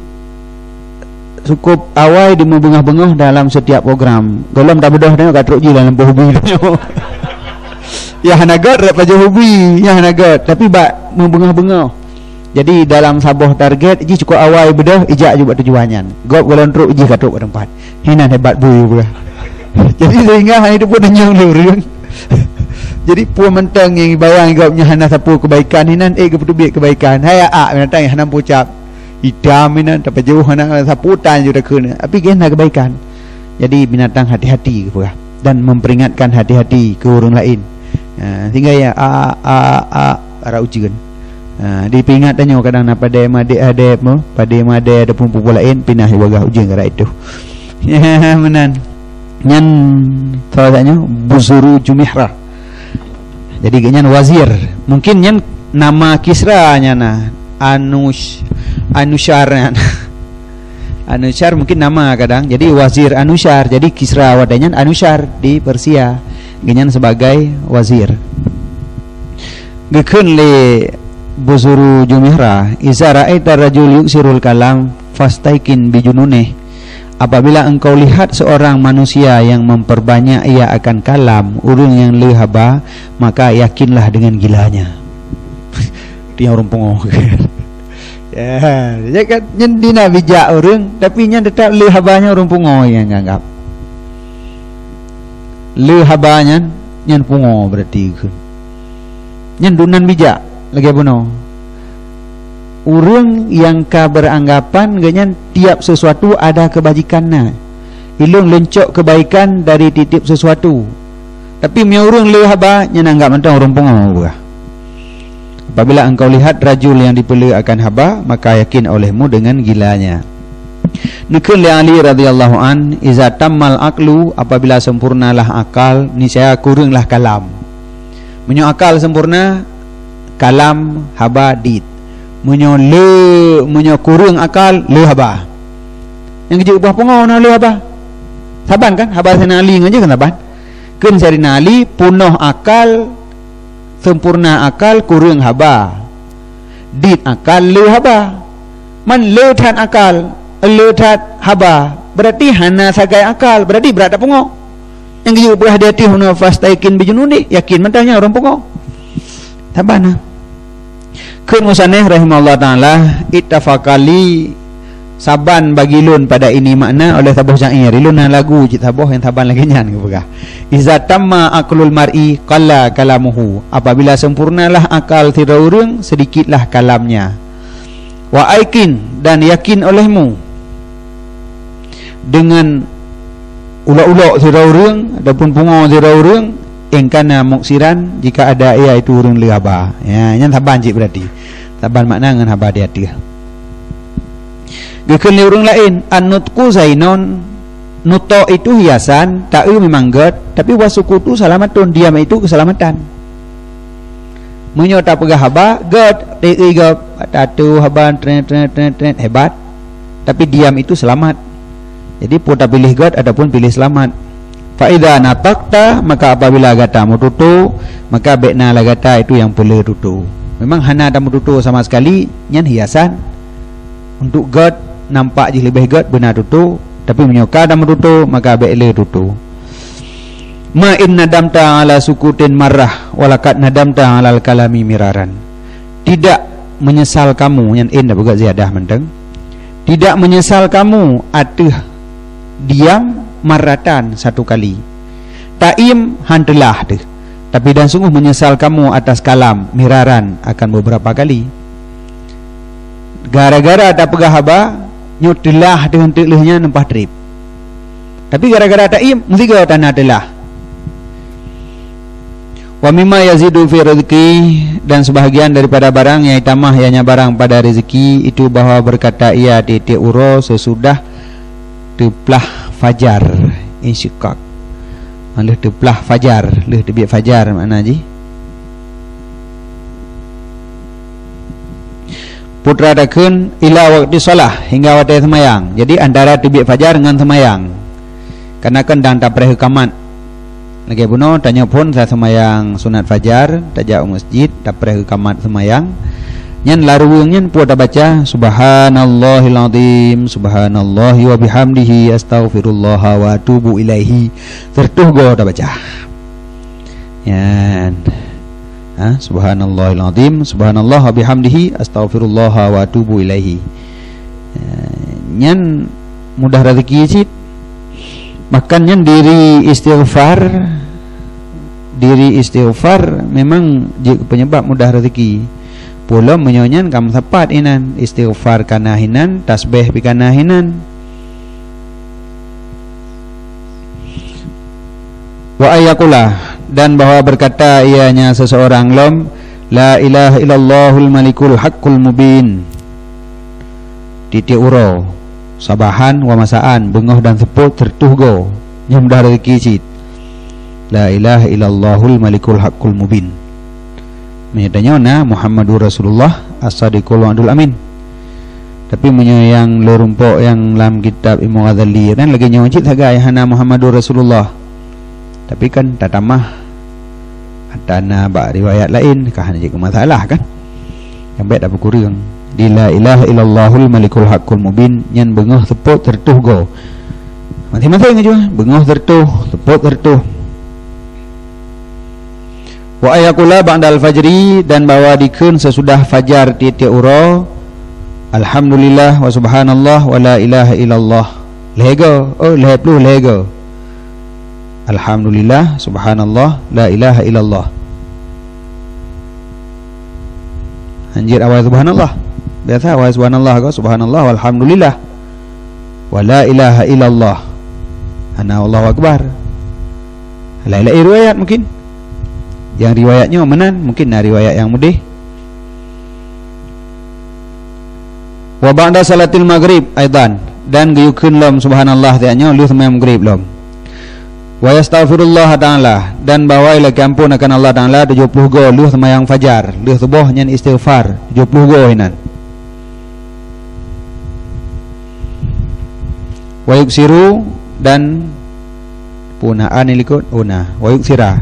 cukup awal di membengah-bengah dalam setiap program. Golom tak bedah tengok katruk je dalam hobi dia. Ya hanagat rap aja hobi, ya hanagat tapi bak membengah-bengah. Jadi dalam sabuh target ji cukup awal bedah ijak juga tujuannya. Gop golon truk ji katruk ke tempat. Hinan hebat bui pula. Jadi sehingga hanya itu pun nyang lurung. Jadi puan mentang yang bayang gopnya hana sapu kebaikan hinan kebetul kebaikan. Hai mentang yang hana pucap hitam ini tapi jauh anak saputan juga kena tapi kena kebaikan. Jadi binatang hati-hati pula. dan memperingatkan hati-hati ke orang lain. Tinggal ya arah ujian. Diperingatannya kadang pada made mo, pada made ada pun lain pindah wagah ujian gara itu. Ya menan. Nyan tawanya Buzuru Jumihra. Jadi kenyan wazir. Mungkin nyan nama Kisra nya nah Anushar Anushar mungkin nama kadang. Jadi wazir Anushar. Jadi Kisra wadanya Anushar di Persia. Genyan sebagai wazir. Gekun le Buzuru Jumihra, iza ra'aita rajul yuksirul kalam fastaikin bijunune. Apabila engkau lihat seorang manusia yang memperbanyak ia akan kalam, urang yang lehaba, maka yakinlah dengan gilanya. Dia orang pengong. Ya, jadi kan dina bijak orang, tapi nya tetap lehabanya orang pengong yang anggap. Lehabanya nyan pengong berarti ke. Nyan dunan bijak lagi buno. Urang yang ka beranggapan ganyan tiap sesuatu ada kebajikannya. Ilung lencok kebaikan dari titip sesuatu. Tapi mi urang lehaba nya anggap mentang orang pengong buah. Apabila engkau lihat rajul yang dipelih akan haba, maka yakin olehmu dengan gilanya. Nukul li Ali radhiyallahu an, iza tammal aqlu, apabila sempurnalah akal, niscaya kuranglah kalam. Menyo akal sempurna, kalam haba dit. Menyo kurang akal le haba. Yang kerja ubah pengau na le haba. Saban kan haba sana Ali aja kan saban. Keun sari nali punoh akal, sempurna akal kurang haba. Dit akal le haba. Man le tan akal, le tat haba. Berarti hana sagai akal, berarti berat pengau. Yang kerja ubah hati huna fastaikin bijununi, yakin mentahnya orang pengau. Saban. Keun musaneh rahimahullah ta'ala ittafaqali saban bagi lun pada ini makna oleh tabuh syair lun lagu cik tabuh yang taban lagi nyan ke begah. Iza tamma aqlul mar'i qalla kalamuhu, apabila sempurnalah akal tira urang sedikitlah kalamnya. Wa aikin, dan yakin olehmu dengan ulak-ulak tira urang ataupun pungo tira urang engkana muksiran jika ada ia itu urang lehaba. Ya nyan taban cik berarti taban makna ngan haba di hati. Gekeun li urang lain an-nutqu zainon, nuto itu hiasan, ta'u memang god, tapi wasukutu salamatun, diam itu keselamatan. Menyo tak pegah haba god, tei god tatu haba tren hebat, tapi diam itu selamat. Jadi puta pilih god ataupun pilih selamat. Fa idza nataqta, maka apabila gatamu tutu, maka bekna la gata itu yang perlu tutu. Memang hana tamu tutu sama sekali nyan hiasan. Untuk god nampak je lebih god benar tutu, tapi menyoka tamu tutu maka bekle tutu. Ma in nadamta ala sukutin marrah walakat nadamta alal kalami miraran. Tidak menyesal kamu, yang in dah buka ziyadah menteng. Tidak menyesal kamu atuh diam maratan satu kali. Taim hantelah deh. Tapi dan sungguh menyesal kamu atas kalam miraran akan beberapa kali. Gara-gara tak pegah haba nyutelah dengan telehnya nempah trip. Tapi gara-gara taim mesti kau tanah telah. Wa mimma yazidu fi rizqi, dan sebahagian daripada barang yang tamah ianya barang pada rezeki itu bahwa berkata ia titik uro sesudah teplah fajar insyikak. Leh teplah fajar, leh tebiat fajar makna ji. Putra dakeun ila waktu solah hingga waktu semayang. Jadi antara tebiat fajar dengan semayang. Karena kan dan tak pereh kamat. Lagi buno tanya pun saya semayang sunat fajar, tajak masjid, tak pereh kamat semayang. Nyan laruung nyan puata baca subhanallahil azim, subhanallahi wa bihamdihi, astaghfirullah wa atubu ilaihi. Tertuh go dah baca. Yan. Subhanallahil azim, subhanallah wa bihamdihi, astaghfirullah wa atubu ilaihi. Nyan mudah rezeki cit. Makannya diri istighfar memang penyebab mudah rezeki. Pula menyonyan kam tepat inan istighfar kanahinan, tasbih pikanahinan. Wa ayaqula, dan bahwa berkata ianya seseorang lom, la ilaha illallahul malikul haqqul mubin. Titik uro sabahan wa masaan bengoh dan seput tertuh go nyam dah rezeki cit. La ilaha illallahul malikul haqqul mubin. Menyatanya na Muhammadur Rasulullah as-sadiqul wa'dul amin. Tapi yang lerumpok yang dalam kitab Imam Ghazali kan lagi nyocit hagai hana Muhammadur Rasulullah. Tapi kan tak tamah adana bak riwayat lain kah hanya ke masalah kan. Yang baik tak berkurang. Di la ilaha illallahul malikul haqqul mubin nyan bengoh tepuk tertuh go. Masing-masing aja bengoh tertuh, tepuk tertuh. Wa ayaqula ba'dal fajri, dan bawa dikeun sesudah fajar titik uro, alhamdulillah wa subhanallah wa la ilaha illallah. Lega, oh leplu lega. Alhamdulillah, subhanallah, la ilaha illallah. Anjir awal subhanallah. Biasa awal subhanallah ko subhanallah walhamdulillah. Wa la ilaha illallah. Ana Allahu akbar. Lain-lain riwayat mungkin. Yang riwayatnya menan mungkin riwayat yang mudih. Wa ba'da salatil maghrib aidan, dan gayukeun lom subhanallah tianya lu sembahyang maghrib lom. Wa yastaghfirullah ta'ala, dan bawailah ampun akan Allah Ta'ala 70 go lu sembahyang fajar, lu subuh nyan istighfar 70 go hinan. Wa yuksiru, dan punaan ilikut una wa yuksira,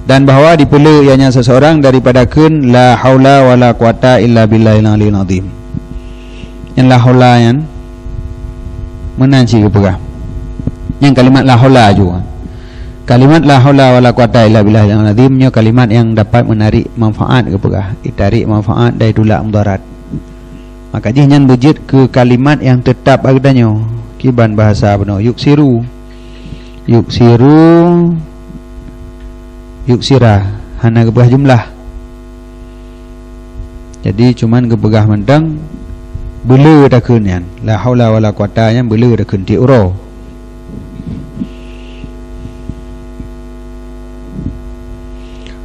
dan bahawa dipelu ianya seseorang daripada kun la haula wala quwata illa billahil aliyil azim. Yang la haula yang menanci ke pegah. Yang kalimat la haula juga. Kalimat la haula wala quwata illa billahil aliyil azim nya kalimat yang dapat menarik manfaat ke pegah. Ditarik manfaat dari dulak mudarat. Maka nyan bejit ke kalimat yang tetap adanya. Kiban bahasa benar yuksiru. Yuksiru yuksira hana kebegah jumlah. Jadi cuman kebegah mentang bela dah keunian la haula wala quwata nya bela dah keun ti uro.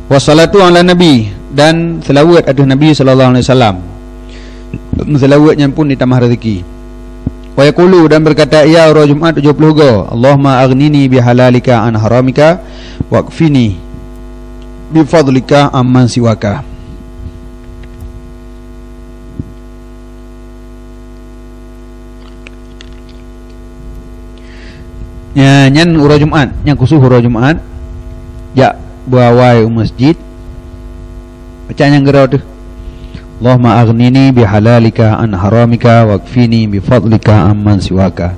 Wassalatu ala nabi, dan selawat atas Nabi sallallahu alaihi wasallam. Selawatnya pun ditambah rezeki. Wa yaqulu, dan berkata ya ro Jumat 70 go, Allahumma aghnini bihalalika an haramika waqfini bifadlika amman siwaka. Ya nyan ura Jumat, yang khusus ura Jumat ya buawai masjid baca yang gerau tu, Allahumma aghnini bihalalika an haramika waqfini bifadlika amman siwaka.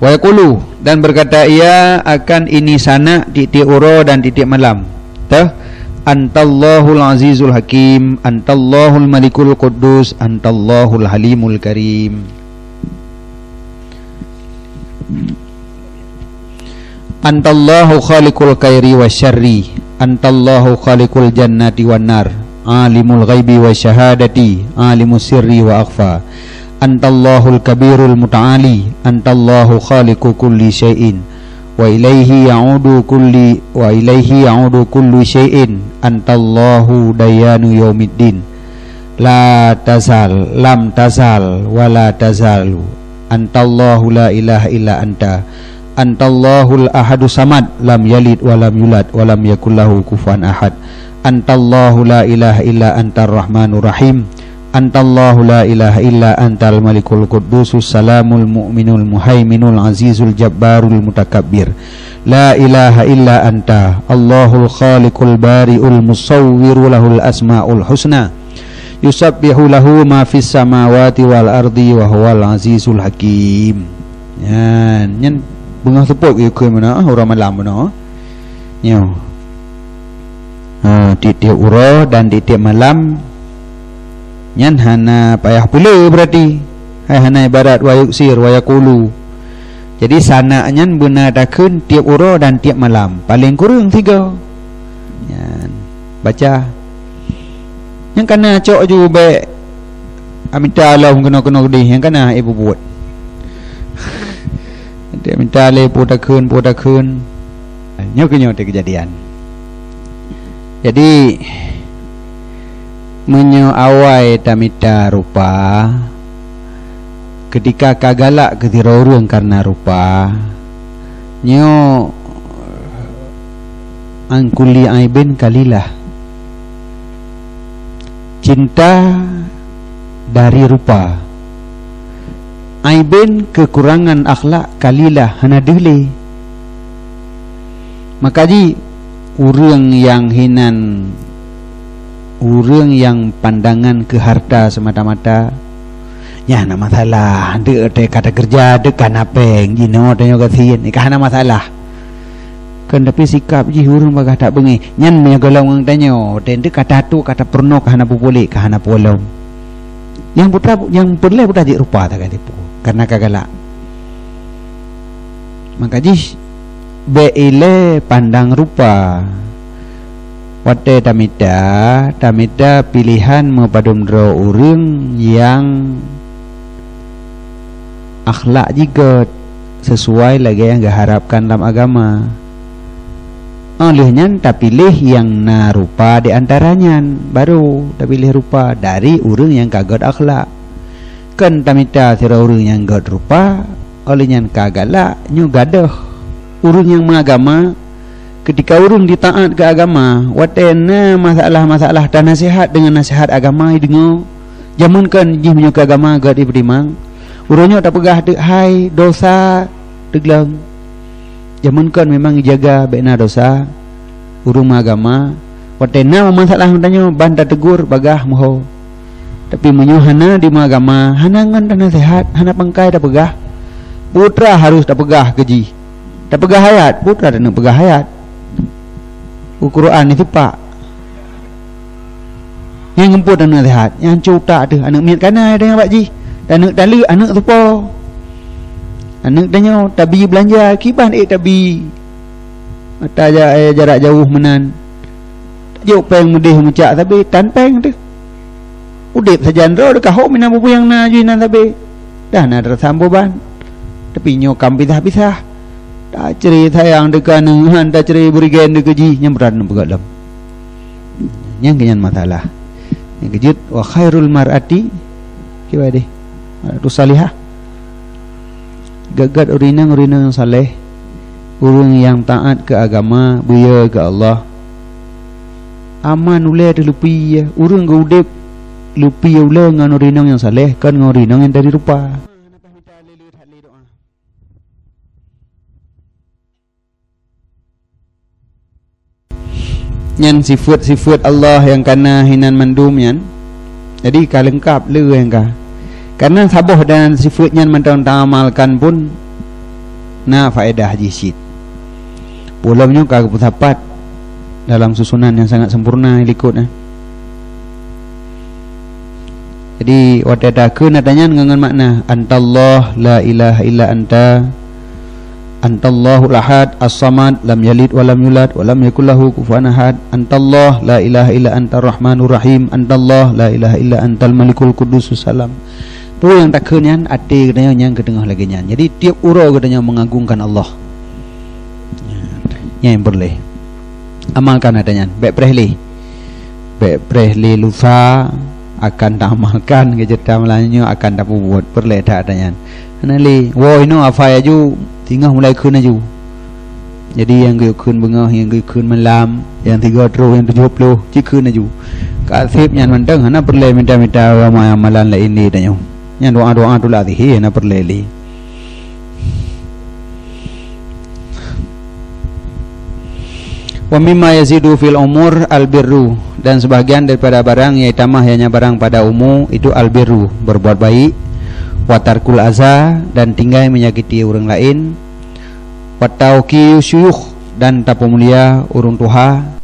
Wa yaqulu, dan berkata ia akan ini sana titik ura dan titik malam. Antallahul azizul hakim, antallahul malikul quddus, antallahul halimul karim. Antallahu khaliqul khairi wasyarri, antallahu khaliqul jannati wan nar, alimul ghaibi wasyahadati, alimus sirri wa akhfa, antallahul kabirul muta'ali, antallahu khaliqu kulli syai'in, wa ilaihi ya'udu kullu syai'in, antallahu dayanu yaumiddin, la tazal, lam tazal, wa la tazalu, antallahu la ilaha illa anta, antallahul ahadu samad, lam yalid wa lam yulad wa lam yakul lahu kufuwan ahad, antallahu la ilaha illa antar rahmanur rahim, antallahu la ilaha illa antal malikul quddusus salamul mu'minul muhaiminul azizul jabbarul mutakabbir, la ilaha illa anta allahul khaliqul bari'ul musawwiru lahul asma'ul husna, yusabbihu lahu ma fis samawati wal ardi wa huwal azizul hakim. Nyan bengah tepuk ke mana orang malam mana nyo titik ura dan titik malam nyan hana payah pula berarti hana ibarat wa yuksir wa yaqulu. Jadi sana nyan benar dakun tiap ura dan tiap malam paling kurang 3 nyan baca yang kena cok ju baik minta Allah kena gede yang kena ibu buat dia minta le putakun Nyo kejadian. Jadi menyo awai tamita rupa ketika kagalak ketira urang karena rupa nyo angkuli aibin kalilah cinta dari rupa aibin kekurangan akhlak kalilah hana dili. Maka di urang yang hinan, urang yang pandangan ke harta semata-mata ya na masalah de kata kerja de kana peng jino tanyo kasian ikah na masalah kan tapi sikap ji urang bagah tak bengi nyan me golong ang tanyo den de kata tu kata perno kahana pupuli kahana polong yang putra yang perle putra ji rupa tak tipu karena kagalak. Maka ji beile pandang rupa wate tamita pilihan mepadumdro urang yang akhlak juga sesuai lagi yang diharapkan dalam agama. Olehnya tak pilih yang na rupa di antaranya baru tak pilih rupa dari urang yang kagak akhlak. Kan tamita sira urang yang gad rupa olehnya kagalak nyu gadah urang yang mengagama. Ketika urang ditaat ke agama watena masalah-masalah dan nasihat dengan nasihat agama dengo zaman kan jih menyo ke agama gad ibrimang urangnya tak pegah dek hai dosa deglang zaman kan memang jaga bena dosa urung agama watena masalah tanya banta tegur bagah moho tapi menyo hana di agama hana ngan dan nasihat hana pangkai tak pegah putra harus tak pegah keji tak pegah hayat putra dan pegah hayat Quran itu pak yang ngemput dan nasihat yang cuta tu anak miat kana ada yang pak ji anak dali anak tu po anak danyo tabi belanja kiban tabi mata jarak jauh menan juk peng medih mucak tapi tan peng tu udip sajan ro dekat hok mina bubu yang na juinan tapi dah na tersamboban tapi nyo kam pisah-pisah tak ceri sayang dekat nang tak ceri berigen dekat ji nyamran begalam yang kenyan masalah yang kejut wa khairul mar'ati kiwa deh tu salihah gagat urinang yang saleh urang yang taat ke agama buya ke Allah aman ule de lupi urang ke udip lupi ule ngan urinang yang saleh kan ngan urinang yang dari rupa. Nyan sifat Allah yang kana hinan mandum yan jadi kalengkap le yang ka karena saboh dan sifatnya mentang amalkan pun na faedah jisit pulamnya kagak putapat dalam susunan yang sangat sempurna likut jadi wadadakeun natanya ngangan makna antallah la ilaha illa anta antallahul ahad as-samad lam yalid wa lam yulad wa lam yakul lahu kufuwan ahad antallah la ilaha illa antar rahmanur rahim antallah la ilaha illa antal malikul qudusus salam tu yang tak kenyan ati katanya yang kedengah lagi nyan jadi tiap uro katanya mengagungkan Allah yang boleh amalkan adanya baik prehli lusa akan tak amalkan kejetam lainnya akan tak buat perle tak adanya nanti woi no apa aju tinggal mulai kun aju jadi yang gue kun bengah yang gue kun malam yang 30 yang 70 cikun aju kasih nyan manteng hana perle minta-minta amalan lain ni tanya nyan doa-doa tu lah tihi hana perle li wa mimma yazidu fil umur albirru dan sebagian daripada barang yang tambah hanya barang pada umum itu albirru berbuat baik watarkul aza dan tinggal menyakiti orang lain watauki syuyukh dan tapu mulia urung tuha